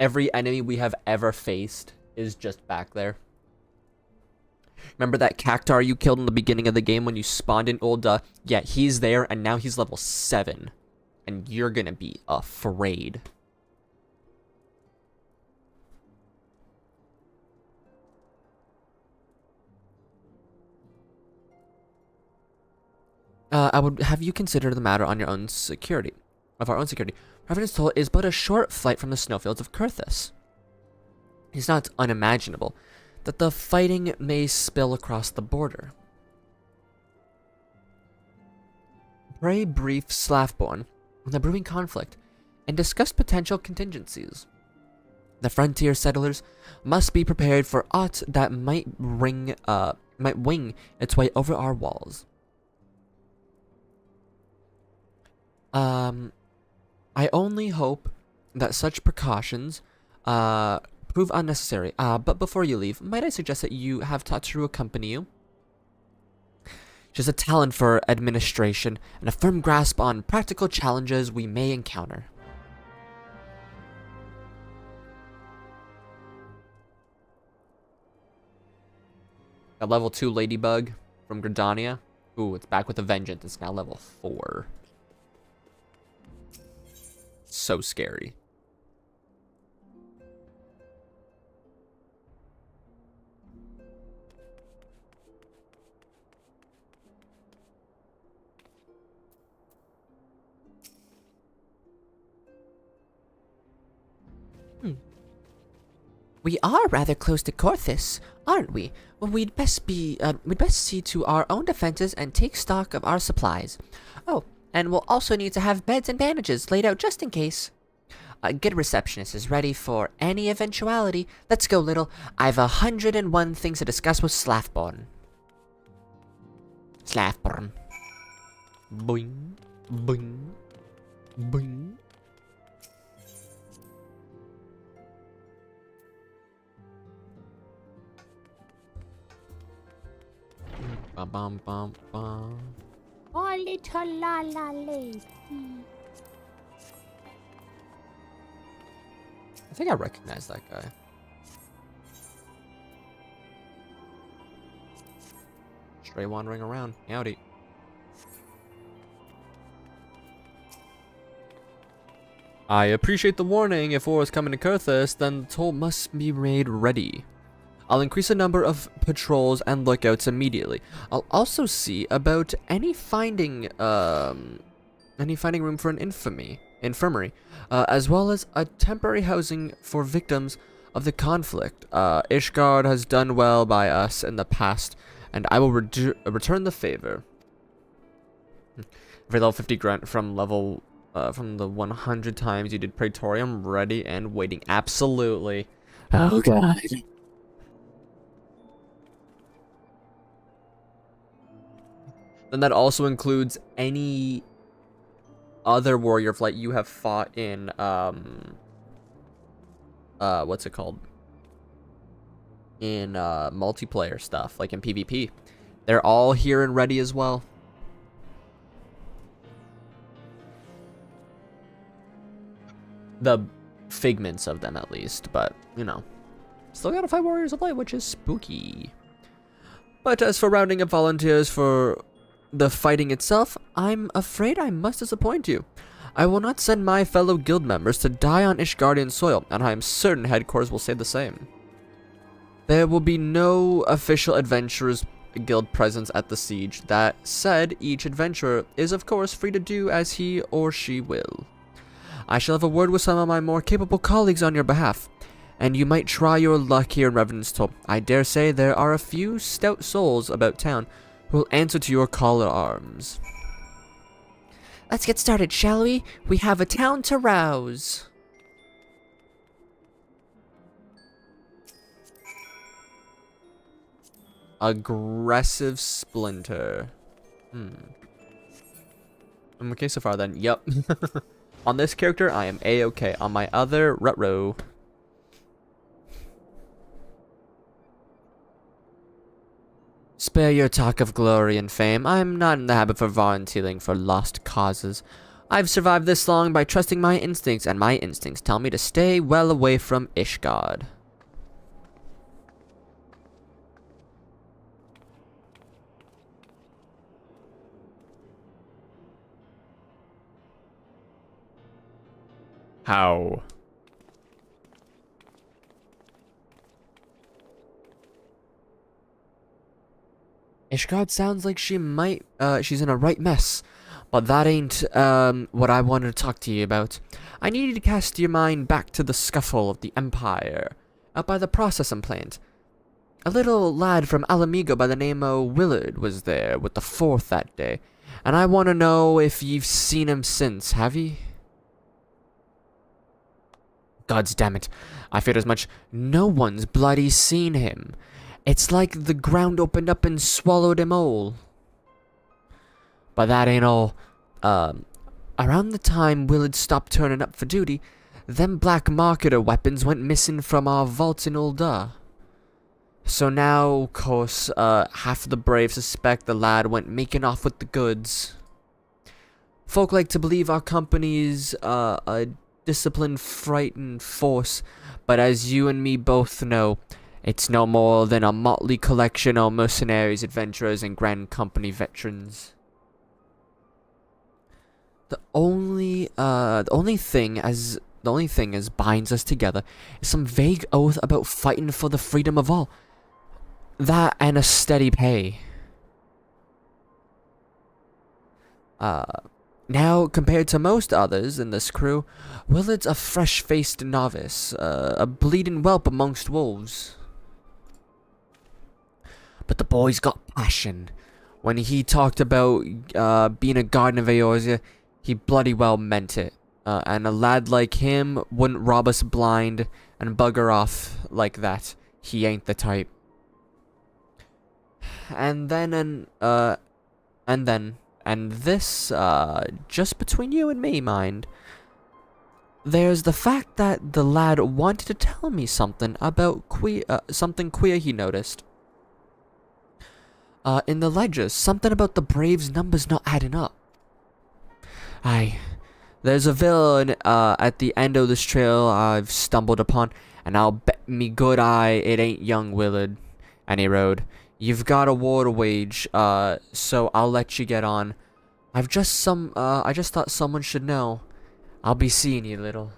Every enemy we have ever faced is just back there. Remember that Cactar you killed in the beginning of the game when you spawned in Old yeah, he's there, and now he's level 7. And you're gonna be afraid. I would have you consider the matter on your own security. Of our own security. Revenant's Toll is but a short flight from the snowfields of Kurthus. It's not unimaginable that the fighting may spill across the border. Pray brief Slathborn on the brewing conflict and discuss potential contingencies. The frontier settlers must be prepared for aught that might wing its way over our walls. I only hope that such precautions prove unnecessary. But before you leave, might I suggest that you have Tatsuru accompany you? She has a talent for administration and a firm grasp on practical challenges we may encounter. A level 2 ladybug from Gridania. Ooh, it's back with a vengeance. It's now level 4. So scary. We are rather close to Korthus, aren't we? Well, we'd best see to our own defenses and take stock of our supplies. Oh, and we'll also need to have beds and bandages laid out just in case. A good receptionist is ready for any eventuality. Let's go, little. I've 101 things to discuss with Slathborn. Slathborn. Boing, boing, boing. Bum bum bum bum. Oh, little la la lady. I think I recognize that guy. Stray wandering around. Howdy. I appreciate the warning. If war is coming to Kurthus, then the toll must be made ready. I'll increase the number of patrols and lookouts immediately. I'll also see about any finding room for an infirmary, as well as a temporary housing for victims of the conflict. Ishgard has done well by us in the past, and I will return the favor. For level 50 grunt from level from the 100 times you did Praetorium, ready and waiting. Absolutely. Oh god. Then that also includes any other warrior flight you have fought in what's it called? In multiplayer stuff, like in PvP. They're all here and ready as well. The figments of them, at least, but you know, still gotta fight warriors of light, which is spooky. But as for rounding up volunteers for the fighting itself, I'm afraid I must disappoint you. I will not send my fellow guild members to die on Ishgardian soil, and I am certain headquarters will say the same. There will be no official adventurers guild presence at the siege. That said, each adventurer is of course free to do as he or she will. I shall have a word with some of my more capable colleagues on your behalf, and you might try your luck here in Revenant's Toll. I dare say there are a few stout souls about town who will answer to your call to arms. Let's get started, shall we? We have a town to rouse. Aggressive Splinter. I'm okay so far then. Yep. On this character, I am A-okay. On my other, Rutro. Spare your talk of glory and fame. I am not in the habit of volunteering for lost causes. I've survived this long by trusting my instincts, and my instincts tell me to stay well away from Ishgard. How? Ishgard sounds like she might, she's in a right mess. But that ain't, what I wanted to talk to you about. I need you to cast your mind back to the scuffle of the Empire, out by the processing plant. A little lad from Alamigo by the name of Willard was there with the 4th that day, and I want to know if you've seen him since, have ye? Gods damn it, I feared as much. No one's bloody seen him. It's like the ground opened up and swallowed him whole. But that ain't all. Around the time Willard stopped turning up for duty, them black marketer weapons went missing from our vault in Ulda. So now, of course, half of the brave suspect the lad went making off with the goods. Folk like to believe our company's a disciplined, frightened force, but as you and me both know, it's no more than a motley collection of mercenaries, adventurers, and Grand Company veterans. The only thing as binds us together is some vague oath about fighting for the freedom of all. That and a steady pay. Now, compared to most others in this crew, Willard's a fresh-faced novice, a bleeding whelp amongst wolves. But the boy's got passion. When he talked about being a guardian of Eorzea, he bloody well meant it. And a lad like him wouldn't rob us blind and bugger off like that. He ain't the type. And this, just between you and me, mind. There's the fact that the lad wanted to tell me something about something queer he noticed. In the ledgers, something about the Braves' numbers not adding up. Aye, there's a villain, at the end of this trail I've stumbled upon, and I'll bet me good eye it ain't young Willard. Any road, You've got a war to wage, so I'll let you get on. I just thought someone should know. I'll be seeing you, little.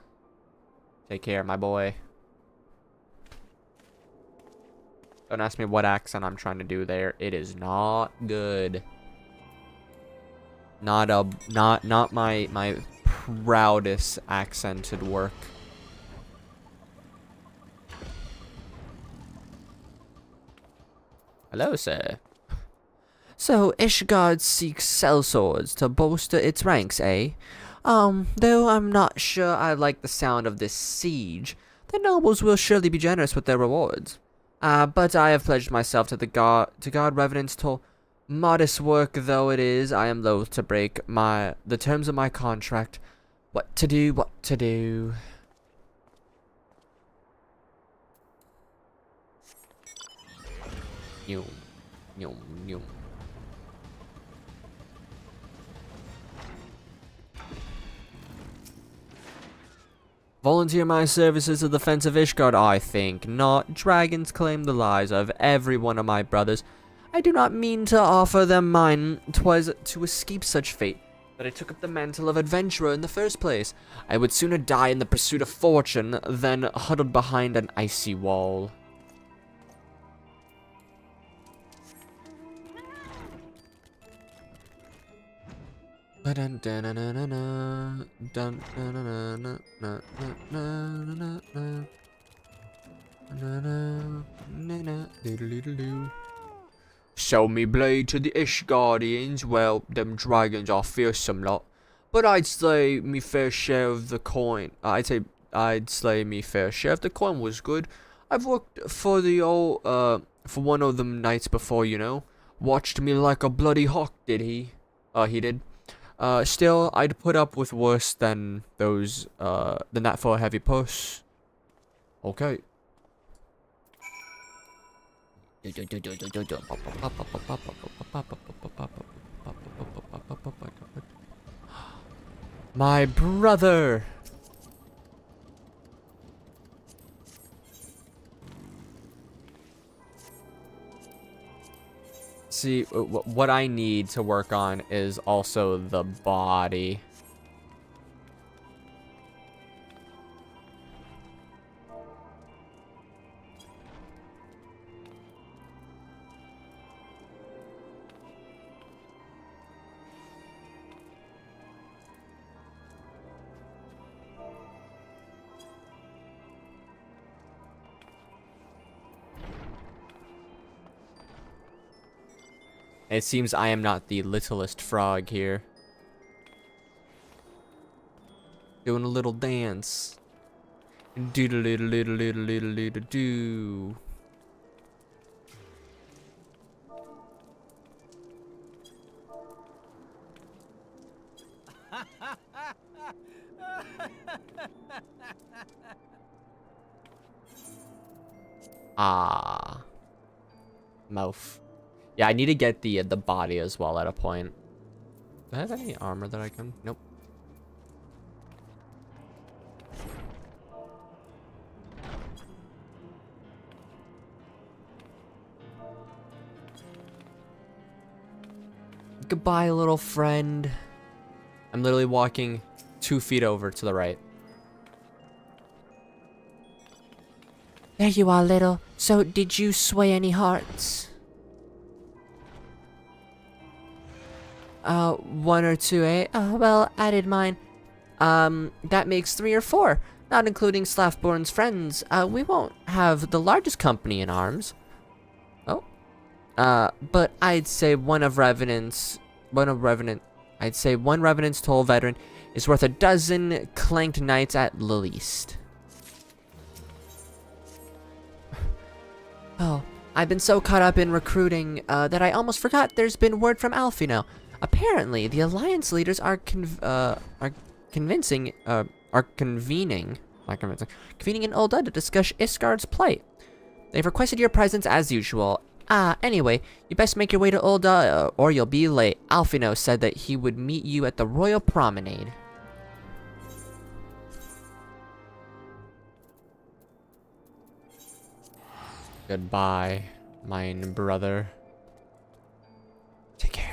Take care, my boy. Don't ask me what accent I'm trying to do there. It is not good. Not my proudest accented work. Hello, sir. So, Ishgard seeks sellswords to bolster its ranks, eh? Though I'm not sure I like the sound of this siege, the nobles will surely be generous with their rewards. But I have pledged myself to guard Revenant's toll. Modest work though it is, I am loath to break the terms of my contract. What to do? Yum, yum, yum. Volunteer my services to the defense of Ishgard, I think not. Dragons claim the lives of every one of my brothers. I do not mean to offer them mine. 'Twas to escape such fate that I took up the mantle of adventurer in the first place. I would sooner die in the pursuit of fortune than huddled behind an icy wall. Show me blade to the Ishgardians. Well, them dragons are fearsome lot, but I'd slay me fair share of the coin. I'd slay me fair share if the coin was good. I've worked for the old for one of them knights before, you know. Watched me like a bloody hawk, did he? He did. Still, I'd put up with worse than those, than that for a heavy push. Okay. My brother! See, what I need to work on is also the body. It seems I am not the littlest frog here. Doing a little dance. Do. Ah. Mouth. Yeah, I need to get the body as well at a point. Do I have any armor that I can? Nope. Goodbye, little friend. I'm literally walking 2 feet over to the right. There you are, little. So, did you sway any hearts? 1 or 2, eh? Well, I did mine. That makes 3 or 4, not including Slaffborn's friends. We won't have the largest company in arms. Oh. But I'd say one Revenant's toll veteran is worth a dozen clanked knights at the least. Oh, I've been so caught up in recruiting, that I almost forgot there's been word from Alfino. Apparently, the Alliance leaders are convening in Ulda to discuss Ishgard's plight. They've requested your presence as usual. Anyway, you best make your way to Ulda, or you'll be late. Alfino said that he would meet you at the Royal Promenade. Goodbye. Mine brother. Take care.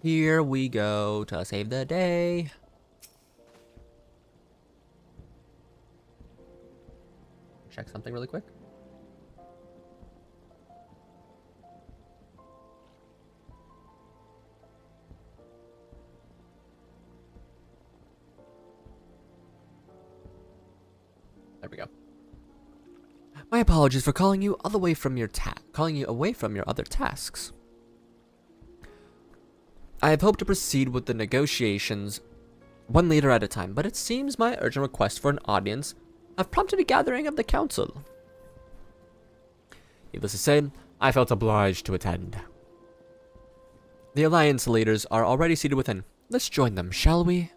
Here we go to save the day. Check something really quick. There we go. My apologies for calling you away from your other tasks. I have hoped to proceed with the negotiations one leader at a time, but it seems my urgent request for an audience have prompted a gathering of the council. Needless to say, I felt obliged to attend. The alliance leaders are already seated within. Let's join them, shall we?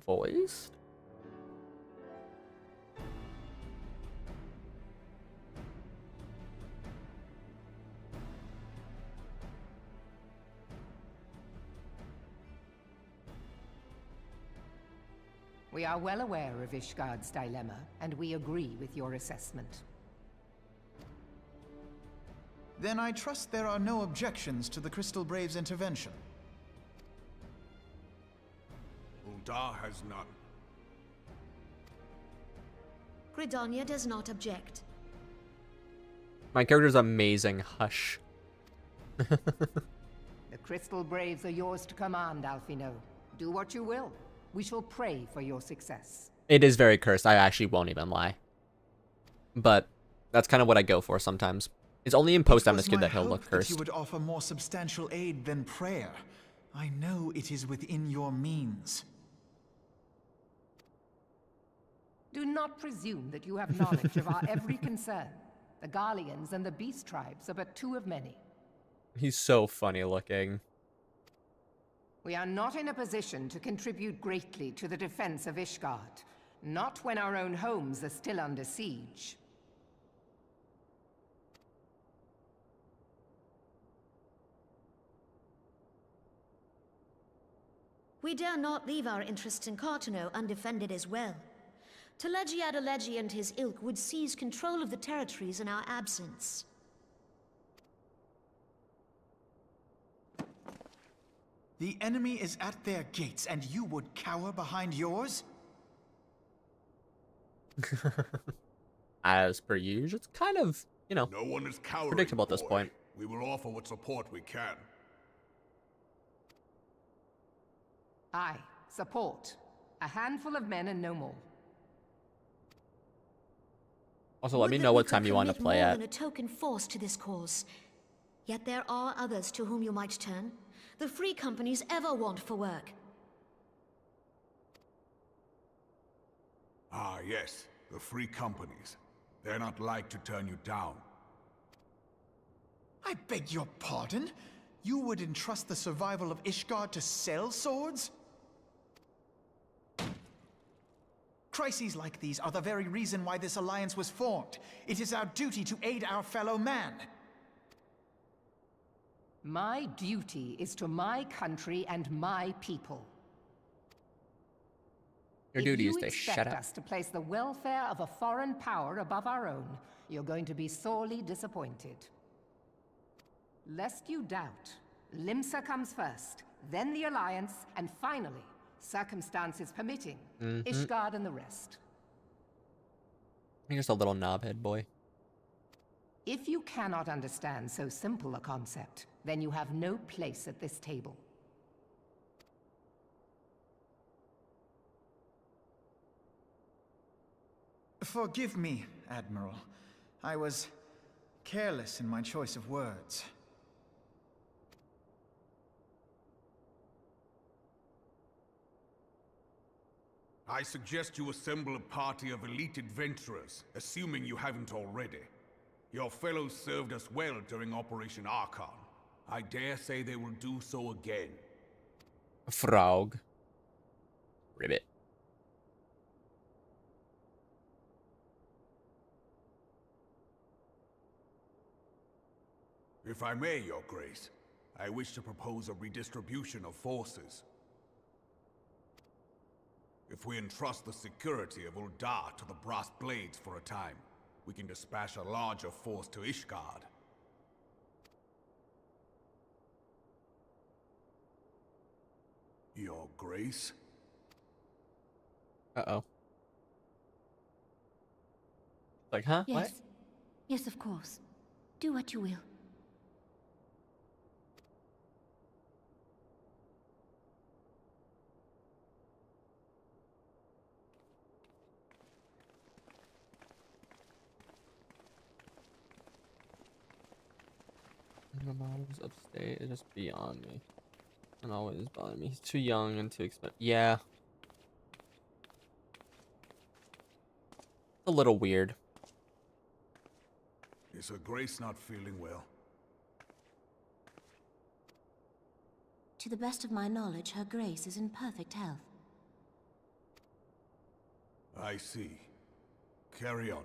Voiced? We are well aware of Ishgard's dilemma, and we agree with your assessment. Then I trust there are no objections to the Crystal Braves' intervention. Uldar has none. Gridania does not object. My character's amazing. Hush. The Crystal Braves are yours to command, Alphino. Do what you will. We shall pray for your success. It is very cursed. I actually won't even lie. But that's kind of what I go for sometimes. It's only in Post-MSQ that he'll look cursed. You would offer more substantial aid than prayer. I know it is within your means. Do not presume that you have knowledge of our every concern. The Garleans and the Beast Tribes are but two of many. He's so funny looking. We are not in a position to contribute greatly to the defense of Ishgard. Not when our own homes are still under siege. We dare not leave our interests in Cartano undefended as well. Telegi Adalegi and his ilk would seize control of the territories in our absence. The enemy is at their gates, and you would cower behind yours? As per usual, it's kind of, you know, no one is cowering, predictable at this point. We will offer what support we can. Aye, support. A handful of men and no more. Also, let me know what time you want to play at. More than a token force to this cause. Yet there are others to whom you might turn. The free companies ever want for work. Ah, yes. The free companies. They're not like to turn you down. I beg your pardon? You would entrust the survival of Ishgard to sell swords? Crises like these are the very reason why this alliance was formed. It is our duty to aid our fellow man. My duty is to my country and my people. Your duty is to shut up. If you expect us to place the welfare of a foreign power above our own, you're going to be sorely disappointed. Lest you doubt, Limsa comes first, then the Alliance, and finally, circumstances permitting, Ishgard and the rest. You're just a little knobhead boy. If you cannot understand so simple a concept, then you have no place at this table. Forgive me, Admiral. I was careless in my choice of words. I suggest you assemble a party of elite adventurers, assuming you haven't already. Your fellows served us well during Operation Archon. I dare say they will do so again. Frog. Ribbit. If I may, Your Grace, I wish to propose a redistribution of forces. If we entrust the security of Uldar to the Brass Blades for a time, we can dispatch a larger force to Ishgard. Your Grace? Uh-oh. Like, huh? Yes. What? Yes, of course. Do what you will. My mom's upstate is just beyond me. And always bothering me. He's too young and too expensive. Yeah. A little weird. Is Her Grace not feeling well? To the best of my knowledge, Her Grace is in perfect health. I see. Carry on.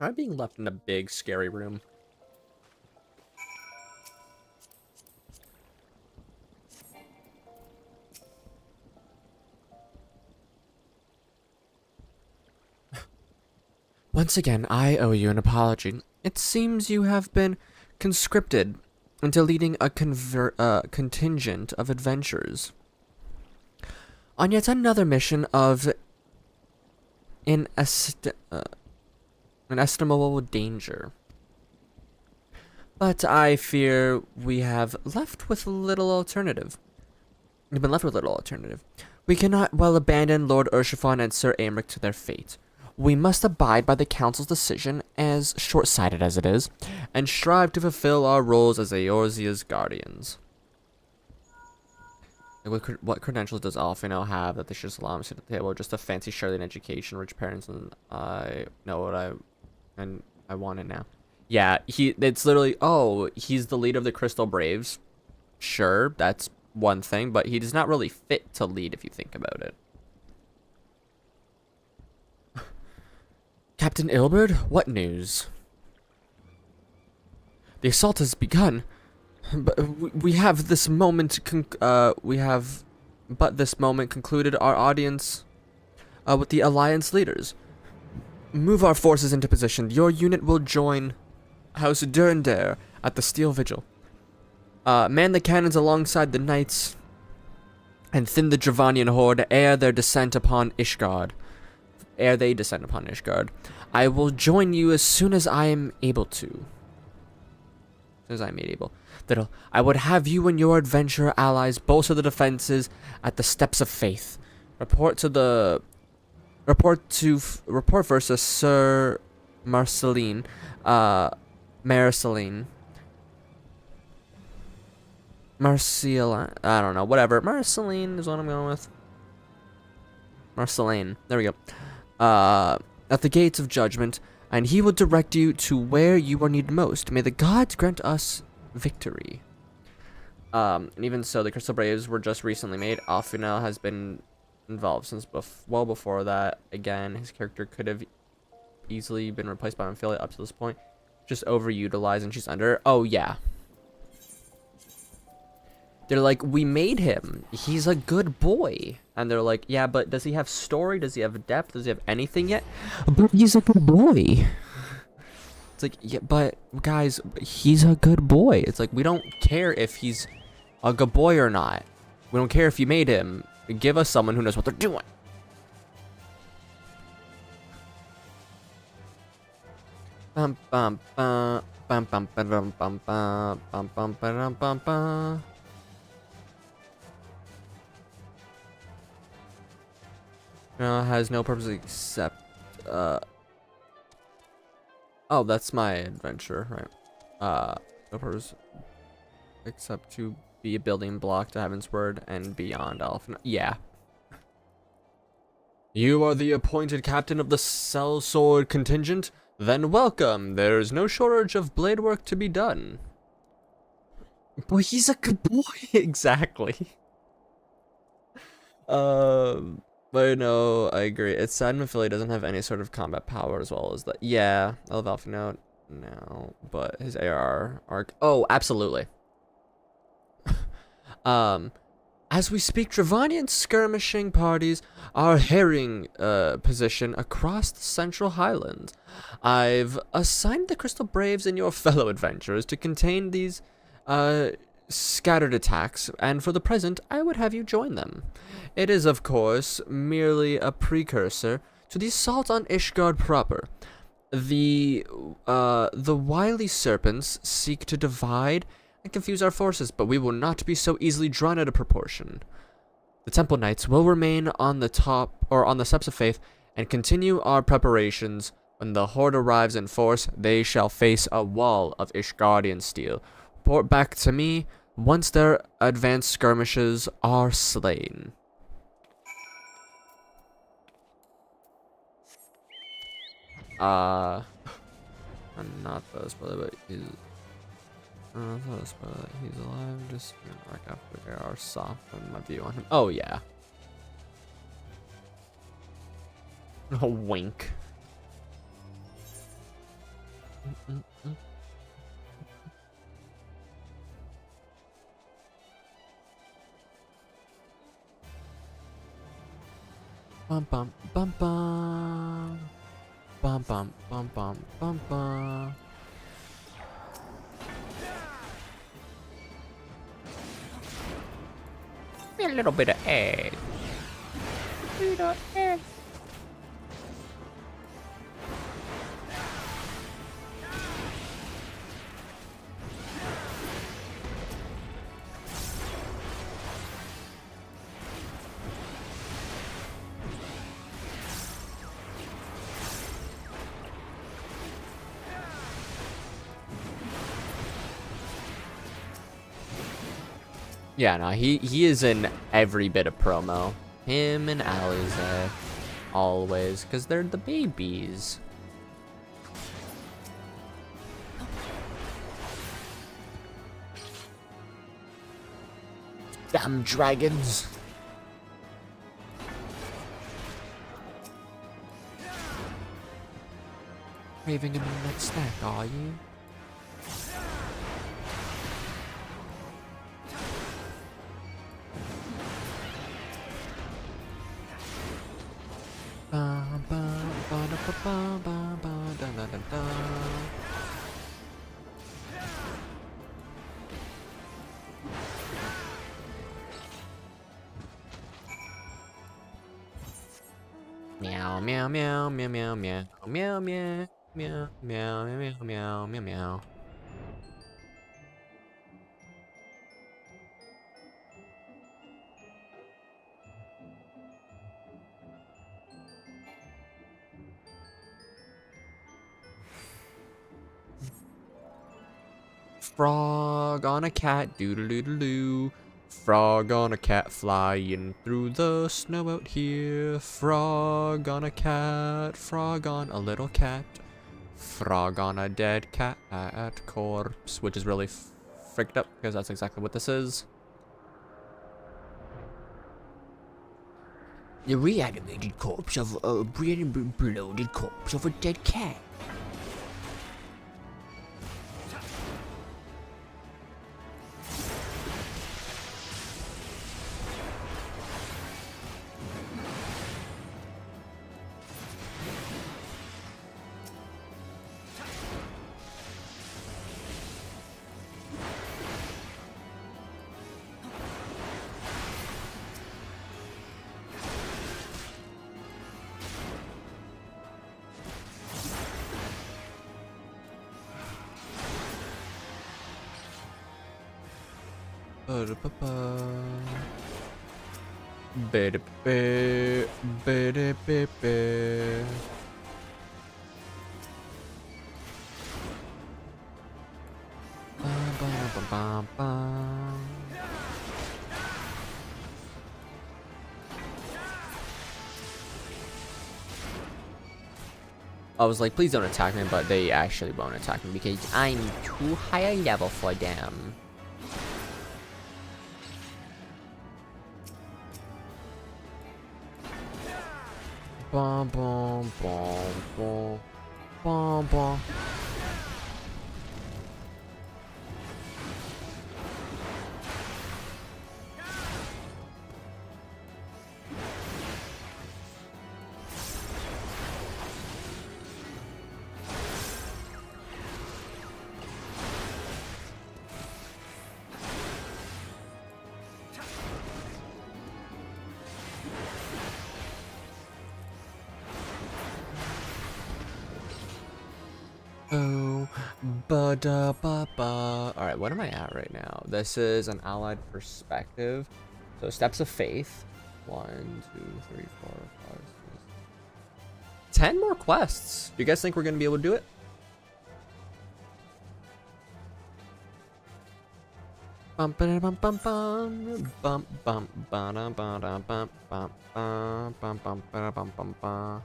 Am I being left in a big, scary room? Once again, I owe you an apology. It seems you have been conscripted into leading a contingent of adventurers on yet another mission of inestimable danger. But I fear we have left with little alternative. We've been left with little alternative. We cannot well abandon Lord Urshiphon and Sir Aymeric to their fate. We must abide by the Council's decision, as short-sighted as it is, and strive to fulfill our roles as Eorzea's guardians. What credentials does Alfino have that they should just allow him to sit at the table? Just a fancy Charlene education, rich parents, and I know what I want it now. Yeah, it's literally, oh, he's the leader of the Crystal Braves. Sure, that's one thing, but he does not really fit to lead if you think about it. Captain Ilberd, what news? The assault has begun, but we have this moment concluded our audience with the Alliance leaders. Move our forces into position. Your unit will join House Durndare at the Steel Vigil. Man the cannons alongside the knights, and thin the Dravanian horde ere they descend upon Ishgard. I will join you as soon as I am able to. I would have you and your adventurer allies bolster the defenses at the Steps of Faith. Report versus Sir Marceline. Marceline, I don't know, whatever. Marceline is what I'm going with. Marceline, there we go. At the gates of judgment, and he will direct you to where you are needed most. May the gods grant us victory. And even so, the Crystal Braves were just recently made. Alfino has been involved since well before that. Again, his character could have easily been replaced by Ophelia up to this point. Just overutilized, and she's under. Oh, yeah. They're like, we made him. He's a good boy. And they're like, yeah, but does he have story? Does he have depth? Does he have anything yet? But he's a good boy. It's like, yeah, but guys, he's a good boy. It's like, we don't care if he's a good boy or not. We don't care if you made him. Give us someone who knows what they're doing. Bum, bum, bum. Bum bum ba dum bum ba bum bum ba dum bum ba. No, has no purpose except oh, that's my adventure, right? No purpose except to be a building block to Heaven's Word and beyond Elf. Yeah. You are the appointed captain of the sellsword contingent? Then welcome. There's no shortage of blade work to be done. Boy, he's a good boy. Exactly. But no, I agree. It's sad Mephilia doesn't have any sort of combat power as well as that. Yeah, I love Alphinote now, but his AR arc. Oh, absolutely. As we speak, Dravanian skirmishing parties are harrying position across the Central Highlands. I've assigned the Crystal Braves and your fellow adventurers to contain these scattered attacks, and for the present, I would have you join them. It is, of course, merely a precursor to the assault on Ishgard proper. The wily serpents seek to divide and confuse our forces, but we will not be so easily drawn out of proportion. The Temple Knights will remain on the top, or on the steps of faith, and continue our preparations. When the Horde arrives in force, they shall face a wall of Ishgardian steel. Report back to me once their advanced skirmishes are slain. I'm not the spoiler, but he's... It's not a spoiler that he's alive, just right after they are softened my view on him. Oh, yeah. A wink. Bum bum bum bum. Bum bum bum bum bum bum. A little bit of egg. Little egg. Yeah, no, he is in every bit of promo. Him and Alize, always, because they're the babies. Damn dragons. Craving a midnight snack, are you? Meow meow meow meow meow meow meow meow meow meow meow meow meow meow. Frog on a cat, doodle-doodle-doo. Frog on a cat flying through the snow out here. Frog on a cat, frog on a little cat. Frog on a dead cat corpse, which is really fricked up because that's exactly what this is. The reanimated corpse of a bloated corpse of a dead cat. I was like, please don't attack me, but they actually won't attack me because I'm too high a level for them. Bom bom bom bom bom bom. Oh, ba da ba ba. All right, what am I at right now? This is an allied perspective. So steps of faith. 1, 2, 3, 4, 5, 6. 10 more quests. Do you guys think we're gonna be able to do it? Bum ba bum bum bum bum bum ba da ba da bum bum bum bum bum ba bum bum bum.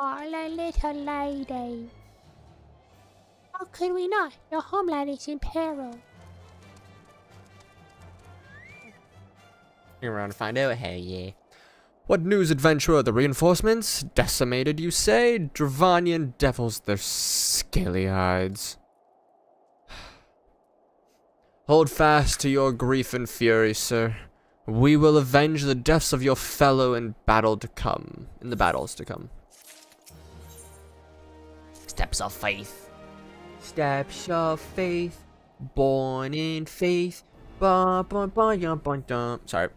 Oh, little lady. How could we not? Your homeland is in peril. You're around to find out, hell yeah. What news, adventurer? The reinforcements? Decimated, you say? Dravanian devils, their scaly hides. Hold fast to your grief and fury, sir. We will avenge the deaths of your fellow in battle to come. In the battles to come. Steps of faith. Steps of faith, born in faith. Sorry.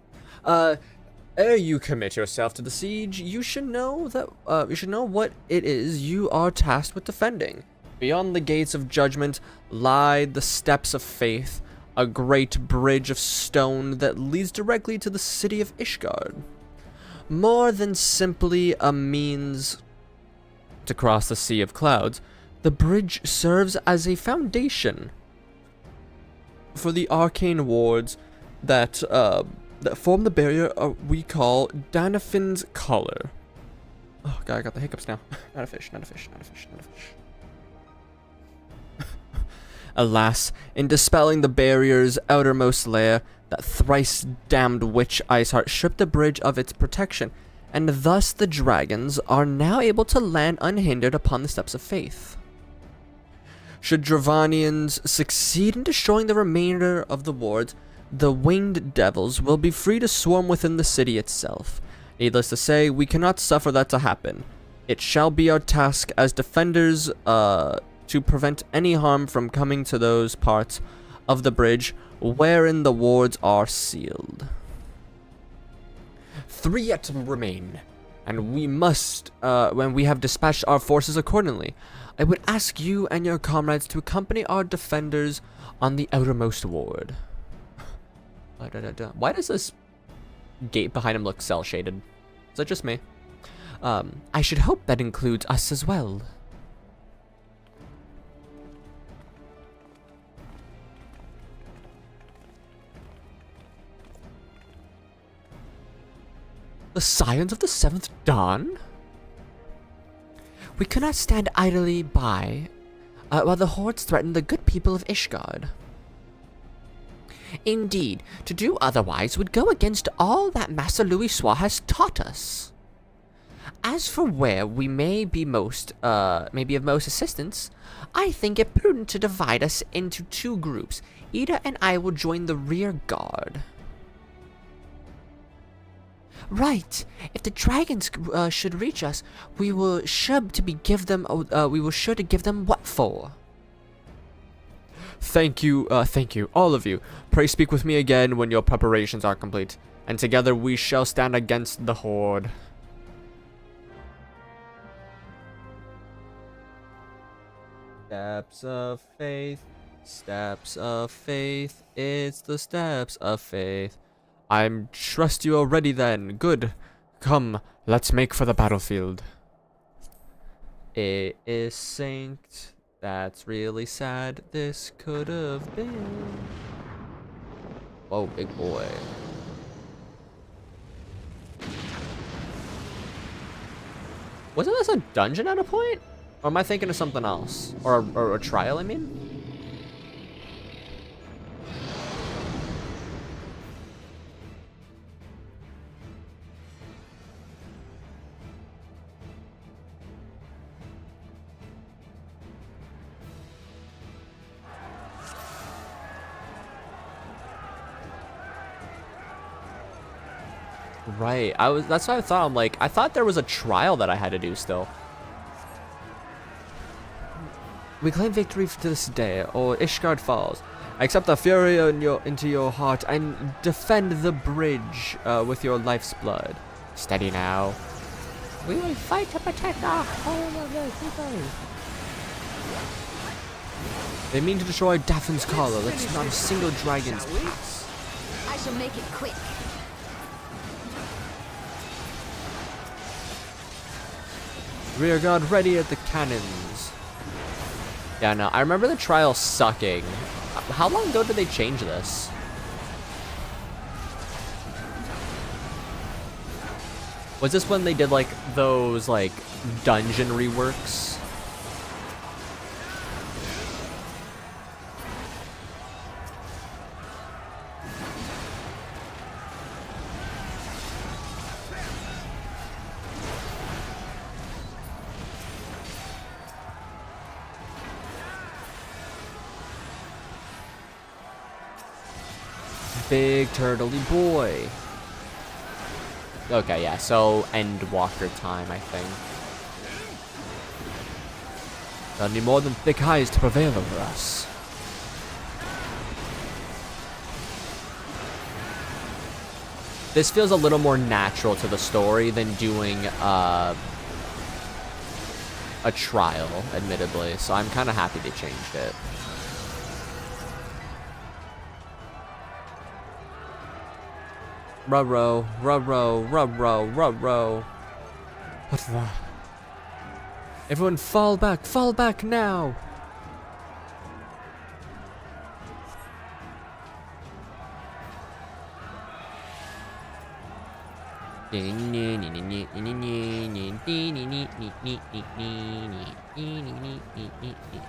Ere you commit yourself to the siege, you should know that what it is you are tasked with defending. Beyond the gates of judgment lie the steps of faith, a great bridge of stone that leads directly to the city of Ishgard. More than simply a means to cross the sea of clouds, the bridge serves as a foundation for the arcane wards that form the barrier we call Danafin's collar. Oh god, I got the hiccups now. Not a fish, not a fish, not a fish, not a fish. Alas, in dispelling the barrier's outermost layer, that thrice damned witch Iceheart stripped the bridge of its protection, and thus the dragons are now able to land unhindered upon the steps of faith. Should Dravanians succeed in destroying the remainder of the wards, the winged devils will be free to swarm within the city itself. Needless to say, we cannot suffer that to happen. It shall be our task as defenders to prevent any harm from coming to those parts of the bridge wherein the wards are sealed. 3 yet to remain, and we must, when we have dispatched our forces accordingly. I would ask you and your comrades to accompany our defenders on the outermost ward. Why does this gate behind him look cel-shaded? Is that just me? I should hope that includes us as well. The Scions of the Seventh Dawn? We cannot stand idly by while the hordes threaten the good people of Ishgard. Indeed, to do otherwise would go against all that Master Louisoix has taught us. As for where we may be of most assistance, I think it prudent to divide us into 2 groups. Ida and I will join the rear guard. Right. If the dragons should reach us, we will sure to give them what for. Thank you, all of you. Pray speak with me again when your preparations are complete, and together we shall stand against the horde. Steps of faith. Steps of faith. It's the steps of faith. I'm trust you already then. Good. Come, let's make for the battlefield. It is synced. That's really sad. This could have been. Whoa, big boy. Wasn't this a dungeon at a point? Or am I thinking of something else? Or a trial, I mean? Right, that's what I thought. I'm like, I thought there was a trial that I had to do still. We claim victory to this day, or Ishgard falls. Accept the fury into your heart and defend the bridge with your life's blood. Steady now. We will fight to protect our home of the people. They mean to destroy Daffin's collar. That's not a single dragon's pass. I shall make it quick. Rear guard ready at the cannons. Yeah, no, I remember the trial sucking. How long ago did they change this? Was this when they did like those like dungeon reworks? Big turtley boy. Okay, yeah, so Endwalker time, I think. Don't need more than thick eyes to prevail over us. This feels a little more natural to the story than doing a trial, admittedly, so I'm kind of happy they changed it. Rubro, rubro, rubro, rubro. What the? Everyone fall back now!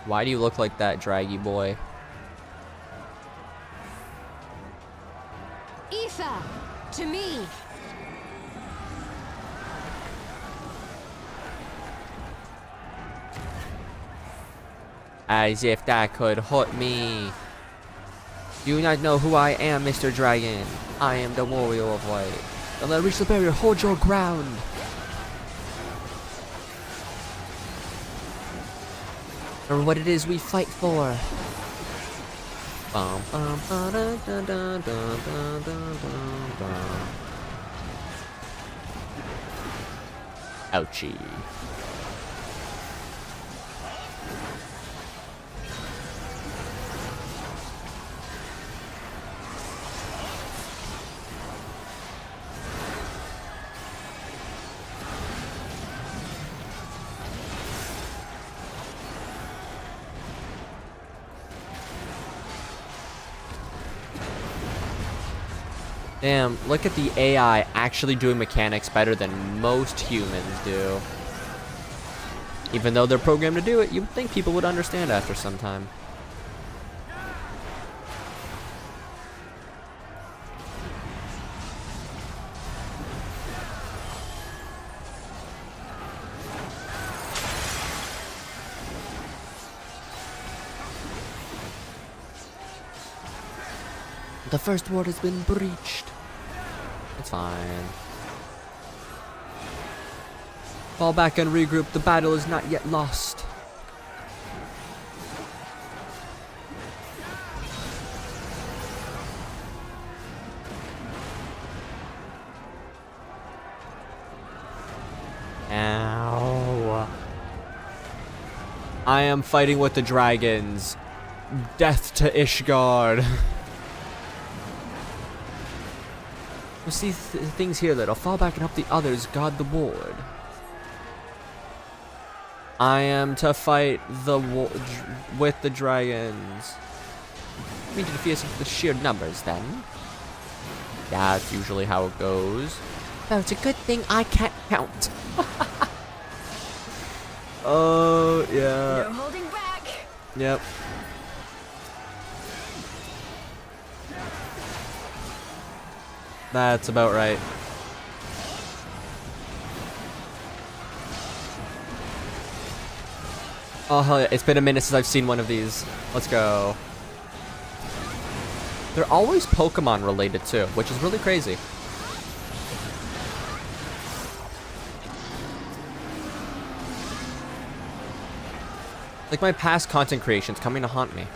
Why do you look like that, draggy boy? Ether, to me. As if that could hurt me. Do you not know who I am, Mr. Dragon? I am the warrior of light. Don't let reach the barrier, hold your ground. Remember what it is we fight for. Bum, bum, ba, da, da, da, da, da, da, da. Ouchie. Damn, look at the AI actually doing mechanics better than most humans do. Even though they're programmed to do it, you'd think people would understand after some time. The first ward has been breached. It's fine. Fall back and regroup. The battle is not yet lost. Ow. I am fighting with the dragons. Death to Ishgard. You see things here that'll fall back and help the others guard the ward. I am to fight with the dragons. We need to defeat us with the sheer numbers then. That's usually how it goes. Oh, it's a good thing I can't count. Oh, yeah. No holding back. Yep. That's about right. Oh, hell yeah. It's been a minute since I've seen one of these. Let's go. They're always Pokemon related too, which is really crazy. Like my past content creations coming to haunt me.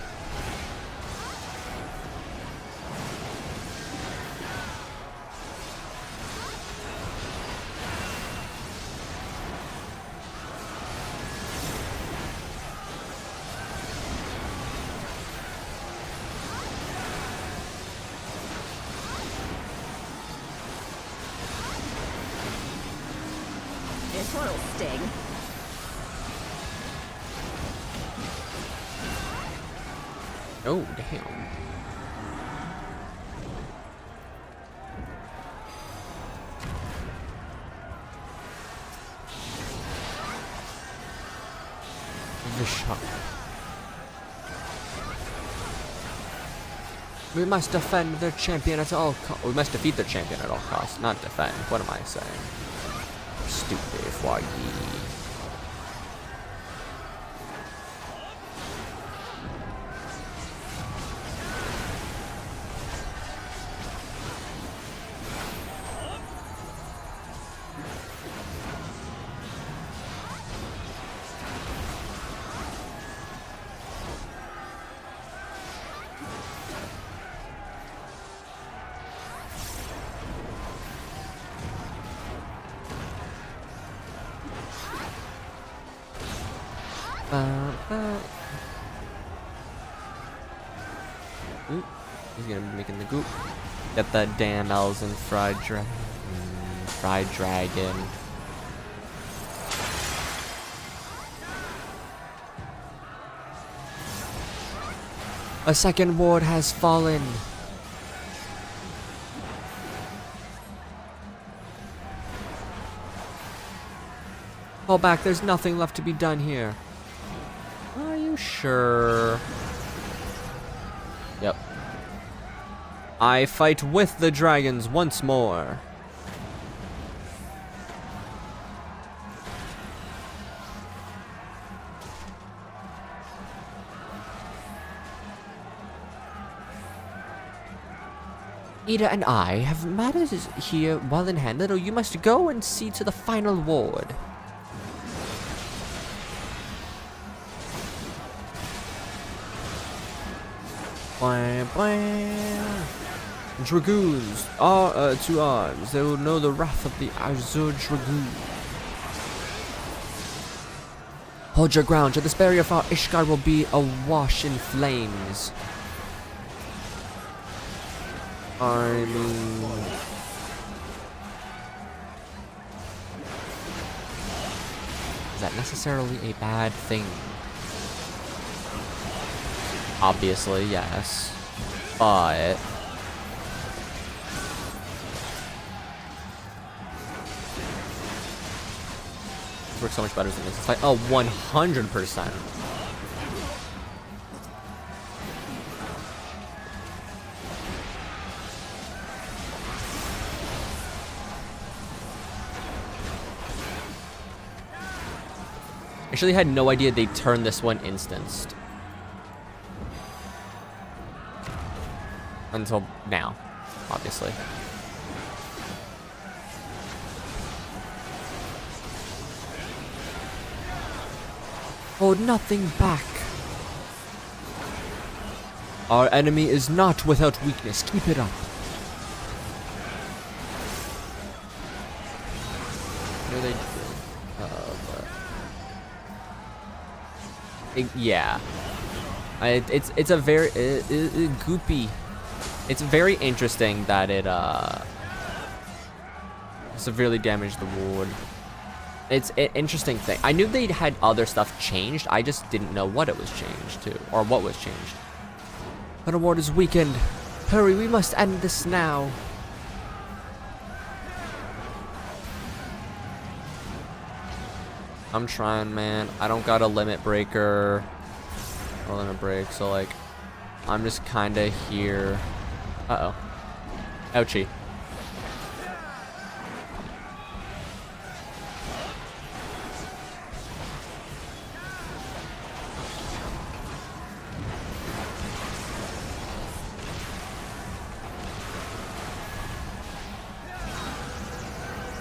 This one'll sting. Oh, damn. The shot. We must defend their champion at all costs. We must defeat their champion at all costs, not defend. What am I saying? Stupid Foggy. Ooh, he's gonna be making the goop. Get that damn Elzen fried dragon. A second ward has fallen. Fall back, there's nothing left to be done here. Are you sure? Yep. I fight with the dragons once more. Ida and I have matters here well in hand. Little, you must go and see to the final ward. Blam, blam. Dragoons are to arms. They will know the wrath of the Azure Dragoon. Hold your ground, or this barrier for Ishgard will be awash in flames. I mean, is that necessarily a bad thing? Obviously, yes. But it works so much better than this. It's like, oh, 100%. Actually had no idea they turned this one instanced. Until now, obviously. Hold nothing back. Our enemy is not without weakness. Keep it up. What are they doing? Yeah. It's a very goopy. It's very interesting that it severely damaged the ward. It's an interesting thing. I knew they had other stuff changed. I just didn't know what it was changed to, or what was changed. Our ward is weakened. Hurry, we must end this now. I'm trying, man. I don't got a limit breaker or limit break, so like, I'm just kind of here. Uh-oh. Ouchie.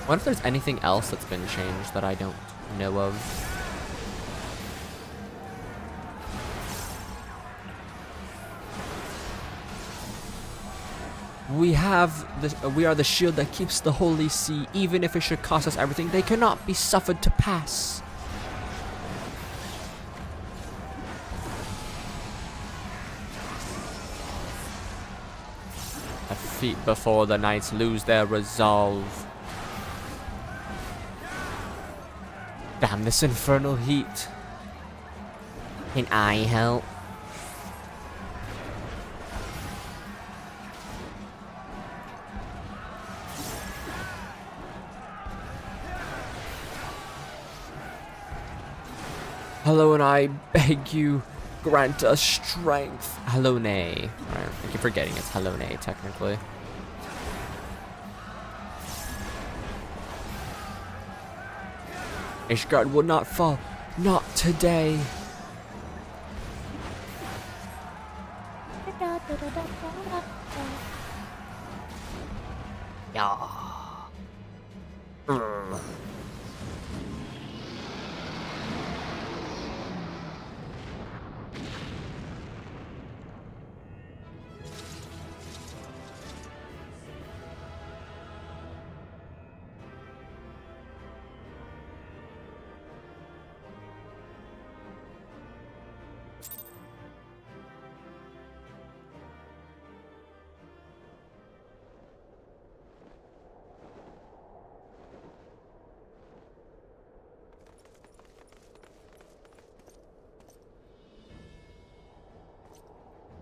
What if there's anything else that's been changed that I don't know of? We are the shield that keeps the Holy See. Even if it should cost us everything, they cannot be suffered to pass. A feat before the knights lose their resolve. Damn this infernal heat. Can I help? Hello, and I beg you, grant us strength. Hello, nay. Alright, I keep forgetting it's hello, nay, technically. Ishgard will not fall. Not today. Yeah.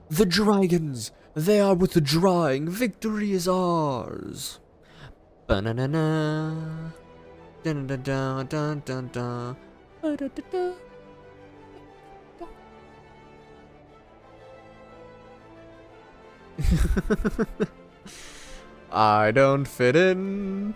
The dragons! They are withdrawing! Victory is ours! Ba-na-na-na. Dun-dun-dun-dun-dun-dun. Ba-da-da-da. I don't fit in.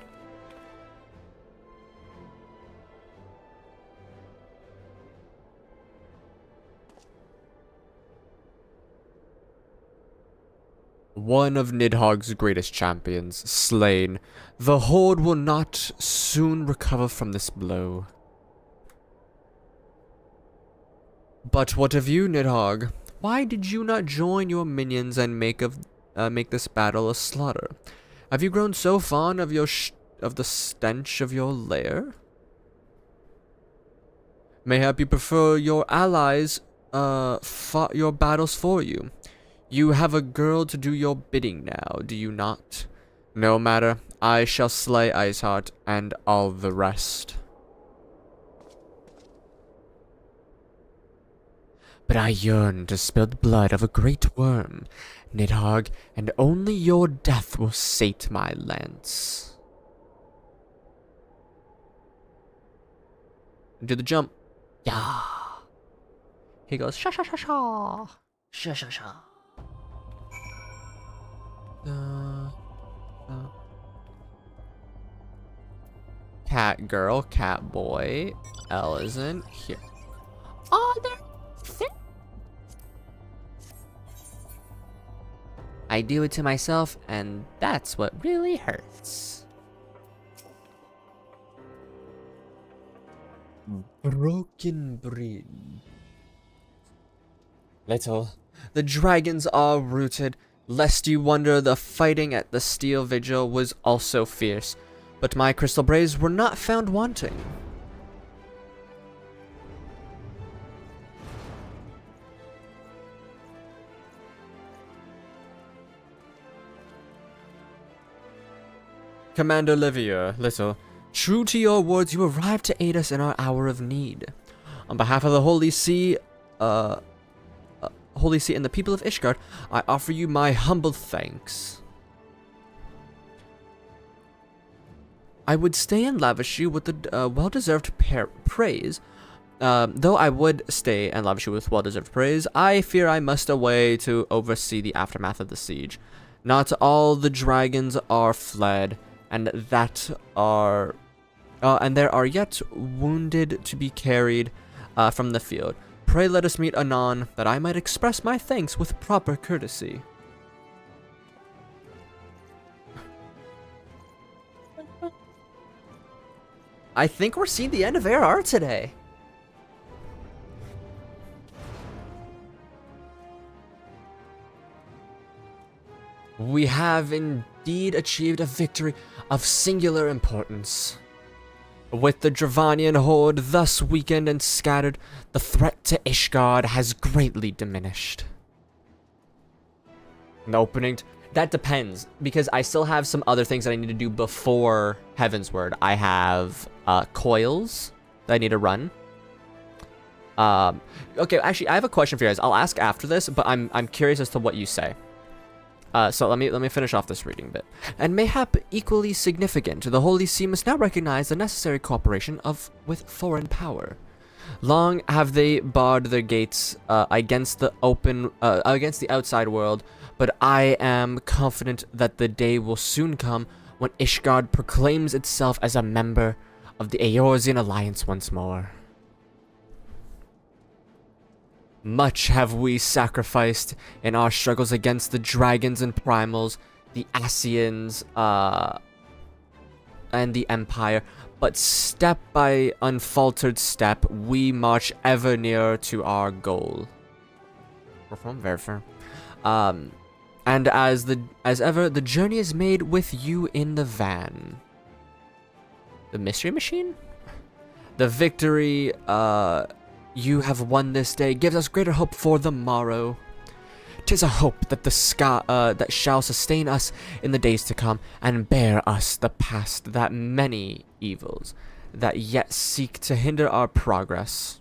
One of Nidhogg's greatest champions, slain. The Horde will not soon recover from this blow. But what of you, Nidhogg? Why did you not join your minions and make this battle a slaughter? Have you grown so fond of the stench of your lair? Mayhap you prefer your allies fought your battles for you. You have a girl to do your bidding now, do you not? No matter, I shall slay Iceheart and all the rest. But I yearn to spill the blood of a great worm, Nidhogg, and only your death will sate my lance. Do the jump. Yeah. He goes, sha sha sha sha. Sha sha sha. Cat girl, cat boy. L isn't here. Oh, there. I do it to myself, and that's what really hurts. Broken bridge. Little, the dragons are rooted. Lest you wonder, the fighting at the Steel Vigil was also fierce, but my crystal braves were not found wanting. Commander Livier, Little, true to your words, you arrived to aid us in our hour of need. On behalf of the Holy See, and the people of Ishgard, I offer you my humble thanks. I would stay and lavish you with the well-deserved praise. Though I would stay and lavish you with well-deserved praise, I fear I must away to oversee the aftermath of the siege. Not all the dragons are fled, and there are yet wounded to be carried from the field. Pray let us meet anon, that I might express my thanks with proper courtesy. I think we're seeing the end of AR today. We have indeed achieved a victory of singular importance. With the Dravanian horde thus weakened and scattered, the threat to Ishgard has greatly diminished. An opening... That depends, because I still have some other things that I need to do before Heavensward. I have coils that I need to run. Okay, actually, I have a question for you guys. I'll ask after this, but I'm curious as to what you say. So let me finish off this reading bit. And mayhap equally significant, the Holy See must now recognize the necessary cooperation with foreign power. Long have they barred their gates against the outside world, but I am confident that the day will soon come when Ishgard proclaims itself as a member of the Eorzean alliance once more. Much have we sacrificed in our struggles against the dragons and primals, the Asians, and the Empire, but step by unfaltered step, we march ever nearer to our goal. And as ever, the journey is made with you in the van. The mystery machine? The victory, you have won this day gives us greater hope for the morrow. 'Tis a hope that the sky that shall sustain us in the days to come and bear us the past that many evils that yet seek to hinder our progress.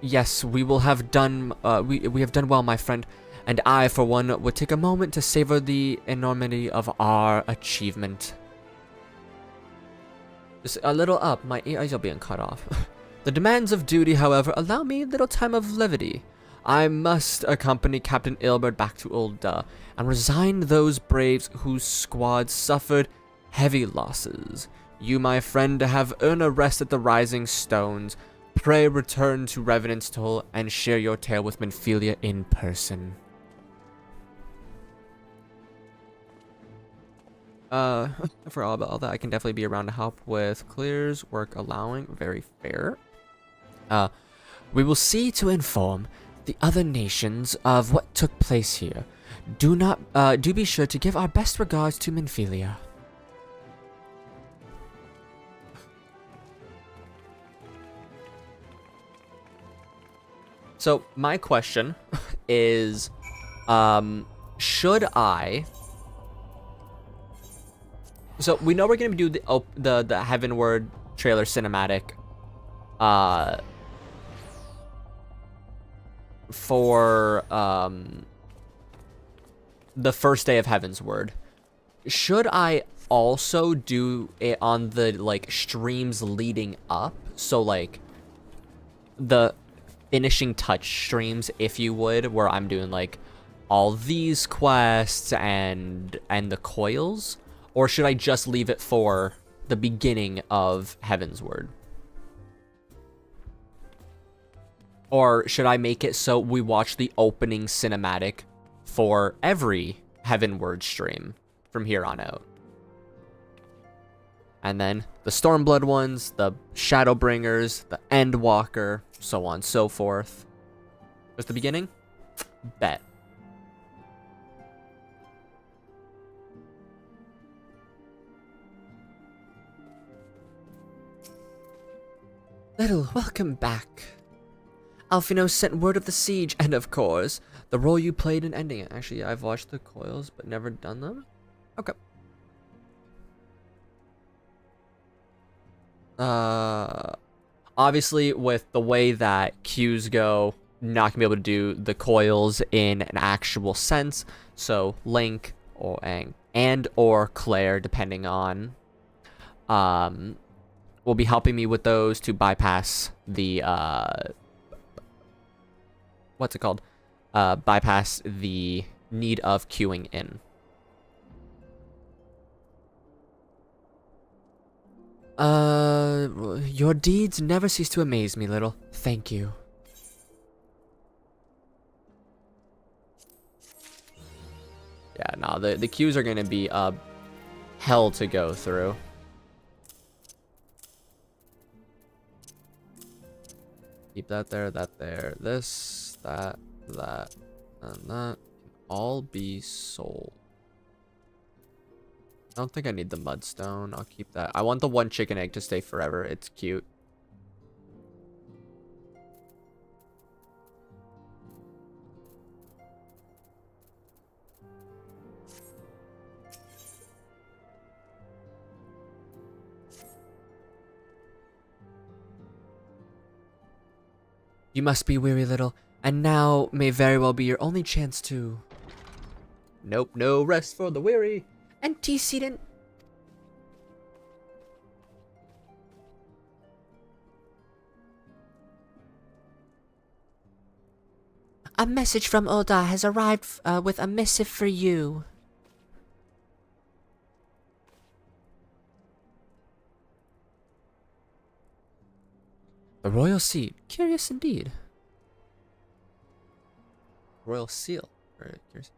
Yes, we will have done. We have done well, my friend, and I, for one, would take a moment to savor the enormity of our achievement. Just a little up, my eyes are being cut off. The demands of duty, however, allow me a little time of levity. I must accompany Captain Ilbert back to Ul'dah and resign those braves whose squad suffered heavy losses. You, my friend, have earned a rest at the Rising Stones. Pray return to Revenant's Toll and share your tale with Minfilia in person. For all that, I can definitely be around to help with clears, work allowing. Very fair. We will see to inform the other nations of what took place here. Do be sure to give our best regards to Minfilia. So my question is, should I? So we know we're gonna do the Heavenward trailer cinematic, for the first day of Heavensward. Should I also do it on the like streams leading up? So like the finishing touch streams, if you would, where I'm doing like all these quests and the coils, or should I just leave it for the beginning of Heavensward? Or should I make it so we watch the opening cinematic for every Heavenward stream from here on out? And then the Stormblood ones, the Shadowbringers, the Endwalker, so on and so forth. Just the beginning? Bet. Little, welcome back. Alphino sent word of the siege, and of course, the role you played in ending it. Actually, I've watched the coils, but never done them. Okay. Obviously, with the way that Qs go, not gonna be able to do the coils in an actual sense. So Link or or Claire, depending on, will be helping me with those to bypass the what's it called? Bypass the need of queuing in. Your deeds never cease to amaze me, little. Thank you. Yeah, no, the queues are gonna be hell to go through. Keep that there, this, that, and that can all be sold. I don't think I need the mudstone. I'll keep that. I want the one chicken egg to stay forever. It's cute. You must be weary, little, and now may very well be your only chance to... Nope, no rest for the weary. Antecedent. A message from Ul'dah has arrived with a missive for you. The royal seed. Curious indeed. Royal seal. Very curious.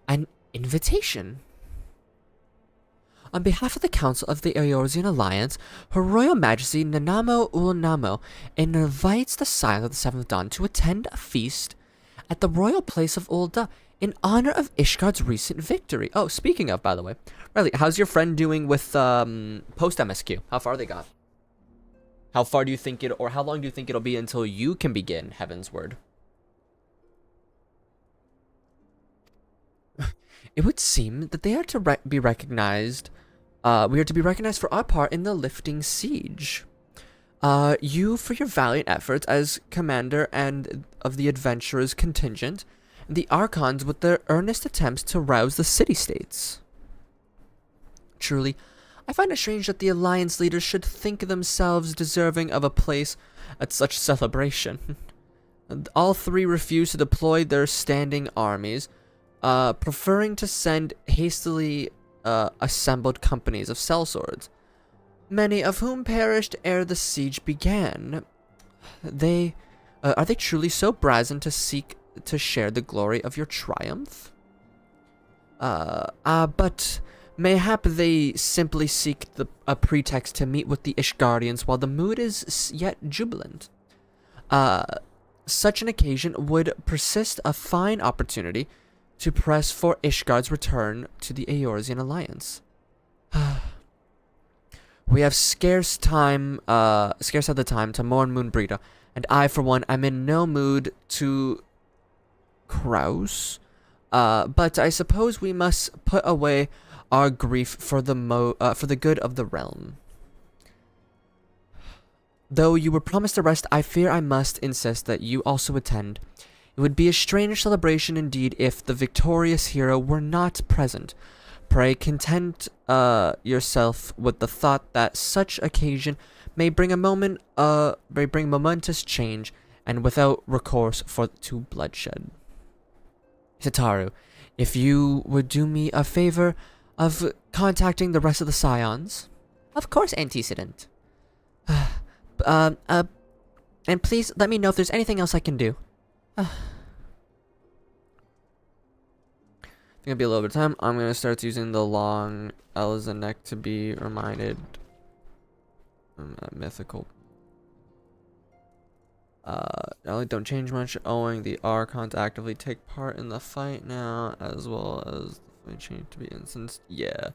An invitation. On behalf of the Council of the Eorzean Alliance, Her Royal Majesty Nanamo Ul'Namo invites the Scions of the Seventh Dawn to attend a feast at the royal place of Ul'dah in honor of Ishgard's recent victory. Oh, speaking of, by the way, Riley, how's your friend doing with Post-MSQ? How far they got? How far do you think or how long do you think it'll be until you can begin Heaven's Word? It would seem that they are to be recognized. We are to be recognized for our part in the lifting siege. You for your valiant efforts as commander and of the adventurers contingent, and the Archons with their earnest attempts to rouse the city-states. Truly, I find it strange that the Alliance leaders should think themselves deserving of a place at such celebration. All three refuse to deploy their standing armies, preferring to send hastily assembled companies of sellswords, many of whom perished ere the siege began. Are they truly so brazen to seek to share the glory of your triumph? But mayhap they simply seek a pretext to meet with the Ishgardians while the mood is yet jubilant. Such an occasion would persist a fine opportunity to press for Ishgard's return to the Eorzean Alliance. We have scarce had the time to mourn Moonbreeder, and I, for one, am in no mood to carouse. But I suppose we must put away our grief for the good of the realm. Though you were promised a rest, I fear I must insist that you also attend. It would be a strange celebration indeed if the victorious hero were not present. Pray content yourself with the thought that such occasion may bring momentous change, and without recourse to bloodshed. Sitaru, if you would do me a favor of contacting the rest of the Scions. Of course, Antecedent. And please let me know if there's anything else I can do. I think it'll be a little bit of time. I'm gonna start using the long L's and neck to be reminded. Mythical. Really don't change much, owing the Archon to actively take part in the fight now, as well as the fight change to be instanced. Yeah.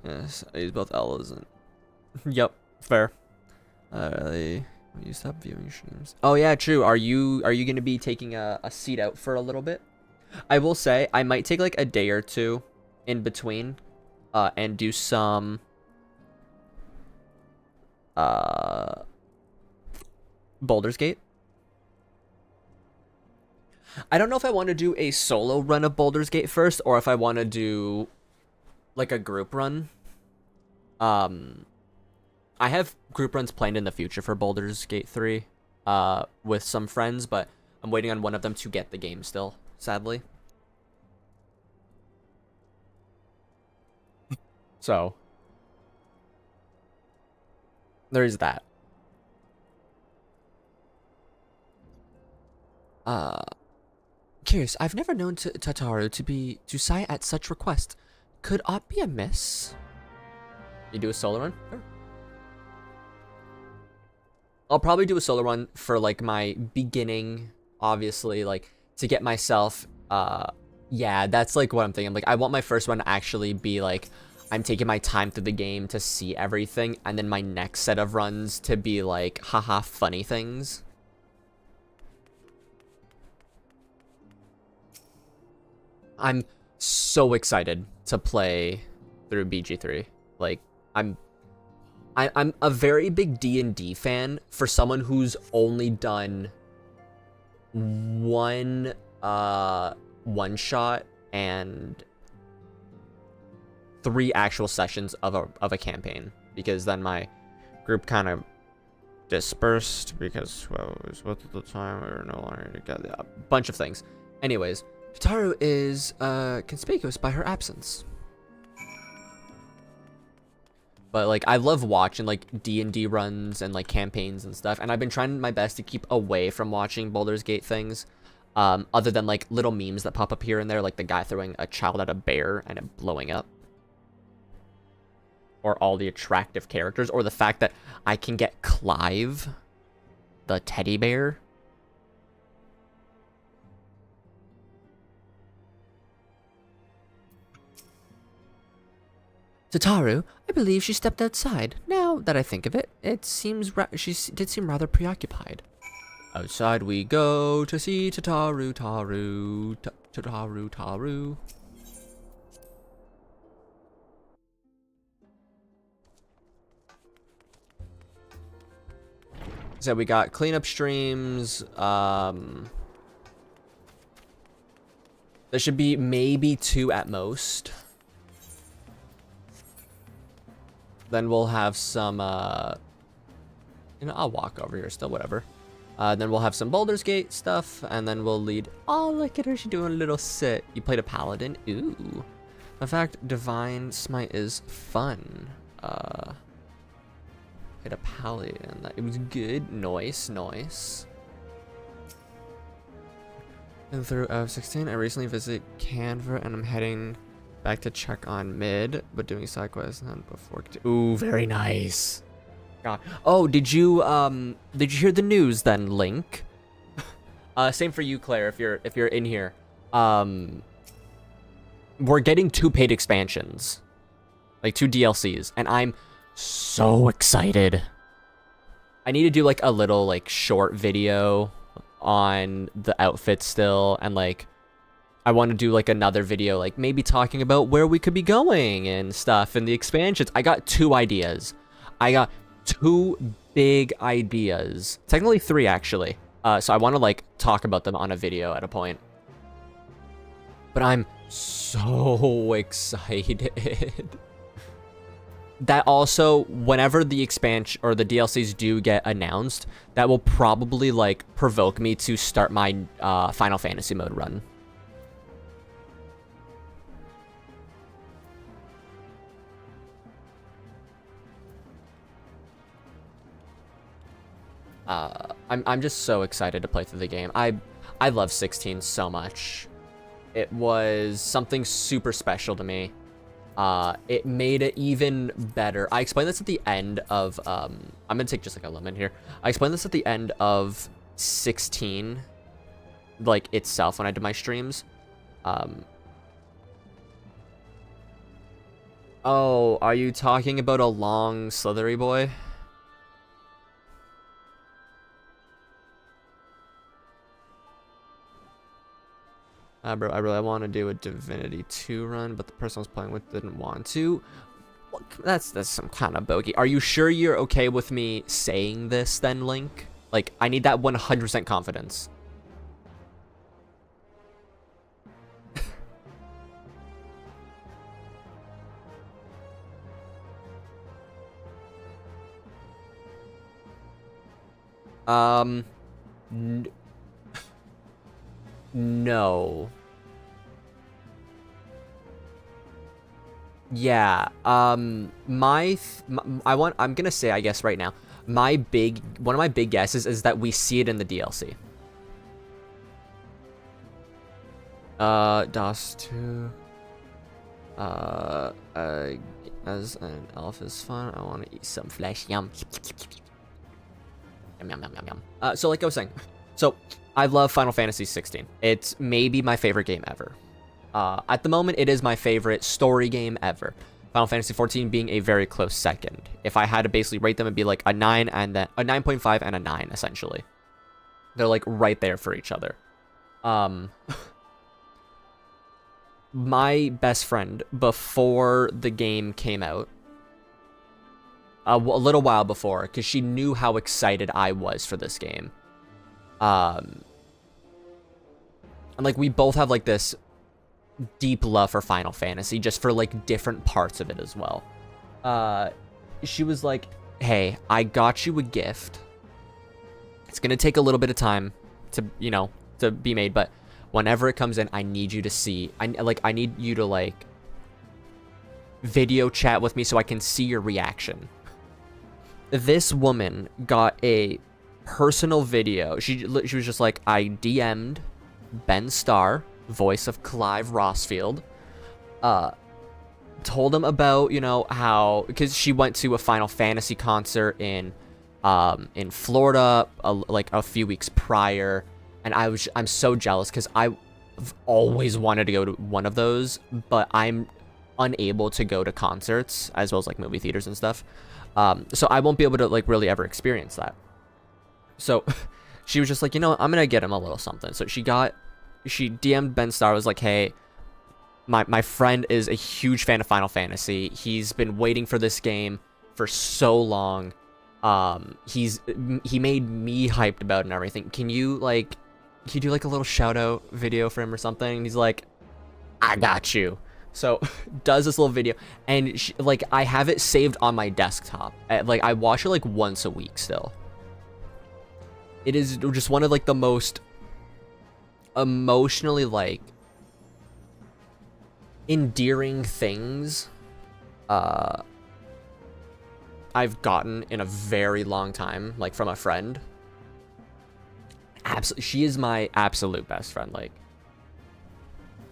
Yes, I use both L's and... Yep, fair. Really... You stop viewing streams. Oh yeah, true. Are you gonna be taking a seat out for a little bit? I will say I might take like a day or two in between, and do some Baldur's Gate. I don't know if I want to do a solo run of Baldur's Gate first, or if I want to do like a group run. I have group runs planned in the future for Baldur's Gate 3 with some friends, but I'm waiting on one of them to get the game still, sadly. So there's that. Curious, I've never known Tataru to sigh at such request. Could aught be amiss? You do a solo run? Sure. I'll probably do a solo run for like my beginning, obviously, like to get myself, yeah, that's like what I'm thinking. Like I want my first one to actually be like, I'm taking my time through the game to see everything, and then my next set of runs to be like, haha, funny things. I'm so excited to play through BG3. Like, I'm a very big D&D fan for someone who's only done one shot and 3 actual sessions of a campaign, because then my group kind of dispersed because, well, it was with the time we were no longer together. A bunch of things. Anyways, Tataru is conspicuous by her absence. But like I love watching like D&D runs and like campaigns and stuff, and I've been trying my best to keep away from watching Baldur's Gate things, other than like little memes that pop up here and there, like the guy throwing a child at a bear and it blowing up, or all the attractive characters, or the fact that I can get Clive, the teddy bear. Tataru, I believe she stepped outside. Now that I think of it, it seems she did seem rather preoccupied. Outside we go to see Tataru, Taru. So we got cleanup streams. There should be maybe 2 at most. Then we'll have some, you know, I'll walk over here still, whatever. Then we'll have some Baldur's Gate stuff, and then we'll lead. Oh, look at her, she's doing a little sit. You played a paladin? Ooh. In fact, Divine Smite is fun. Played a paladin. It was good. Nice. And through FFxiv, I recently visited Canva, and I'm heading back to check on mid, but doing side quests and before. Ooh, very nice. God. Oh, did you hear the news then, Link? Same for you, Claire, if you're in here. We're getting 2 paid expansions. Like 2 DLCs, and I'm so excited. I need to do like a little like short video on the outfit still, and like I want to do like another video, like maybe talking about where we could be going and stuff and the expansions. I got 2 ideas. I got 2 big ideas. Technically 3 actually. So I want to like talk about them on a video at a point. But I'm so excited. That also, whenever the expansion or the DLCs do get announced, that will probably like provoke me to start my Final Fantasy mode run. I'm just so excited to play through the game. I love 16 so much. It was something super special to me. It made it even better. I explained this at the end of I'm gonna take just like a lemon here. I explained this at the end of 16, like itself, when I did my streams. Oh, are you talking about a long slithery boy? Bro, I really want to do a Divinity 2 run, but the person I was playing with didn't want to. Well, that's some kind of bogey. Are you sure you're okay with me saying this then, Link? Like, I need that 100% confidence. No. Yeah, I'm gonna say, I guess right now, one of my big guesses is that we see it in the DLC. DOS 2. As an elf is fun, I want to eat some flesh. Yum. Yum, yum, yum, yum, yum. So like I was saying, so I love Final Fantasy 16. It's maybe my favorite game ever. At the moment, it is my favorite story game ever. Final Fantasy 14 being a very close second. If I had to basically rate them, it'd be like a 9 and then a 9.5 and a 9 essentially. They're like right there for each other. My best friend, before the game came out, a little while before, because she knew how excited I was for this game. And like we both have like this deep love for Final Fantasy, just for like different parts of it as well. She was like, hey, I got you a gift. It's gonna take a little bit of time to, you know, to be made, but whenever it comes in, I need you to see, I need you to like video chat with me so I can see your reaction. This woman got a personal video. She was just like, I DM'd Ben Starr, voice of Clive Rossfield, told him about, you know, how, because she went to a Final Fantasy concert in Florida like a few weeks prior, and I'm so jealous because I've always wanted to go to one of those, but I'm unable to go to concerts as well as like movie theaters and stuff. So I won't be able to like really ever experience that. So she was just like, you know, I'm gonna get him a little something. So she DM'd Ben Starr, was like, hey, my friend is a huge fan of Final Fantasy. He's been waiting for this game for so long. He made me hyped about it and everything. Can you do like a little shout out video for him or something? And he's like, I got you. So does this little video, and I have it saved on my desktop. Like I watch it like once a week still. It is just one of like the most emotionally like endearing things I've gotten in a very long time, like from a friend. She is my absolute best friend. Like,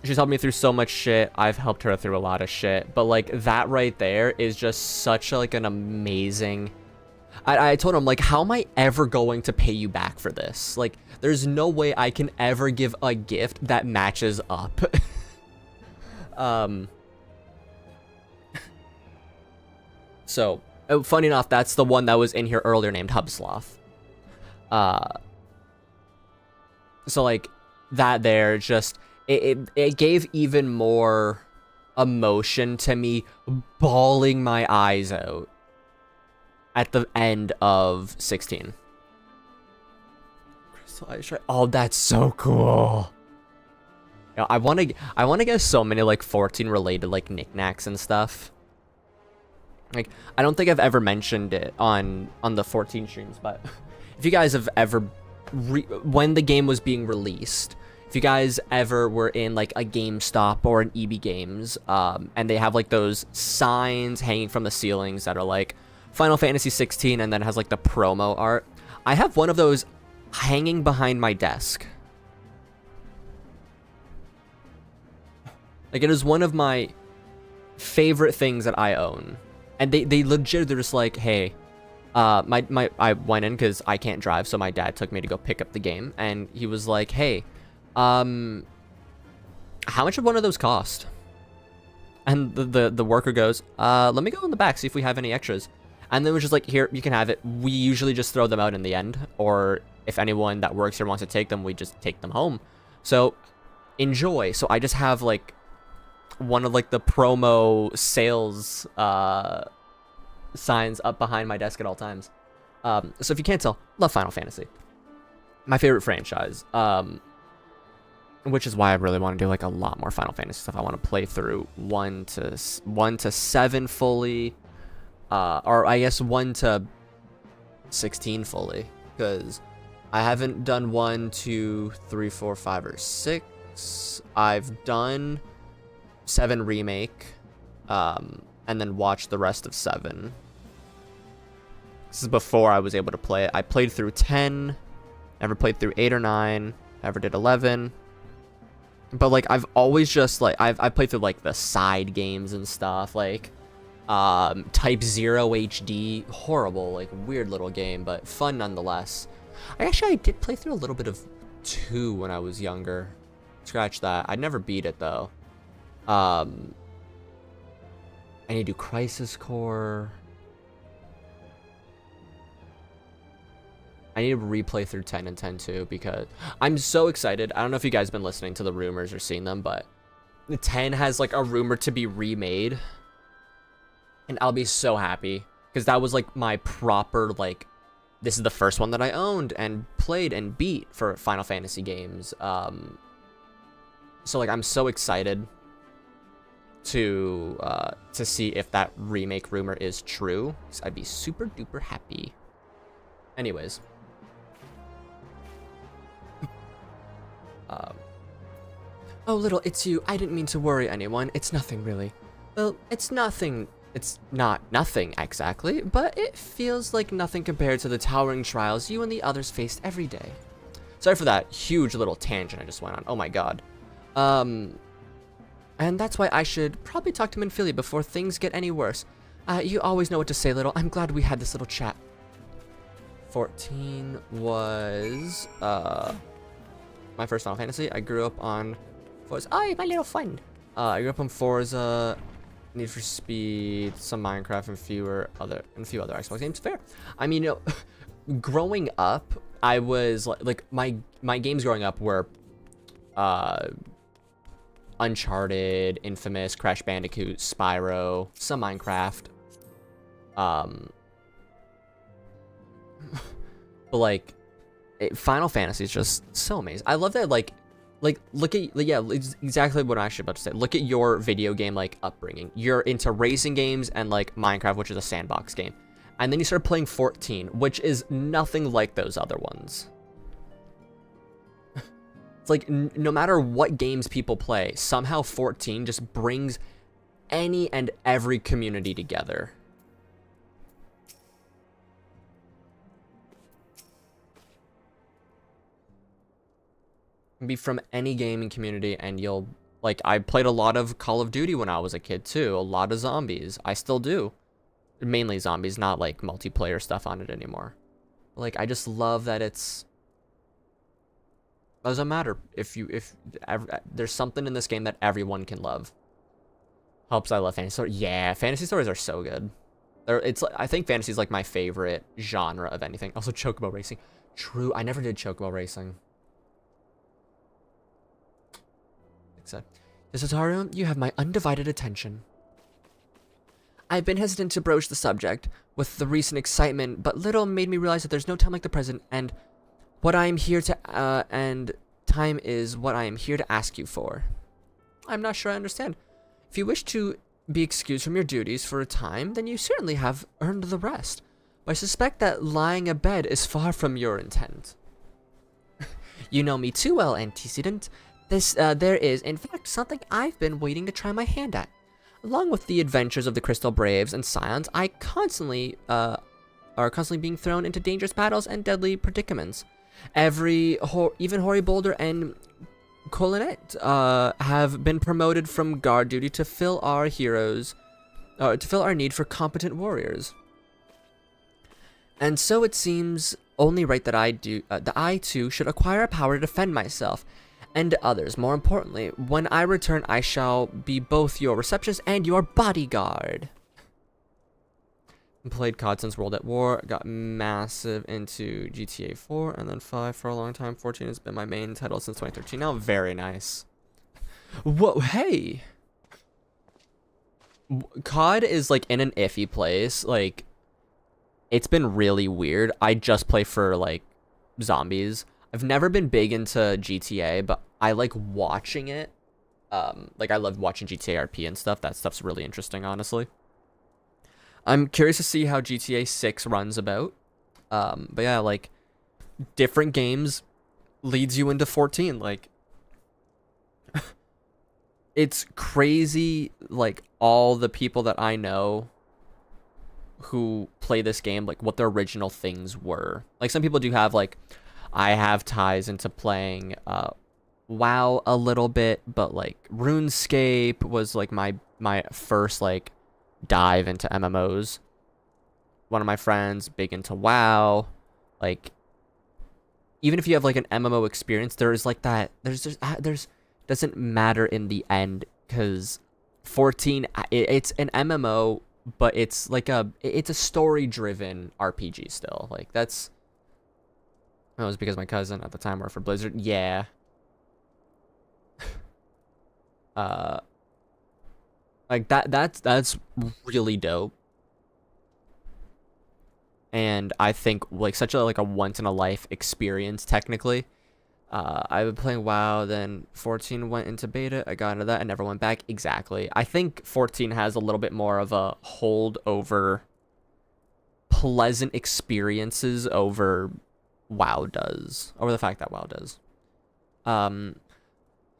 she's helped me through so much shit. I've helped her through a lot of shit. But like that right there is just such like an amazing. I told him, like, how am I ever going to pay you back for this? Like, there's no way I can ever give a gift that matches up. So, funny enough, that's the one that was in here earlier named Hubsloth. So, like, that there just, it gave even more emotion to me bawling my eyes out at the end of 16. Crystal Ice Shrine. Oh, that's so cool. You know, I want to get so many like 14 related like knickknacks and stuff. Like, I don't think I've ever mentioned it on the 14 streams, but if you guys have ever when the game was being released, if you guys ever were in like a GameStop or an EB Games, and they have like those signs hanging from the ceilings that are like Final Fantasy 16 and then has like the promo art. I have one of those hanging behind my desk. Like, it is one of my favorite things that I own. And they legit, they're just like, hey, I went in because I can't drive, so my dad took me to go pick up the game, and he was like, hey, how much would one of those cost? And the worker goes, let me go in the back, see if we have any extras. And then we're just like, here, you can have it. We usually just throw them out in the end, or if anyone that works here wants to take them, we just take them home. So enjoy. So I just have like one of like the promo sales signs up behind my desk at all times. So if you can't tell, love Final Fantasy. My favorite franchise. Which is why I really want to do like a lot more Final Fantasy stuff. I want to play through 1 to 7 fully, or I guess 1 to 16 fully, because I haven't done 1, 2, 3, 4, 5, or 6. I've done 7 remake, and then watched the rest of 7. This is before I was able to play it. I played through 10, never played through 8 or 9, never did 11. But like I've always just like I played through like the side games and stuff, like Type 0 HD, horrible, like weird little game, but fun nonetheless. I did play through a little bit of 2 when I was younger. Scratch that. I never beat it though. I need to do Crisis Core. I need to replay through 10 and 10 too, because I'm so excited. I don't know if you guys have been listening to the rumors or seen them, but the 10 has like a rumor to be remade. And I'll be so happy, because that was like my proper, like, this is the first one that I owned and played and beat for Final Fantasy games. So like I'm so excited to see if that remake rumor is true. I'd be super duper happy. Anyways. Oh, little, it's you. I didn't mean to worry anyone. It's nothing, really. Well, it's nothing. It's not nothing, exactly, but it feels like nothing compared to the towering trials you and the others faced every day. Sorry for that huge little tangent I just went on. Oh my god. And that's why I should probably talk to Minfilia before things get any worse. You always know what to say, little. I'm glad we had this little chat. 14 was, my first Final Fantasy. I grew up on Forza. Oh, my little friend. I grew up on Forza, Need for Speed, some Minecraft, and a few other Xbox games. Fair. I mean, you know, growing up, I was like my games growing up were Uncharted, Infamous, Crash Bandicoot, Spyro, some Minecraft. But like Final Fantasy is just so amazing. I love that like look at, yeah, exactly what I was about to say. Look at your video game like upbringing. You're into racing games and like Minecraft, which is a sandbox game. And then you start playing 14, which is nothing like those other ones. It's like no matter what games people play, somehow 14 just brings any and every community together. Be from any gaming community, and you'll like, I played a lot of Call of Duty when I was a kid too, a lot of zombies. I still do, mainly zombies, not like multiplayer stuff on it anymore. Like I just love that it's doesn't matter if there's something in this game that everyone can love. Helps I love fantasy stories. Yeah, fantasy stories are so good. I think fantasy is like my favorite genre of anything. Also chocobo racing. True, I never did chocobo racing. Yosotaro, you have my undivided attention. I've been hesitant to broach the subject with the recent excitement, but little made me realize that there's no time like the present, and what I am here to, and time is what I am here to ask you for. I'm not sure I understand. If you wish to be excused from your duties for a time, then you certainly have earned the rest. But I suspect that lying abed is far from your intent. You know me too well, antecedent. There is, in fact, something I've been waiting to try my hand at. Along with the adventures of the Crystal Braves and Scions, I are constantly being thrown into dangerous battles and deadly predicaments. Even Hoary Boulder and Colinet have been promoted from guard duty to fill our need for competent warriors. And so it seems only right that I too should acquire a power to defend myself and others. More importantly, when I return, I shall be both your receptionist and your bodyguard. Played COD since World at War, got massive into GTA 4, and then 5 for a long time. 14 has been my main title since 2013 now. Very nice. Whoa, hey! COD is, like, in an iffy place. Like, it's been really weird. I just play for, like, zombies. I've never been big into GTA, but I like watching it. Like, I love watching GTA RP and stuff. That stuff's really interesting, honestly. I'm curious to see how GTA 6 runs about. But yeah, like, different games leads you into 14. Like, it's crazy, like, all the people that I know who play this game, like, what their original things were. Like, some people do have, like, I have ties into playing WoW a little bit, but, like, RuneScape was, like, my first, like, dive into MMOs. One of my friends, big into WoW. Like, even if you have, like, an MMO experience, there is, like, that, there's doesn't matter in the end, because 14, it's an MMO, but it's like it's a story-driven RPG still. Like, that's, it was because my cousin at the time worked for Blizzard. Yeah. Like, that's really dope. And I think, like, such a, like, a once-in-a-life experience, technically. I've been playing WoW, then 14 went into beta, I got into that, and never went back. Exactly. I think 14 has a little bit more of a hold over pleasant experiences over WoW does. Over the fact that WoW does.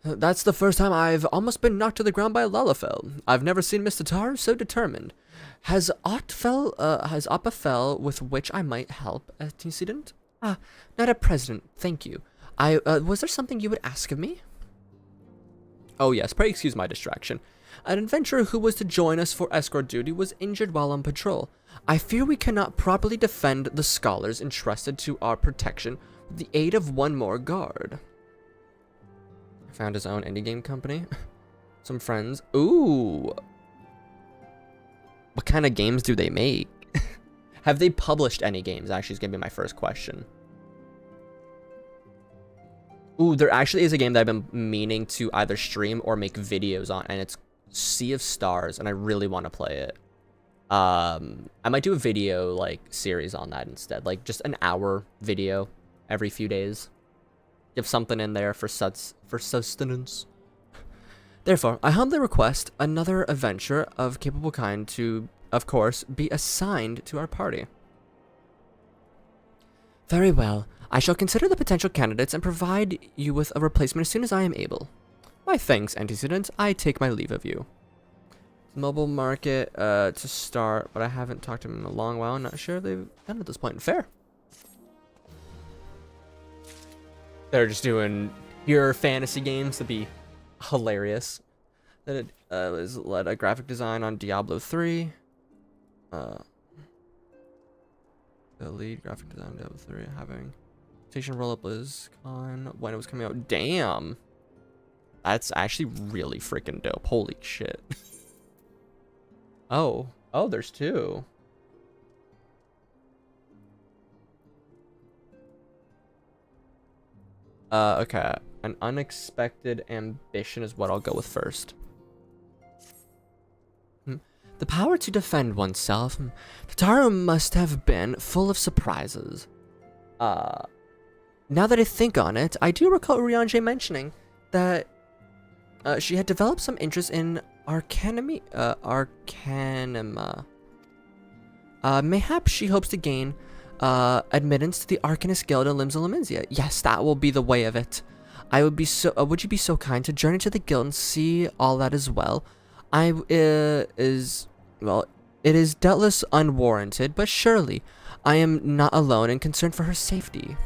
That's the first time I've almost been knocked to the ground by a Lalafell. I've never seen Mr. Tar so determined. Has Appa fell with which I might help antecedent? Ah, not a president, thank you. Was there something you would ask of me? Oh yes, pray excuse my distraction. An adventurer who was to join us for escort duty was injured while on patrol. I fear we cannot properly defend the scholars entrusted to our protection with the aid of one more guard. Found his own indie game company. Some friends. Ooh. What kind of games do they make? Have they published any games? Actually, is gonna be my first question. Ooh, there actually is a game that I've been meaning to either stream or make videos on, and it's Sea of Stars, and I really want to play it. I might do a video, like, series on that instead, like, just an hour video every few days. Give something in there for sustenance. Therefore, I humbly request another adventurer of capable kind to, of course, be assigned to our party. Very well. I shall consider the potential candidates and provide you with a replacement as soon as I am able. My thanks, antecedent. I take my leave of you. Mobile market to start, but I haven't talked to them in a long while. I'm not sure if they've done at this point. Fair. They're just doing pure fantasy games to be hilarious. Then it led a graphic design on Diablo 3. The lead graphic design on Diablo 3 having station roll up BlizzCon when it was coming out. Damn. That's actually really freaking dope. Holy shit. Oh, there's two. Okay. An unexpected ambition is what I'll go with first. The power to defend oneself. Tataru must have been full of surprises. Now that I think on it, I do recall Rianjay mentioning that she had developed some interest in arcanima. Mayhaps she hopes to gain admittance to the Arcanist Guild in Limbs of Lamenzia. Yes, that will be the way of it. I would be so. Would you be so kind to journey to the guild and see all that as well? It is doubtless unwarranted, but surely I am not alone and concerned for her safety.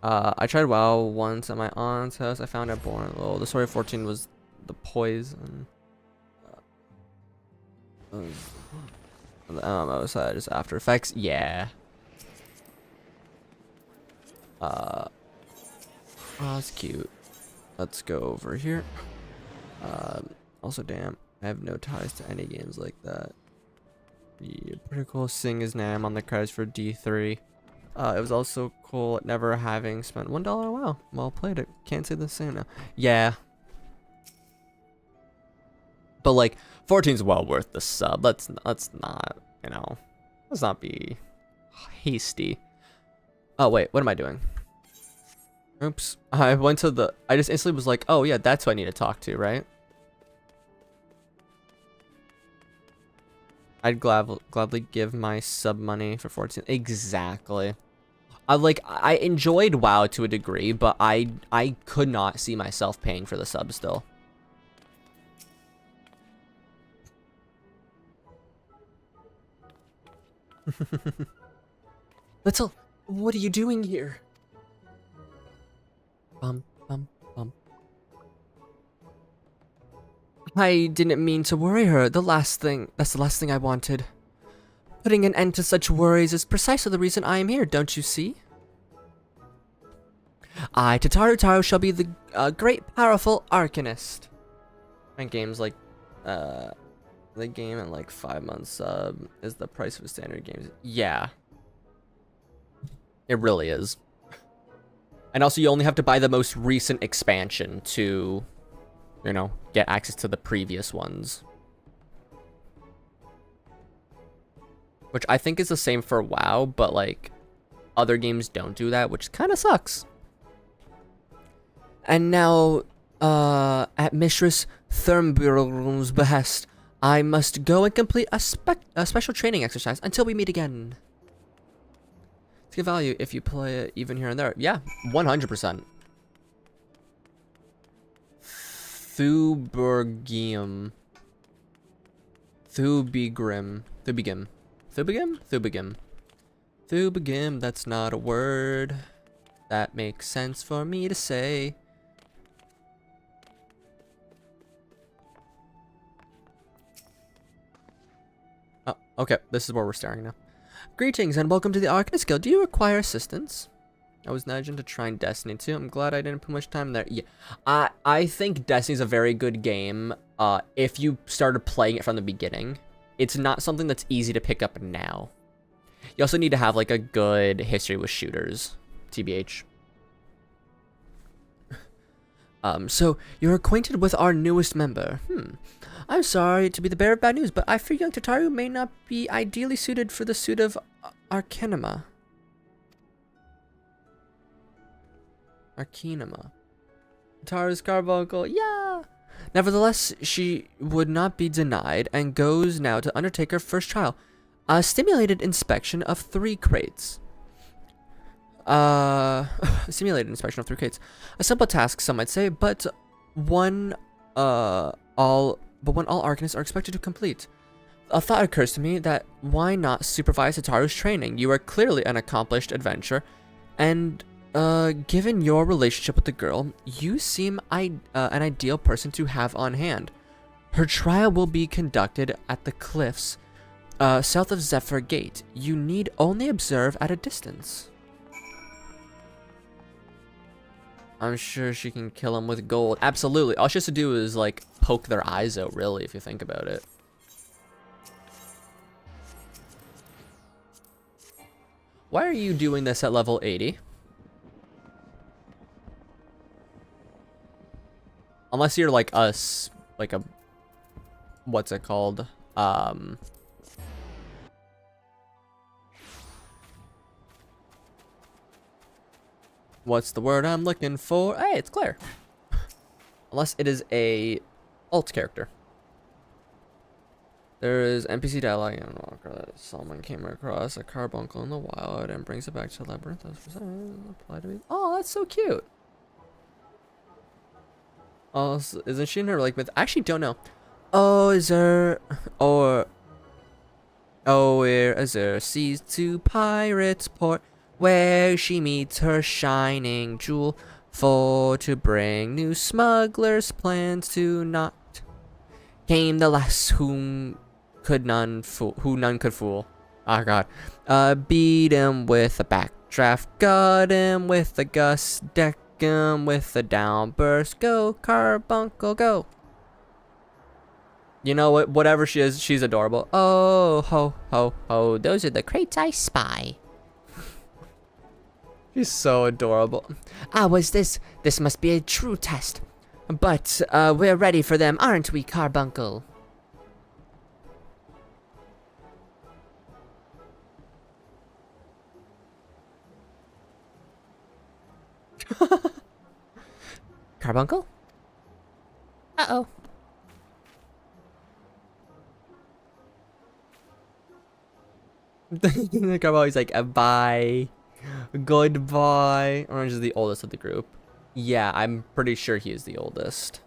I tried WoW once at my aunt's house. I found out born. Oh, the story of 14 was the poison. The MMO side is After Effects. Yeah. Oh, that's cute. Let's go over here. Also, damn, I have no ties to any games like that. Yeah, pretty cool. Seeing his name on the credits for D3. It was also cool never having spent $1. Wow, well played. It can't say the same now. Yeah, but like 14's well worth the sub. Let's not, you know, let's not be hasty. Oh wait, what am I doing? Oops, I went to the. I just instantly was like, oh yeah, that's who I need to talk to, right? I'd gladly give my sub money for 14. Exactly. I enjoyed WoW to a degree, but I could not see myself paying for the sub still. Little, what are you doing here? Bum. I didn't mean to worry her. That's the last thing I wanted. Putting an end to such worries is precisely the reason I am here, don't you see? I, Tataru shall be the great powerful Arcanist. And games like, the game in like 5 months sub is the price of a standard game. Yeah. It really is. And also you only have to buy the most recent expansion to, you know, get access to the previous ones. Which I think is the same for WoW, but like other games don't do that, which kind of sucks. And now, at Mistress Thurmburl's behest, I must go and complete a special training exercise until we meet again. It's good value if you play it even here and there. Yeah, 100%. Thubigrim. Thubigrim, that's not a word. That makes sense for me to say. Oh, okay, this is where we're staring now. Greetings and welcome to the Arcanist Guild. Do you require assistance? I was nudging to try Destiny 2. I'm glad I didn't put much time there. Yeah, I think Destiny's a very good game if you started playing it from the beginning. It's not something that's easy to pick up now. You also need to have like a good history with shooters, TBH. So you're acquainted with our newest member. I'm sorry to be the bearer of bad news, but I fear young Tataru may not be ideally suited for the suit of Arcanima. Tataru's carbuncle, yeah! Nevertheless, she would not be denied and goes now to undertake her first trial. A stimulated inspection of 3 crates. Simulated inspection of 3 crates. A simple task, some might say, but one all Arcanists are expected to complete. A thought occurs to me that why not supervise Hataru's training? You are clearly an accomplished adventurer, and given your relationship with the girl, you seem an ideal person to have on hand. Her trial will be conducted at the cliffs south of Zephyr Gate. You need only observe at a distance. I'm sure she can kill him with gold. Absolutely. All she has to do is, like, poke their eyes out, really, if you think about it. Why are you doing this at level 80? Unless you're like us, like a... What's it called? What's the word I'm looking for? Hey, it's Claire. Unless it is a alt character. There is NPC dialogue in Walker that someone came across a carbuncle in the wild and brings it back to Labyrinth. Apply to me. Oh, that's so cute. Oh, isn't she in her like myth? I actually don't know. Oh, is there or where is there seas to Pirates Port, where she meets her shining jewel, for to bring new smugglers' plans to naught. Came the lass who none could fool. Oh god. Beat him with a backdraft, got him with a gust, deck him with a downburst. Go, carbuncle, go. You know what? Whatever she is, she's adorable. Oh, ho, ho, ho. Those are the crates I spy. He's so adorable. Ah, this must be a true test. But, we're ready for them, aren't we, Carbuncle? Carbuncle? Uh-oh. Carbo's like, bye. Goodbye. Orange is the oldest of the group. Yeah, I'm pretty sure he is the oldest.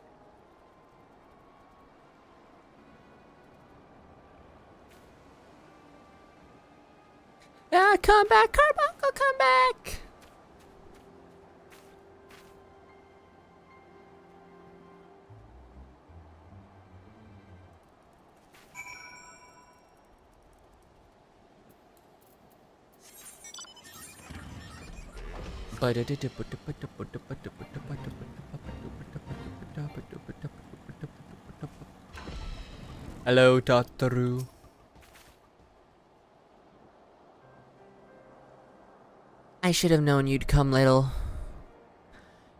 Ah, come back, Carbuncle, come back! Hello, Tataru. I should have known you'd come, little.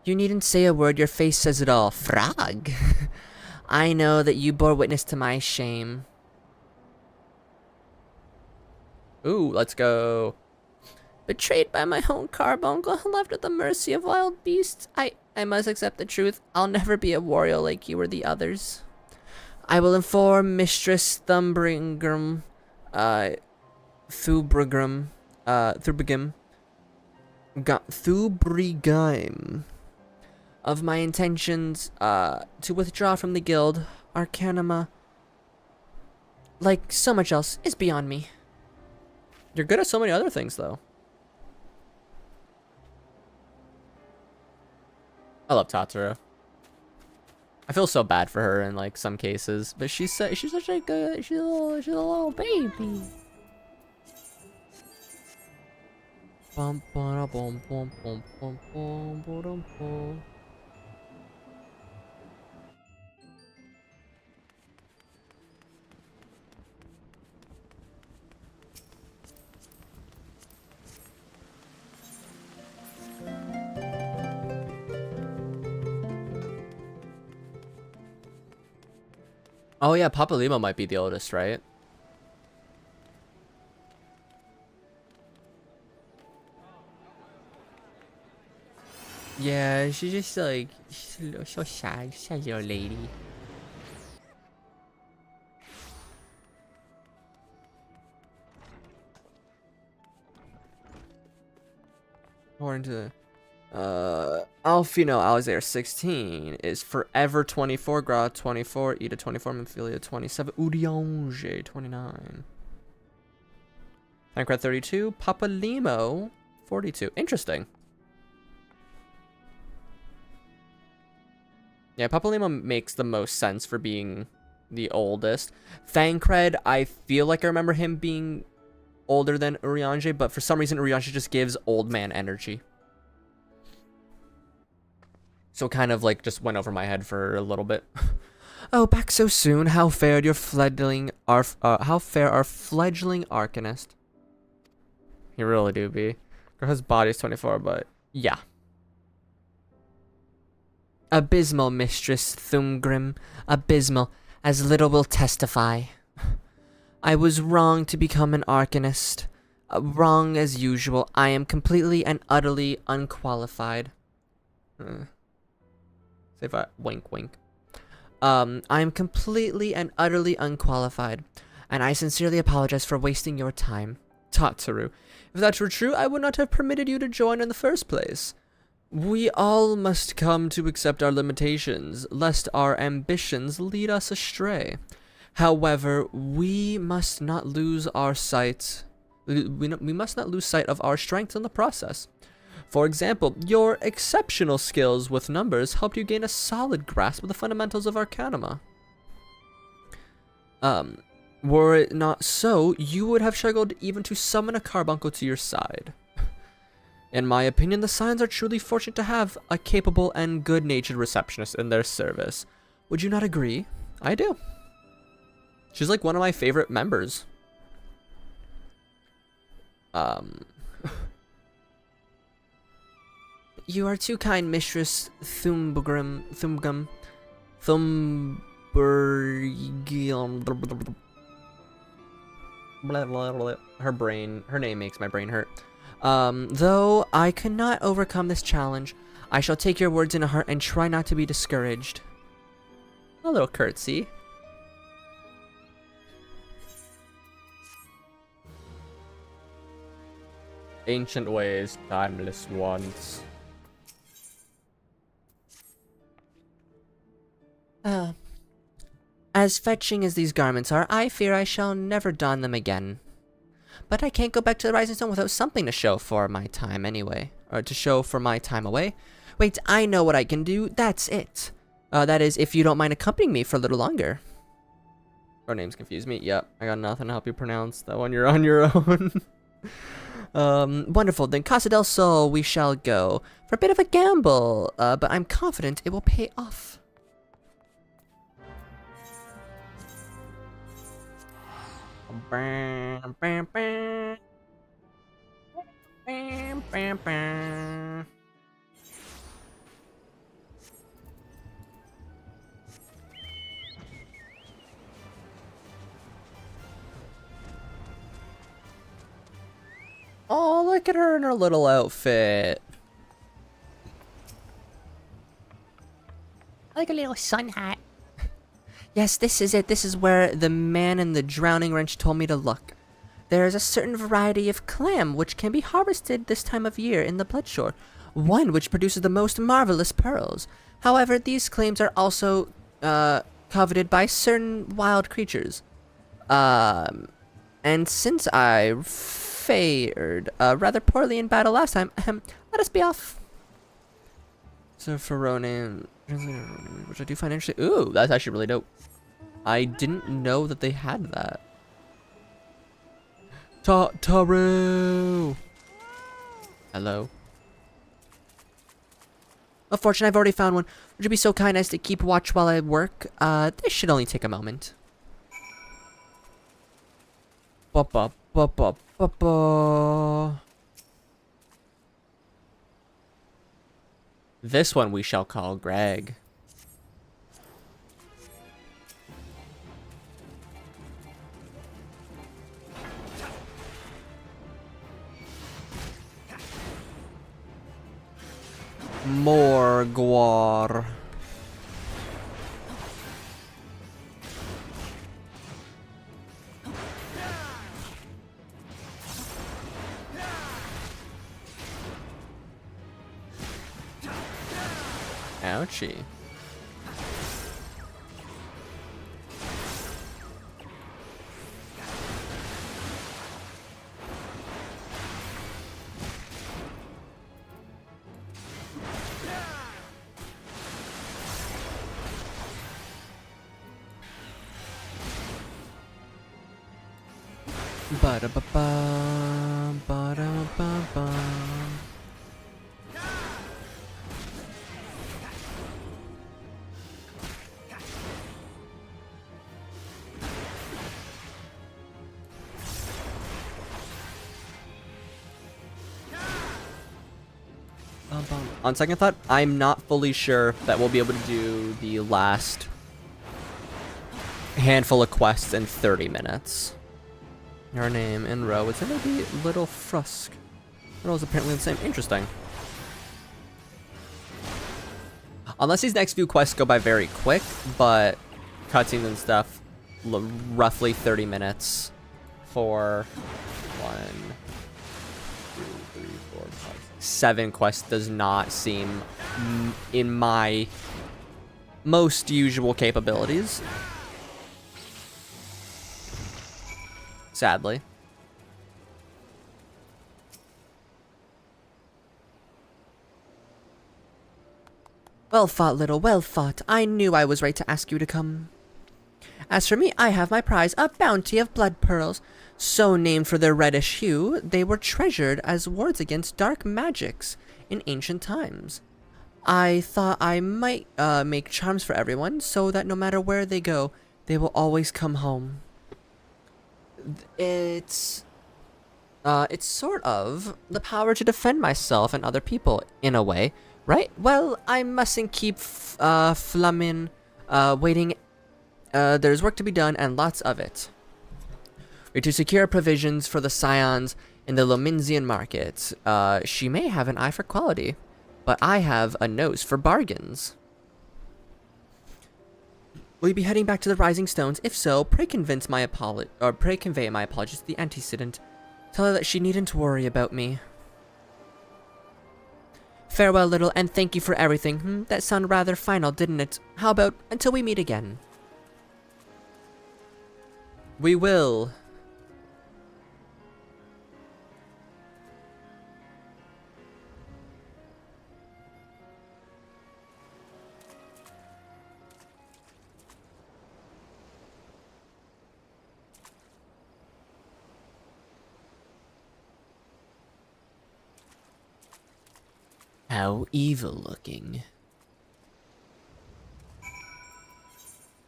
You needn't say a word, your face says it all. Frog! I know that you bore witness to my shame. Ooh, let's go. Betrayed by my own Carbuncle, left at the mercy of wild beasts. I must accept the truth. I'll never be a warrior like you or the others. I will inform Mistress Thumbrigam, Thubrigam, of my intentions, to withdraw from the guild. Arcanima, like so much else, is beyond me. You're good at so many other things, though. I love Tataru. I feel so bad for her in like some cases, but she's such a good, she's a little baby. Bum, bum, bum, bum, bum, bum, bum, bum, bum. Oh yeah, Papa Lima might be the oldest, right? Yeah, she's just like, she's so sad, sad little lady. According to Alfino Alexander 16 is Forever 24, Gra 24, Ida 24, Memphilia 27, Uriange 29. Thancred 32, Papa Limo 42. Interesting. Yeah, Papa Limo makes the most sense for being the oldest. Thancred, I feel like I remember him being older than Uriange, but for some reason Uriange just gives old man energy. So kind of like just went over my head for a little bit. Oh, back so soon. How fared your fledgling how fair our fledgling arcanist? You really do be. Girl, his body's 24, but yeah. Abysmal, Mistress Thumgrim. Abysmal, as little will testify. I was wrong to become an arcanist. Wrong as usual. I am completely and utterly unqualified. Say if I wink wink. I am completely and utterly unqualified, and I sincerely apologize for wasting your time. Tataru, if that were true, I would not have permitted you to join in the first place. We all must come to accept our limitations, lest our ambitions lead us astray. However, we must not lose our sight. We must not lose sight of our strengths in the process. For example, your exceptional skills with numbers helped you gain a solid grasp of the fundamentals of Arcanima. Were it not so, you would have struggled even to summon a carbuncle to your side. In my opinion, the Scions are truly fortunate to have a capable and good-natured receptionist in their service. Would you not agree? I do. She's like one of my favorite members. You are too kind, Mistress Thumbergum. Thumbergum. Her name makes my brain hurt. Though I cannot overcome this challenge, I shall take your words in a heart and try not to be discouraged. A little curtsy. Ancient ways, timeless ones. As fetching as these garments are, I fear I shall never don them again. But I can't go back to the Rising Sun without something to show for my time anyway. Or to show for my time away. Wait, I know what I can do. That's it. That is, if you don't mind accompanying me for a little longer. Our names confuse me. Yep, I got nothing to help you pronounce that one. You're on your own. Wonderful. Then Casa del Sol we shall go. For a bit of a gamble. But I'm confident it will pay off. Bam, bam, bam. Bam, bam, bam. Oh, look at her in her little outfit. Like a little sun hat. Yes, this is it. This is where the man in the drowning wrench told me to look. There is a certain variety of clam which can be harvested this time of year in the Bloodshore, one which produces the most marvelous pearls. However, these claims are also coveted by certain wild creatures. And since I fared rather poorly in battle last time, let us be off. So for Ronan, which I do find interesting. Ooh, that's actually really dope. I didn't know that they had that. Taru! Hello. Unfortunately, I've already found one. Would you be so kind as to keep watch while I work? This should only take a moment. This one we shall call Greg. More guar. Ouchie. Ba-da-ba-ba, ba-da-ba-ba. On second thought, I'm not fully sure that we'll be able to do the last handful of quests in 30 minutes. Her name in row, it's gonna be Little Frusk. Little is apparently the same. Interesting. Unless these next few quests go by very quick, but cutscenes and stuff, roughly 30 minutes for 1, 2, 3, 4, 5, 7 quests does not seem in my most usual capabilities. Sadly. Well fought, Little, well fought. I knew I was right to ask you to come. As for me, I have my prize, a bounty of blood pearls. So named for their reddish hue, they were treasured as wards against dark magics in ancient times. I thought I might make charms for everyone, so that no matter where they go, they will always come home. It's It's sort of the power to defend myself and other people, in a way, right? Well, I mustn't keep Flamin waiting. There's work to be done, and lots of it. We're to secure provisions for the scions in the Lominsian market. She may have an eye for quality, but I have a nose for bargains. Will you be heading back to the Rising Stones? If so, pray convey my apologies to the antecedent. Tell her that she needn't worry about me. Farewell, little, and thank you for everything. That sounded rather final, didn't it? How about until we meet again? We will. How evil looking.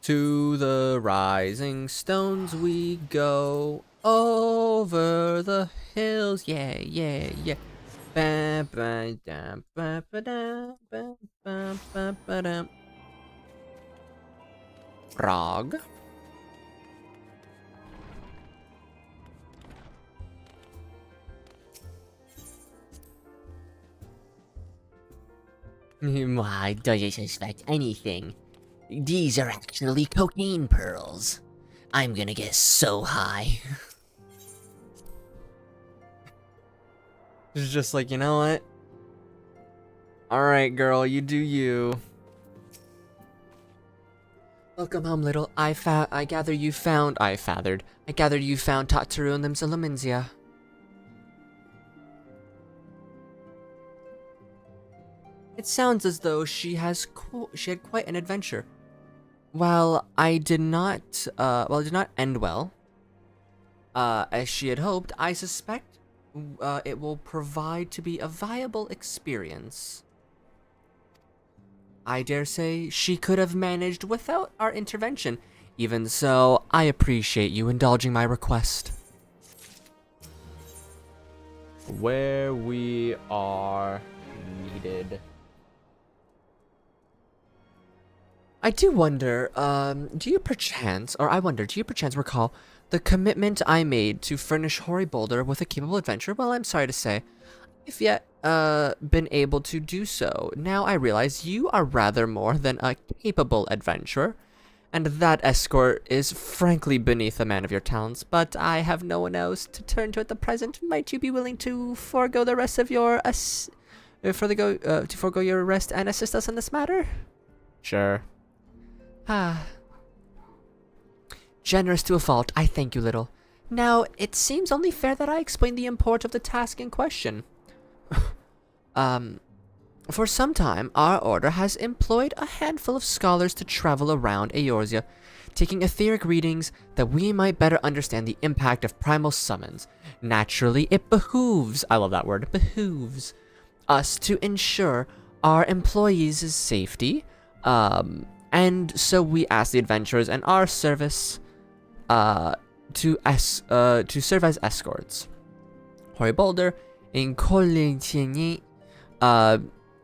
To the Rising Stones we go, over the hills, yeah, yeah, yeah. Ba ba da ba ba da ba ba ba ba da. Frog. Why, do you suspect anything? These are actually cocaine pearls. I'm gonna get so high. It's just like, you know what? Alright, girl, you do you. Welcome home, little. I gather you found Tataru and them Zalaminzia. It sounds as though she had quite an adventure. While it did not end well, as she had hoped, I suspect it will provide to be a viable experience. I dare say she could have managed without our intervention. Even so, I appreciate you indulging my request. Where we are needed. I do wonder, do you perchance recall the commitment I made to furnish Hoary Boulder with a capable adventurer? Well, I'm sorry to say, I've yet been able to do so. Now I realize you are rather more than a capable adventurer, and that escort is frankly beneath a man of your talents, but I have no one else to turn to at the present. Might you be willing to forego the rest of your forego your rest and assist us in this matter? Sure. Generous to a fault, I thank you, little. Now, it seems only fair that I explain the import of the task in question. For some time, our order has employed a handful of scholars to travel around Eorzea, taking etheric readings that we might better understand the impact of primal summons. Naturally, it behooves, I love that word, behooves, us to ensure our employees' safety, and so we ask the adventurers in our service to serve as escorts. Hoary Boulder, in Kolentieni, I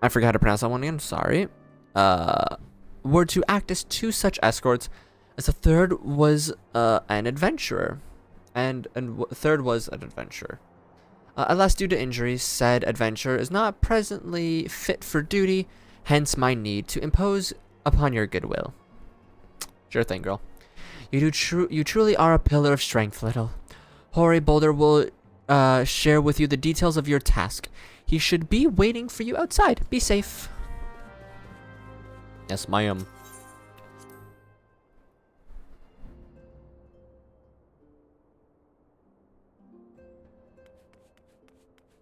forgot how to pronounce that one again, sorry, were to act as two such escorts, as the third was an adventurer, and third was an adventurer. Alas, due to injuries, said adventurer is not presently fit for duty, hence my need to impose upon your goodwill. Sure thing, girl. You truly are a pillar of strength, little. Hoary Boulder will share with you the details of your task. He should be waiting for you outside. Be safe. Yes, ma'am.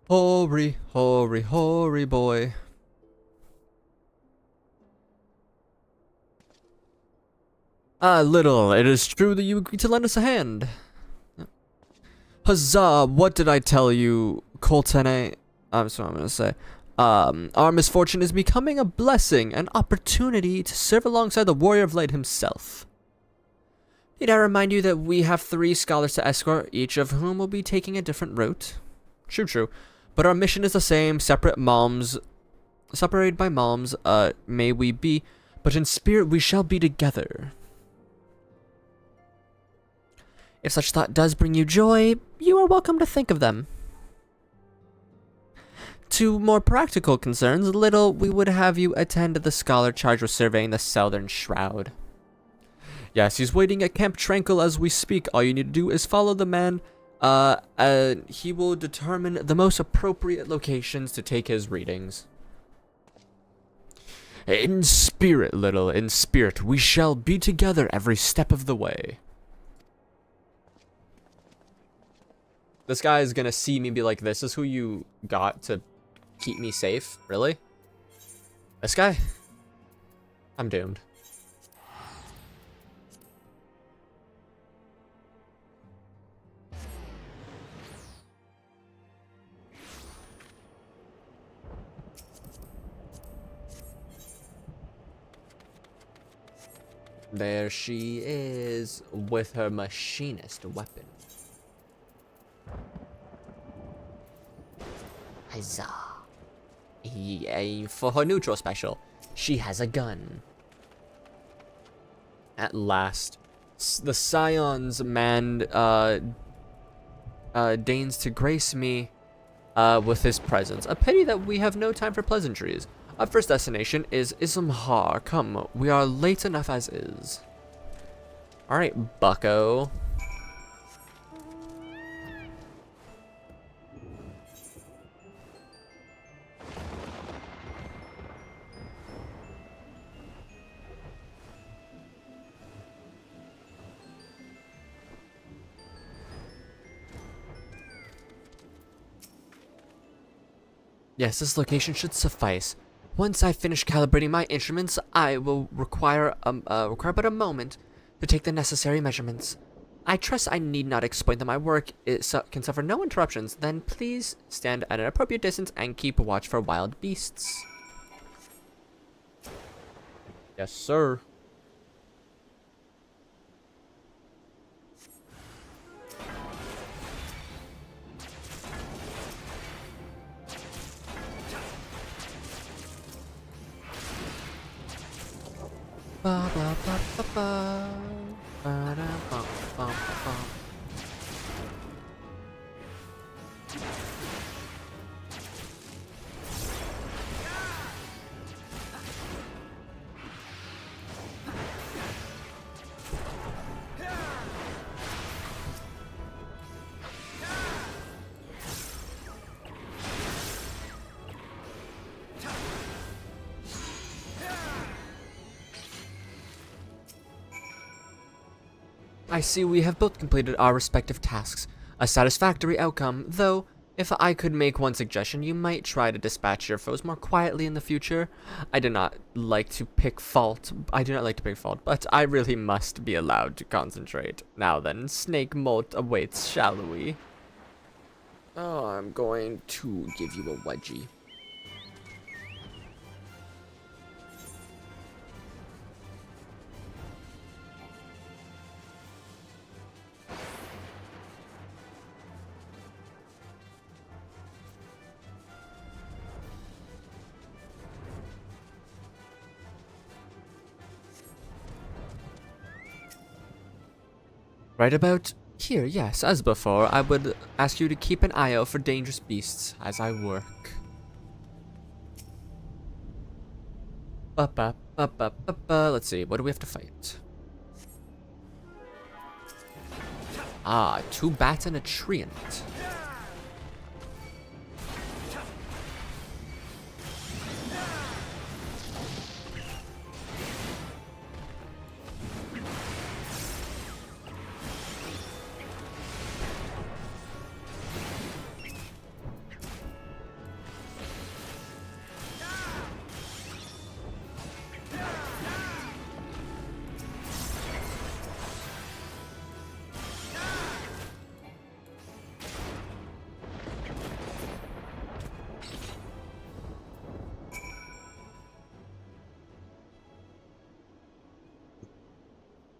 Hoary, hoary, hoary boy. Little, it is true that you agreed to lend us a hand. Huzzah, what did I tell you, Coltene? That's what I'm gonna say. Our misfortune is becoming a blessing, an opportunity to serve alongside the Warrior of Light himself. Need I remind you that we have 3 scholars to escort, each of whom will be taking a different route? True, true. But our mission is the same, separated by malms, may we be, but in spirit we shall be together. If such thought does bring you joy, you are welcome to think of them. To more practical concerns, Little, we would have you attend the scholar charged with surveying the southern shroud. Yes, he's waiting at Camp Tranquil as we speak. All you need to do is follow the man. He will determine the most appropriate locations to take his readings. In spirit, Little, in spirit, we shall be together every step of the way. This guy is gonna see me be like, this is who you got to keep me safe? Really? This guy? I'm doomed. There she is with her machinist weapon. Huzzah. For her neutral special, she has a gun. At last, the Scion's man deigns to grace me with his presence. A pity that we have no time for pleasantries. Our first destination is Ismhar. Come, we are late enough as is. Alright, bucko. Yes, this location should suffice. Once I finish calibrating my instruments, I will require but a moment to take the necessary measurements. I trust I need not explain that my work can suffer no interruptions. Then please stand at an appropriate distance and keep watch for wild beasts. Yes, sir. Ba ba ba ba ba. Ba da ba ba ba. I see we have both completed our respective tasks. A satisfactory outcome, though, if I could make one suggestion, you might try to dispatch your foes more quietly in the future. I do not like to pick fault, but I really must be allowed to concentrate. Now then, snake molt awaits, shall we? Oh, I'm going to give you a wedgie. Right about here, yes, as before, I would ask you to keep an eye out for dangerous beasts as I work. Let's see, what do we have to fight? Ah, 2 bats and a treant.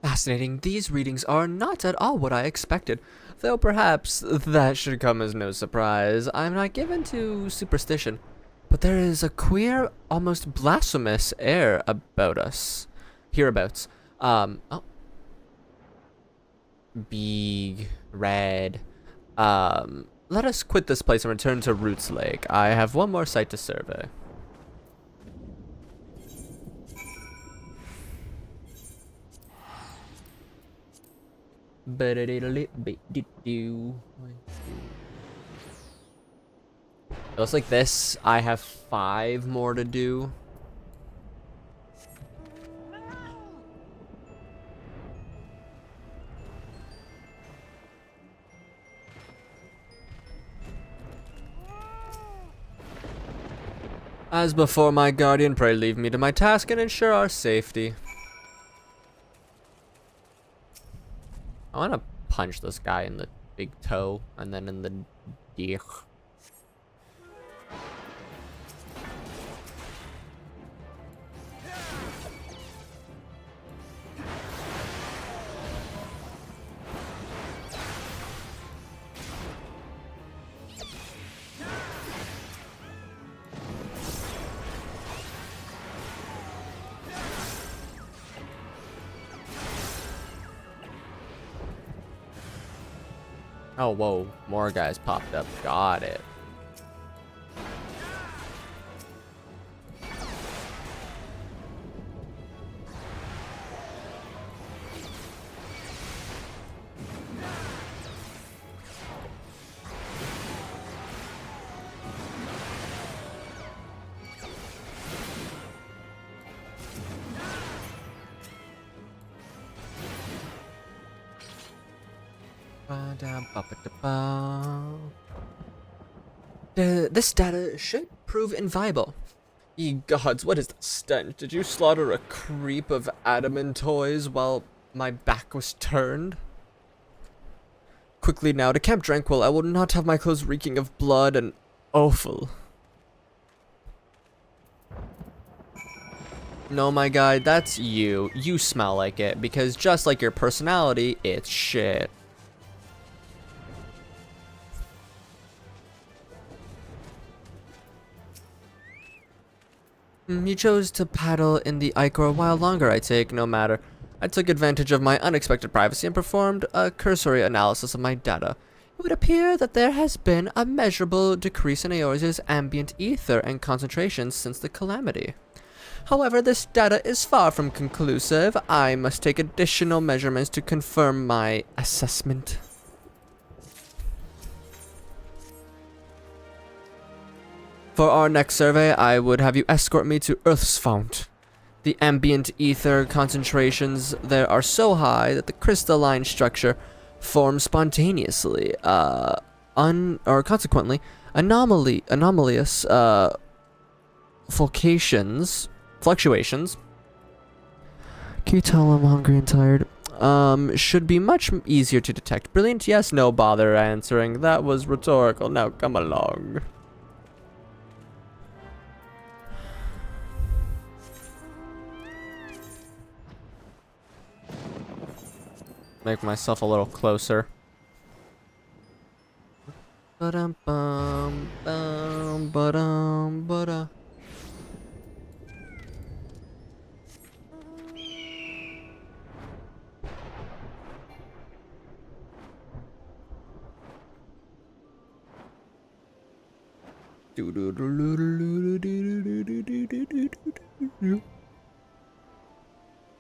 Fascinating. These readings are not at all what I expected, though perhaps that should come as no surprise. I'm not given to superstition, but there is a queer, almost blasphemous air about us. Hereabouts. Oh. Big, red. Let us quit this place and return to Roots Lake. I have one more site to survey. It looks like this. I have 5 more to do. As before, my guardian, pray leave me to my task and ensure our safety. I want to punch this guy in the big toe and then in the dick. Oh, whoa. More guys popped up. Got it. This data should prove inviolable. Ye gods, what is the stench? Did you slaughter a creep of adamant toys while my back was turned? Quickly now to Camp Tranquil. I will not have my clothes reeking of blood and offal. No, my guy, that's you. You smell like it, because just like your personality, it's shit. You chose to paddle in the Ichor a while longer, I take, no matter. I took advantage of my unexpected privacy and performed a cursory analysis of my data. It would appear that there has been a measurable decrease in Eorzea's ambient ether and concentration since the calamity. However, this data is far from conclusive. I must take additional measurements to confirm my assessment. For our next survey, I would have you escort me to Earth's Fount. The ambient ether concentrations there are so high that the crystalline structure forms spontaneously, consequently, anomalous fluctuations. Can you tell I'm hungry and tired? Should be much easier to detect. Brilliant, yes, no bother answering. That was rhetorical. Now come along. Make myself a little closer. Ba-dum bum bum ba-dum ba-da.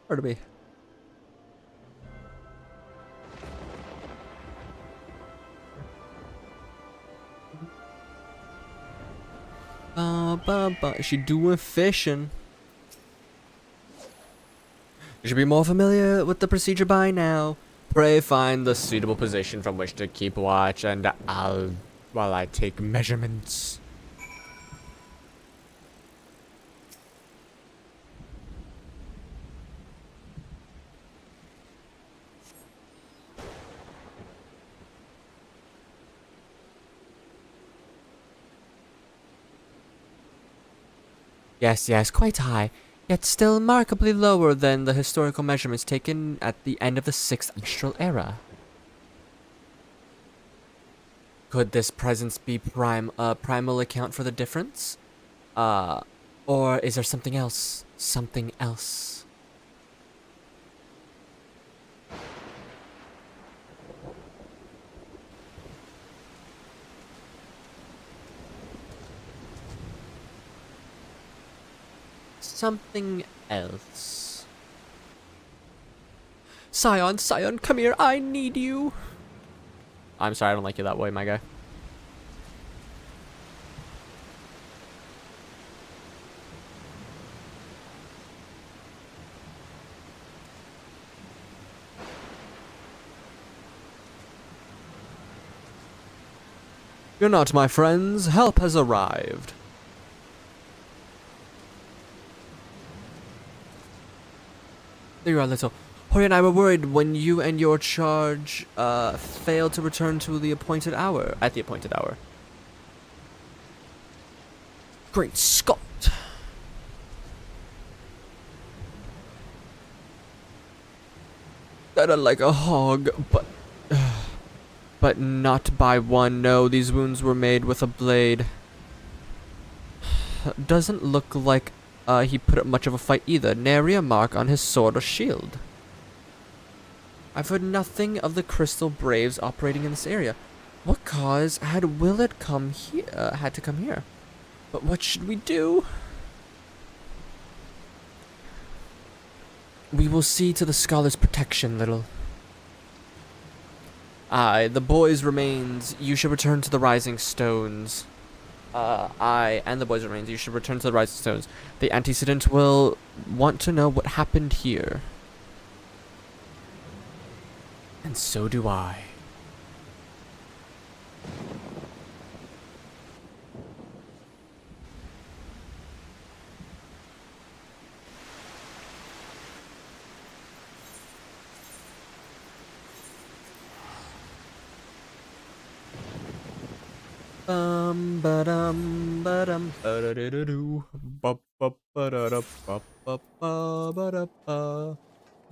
Where to be? Is she doing fishing? You should be more familiar with the procedure by now. Pray find the suitable position from which to keep watch, and while I take measurements. Yes, quite high. yet still markedly lower than the historical measurements taken at the end of the 6th Astral Era. Could this presence be primal account for the difference? Or is there something else? Something else? Something else. Scion, Scion, come here, I need you. I'm sorry, I don't like you that way, my guy. You're not my friends. Help has arrived. There you are, little. Hori and I were worried when you and your charge failed to return to the appointed hour. At the appointed hour. Great Scott! That like a hog, but not by one. No, these wounds were made with a blade. Doesn't look like he put up much of a fight either. Nary a mark on his sword or shield. I've heard nothing of the Crystal Braves operating in this area. What cause had Willard come here? Had to come here? But what should we do? We will see to the scholar's protection, little. Aye, the boy's remains. You should return to the Rising Stones. I and the boy's remains. You should return to the Rising Stones. The antecedent will want to know what happened here. And so do I. Ba-dum, ba-da-da-doo, ba-ba-ba-da-da-ba-ba-ba-da-ba,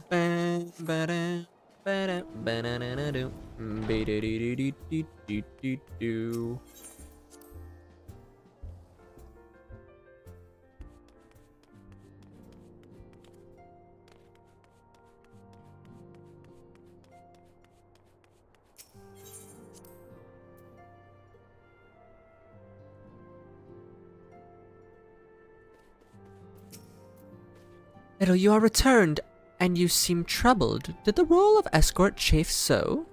ba-ba-da, ba-da-ba-da-da-da-doo, ba-da-dee-dee-dee-dee-dee-doo. Little, you are returned, and you seem troubled. Did the role of escort chafe so?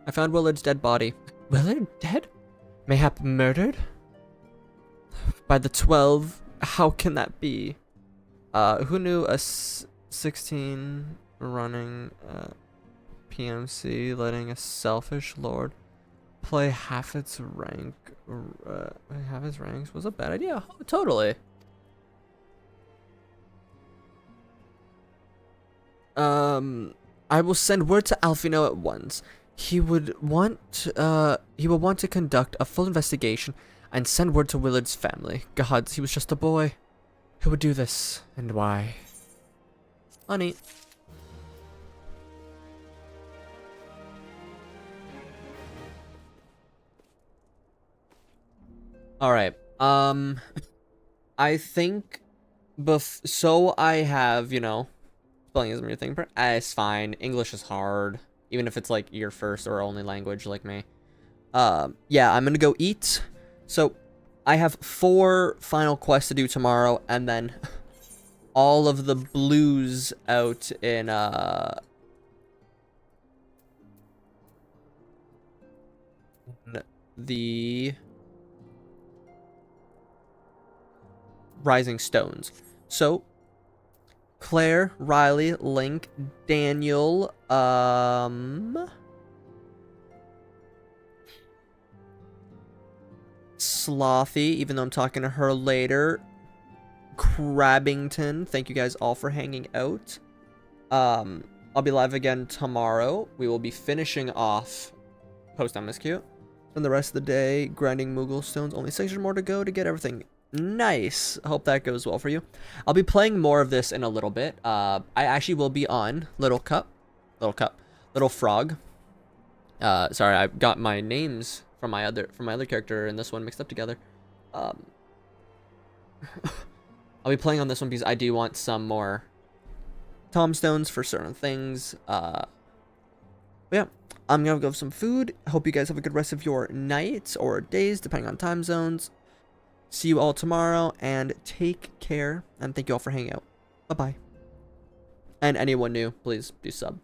I found Willard's dead body. Willard dead? Mayhap murdered? By the 12? How can that be? Who knew a 16 running PMC letting a selfish lord play half its rank? Half his ranks was a bad idea. Oh, totally. I will send word to Alfino at once. He will want to conduct a full investigation and send word to Willard's family. Gods, he was just a boy. Who would do this, and why? Honey. Alright, I think, so I have, you know, spelling isn't your thing, but it's fine. English is hard, even if it's, like, your first or only language, like me. Yeah, I'm gonna go eat. So, I have 4 final quests to do tomorrow, and then all of the blues out in, the Rising Stones. So, Claire, Riley, Link, Daniel, Slothy, even though I'm talking to her later, Crabbington, thank you guys all for hanging out. I'll be live again tomorrow. We will be finishing off Post-MSQ. And the rest of the day, grinding Moogle stones. Only 6 more to go to get everything Nice. I hope that goes well for you. I'll be playing more of this in a little bit. I actually will be on Little Frog. Sorry, I got my names from my other character and this one mixed up together. I'll be playing on this one because I do want some more tombstones for certain things. But yeah, I'm gonna go have some food. Hope you guys have a good rest of your nights or days, depending on time zones. See you all tomorrow, and take care, and thank you all for hanging out. Bye-bye. And anyone new, please do sub.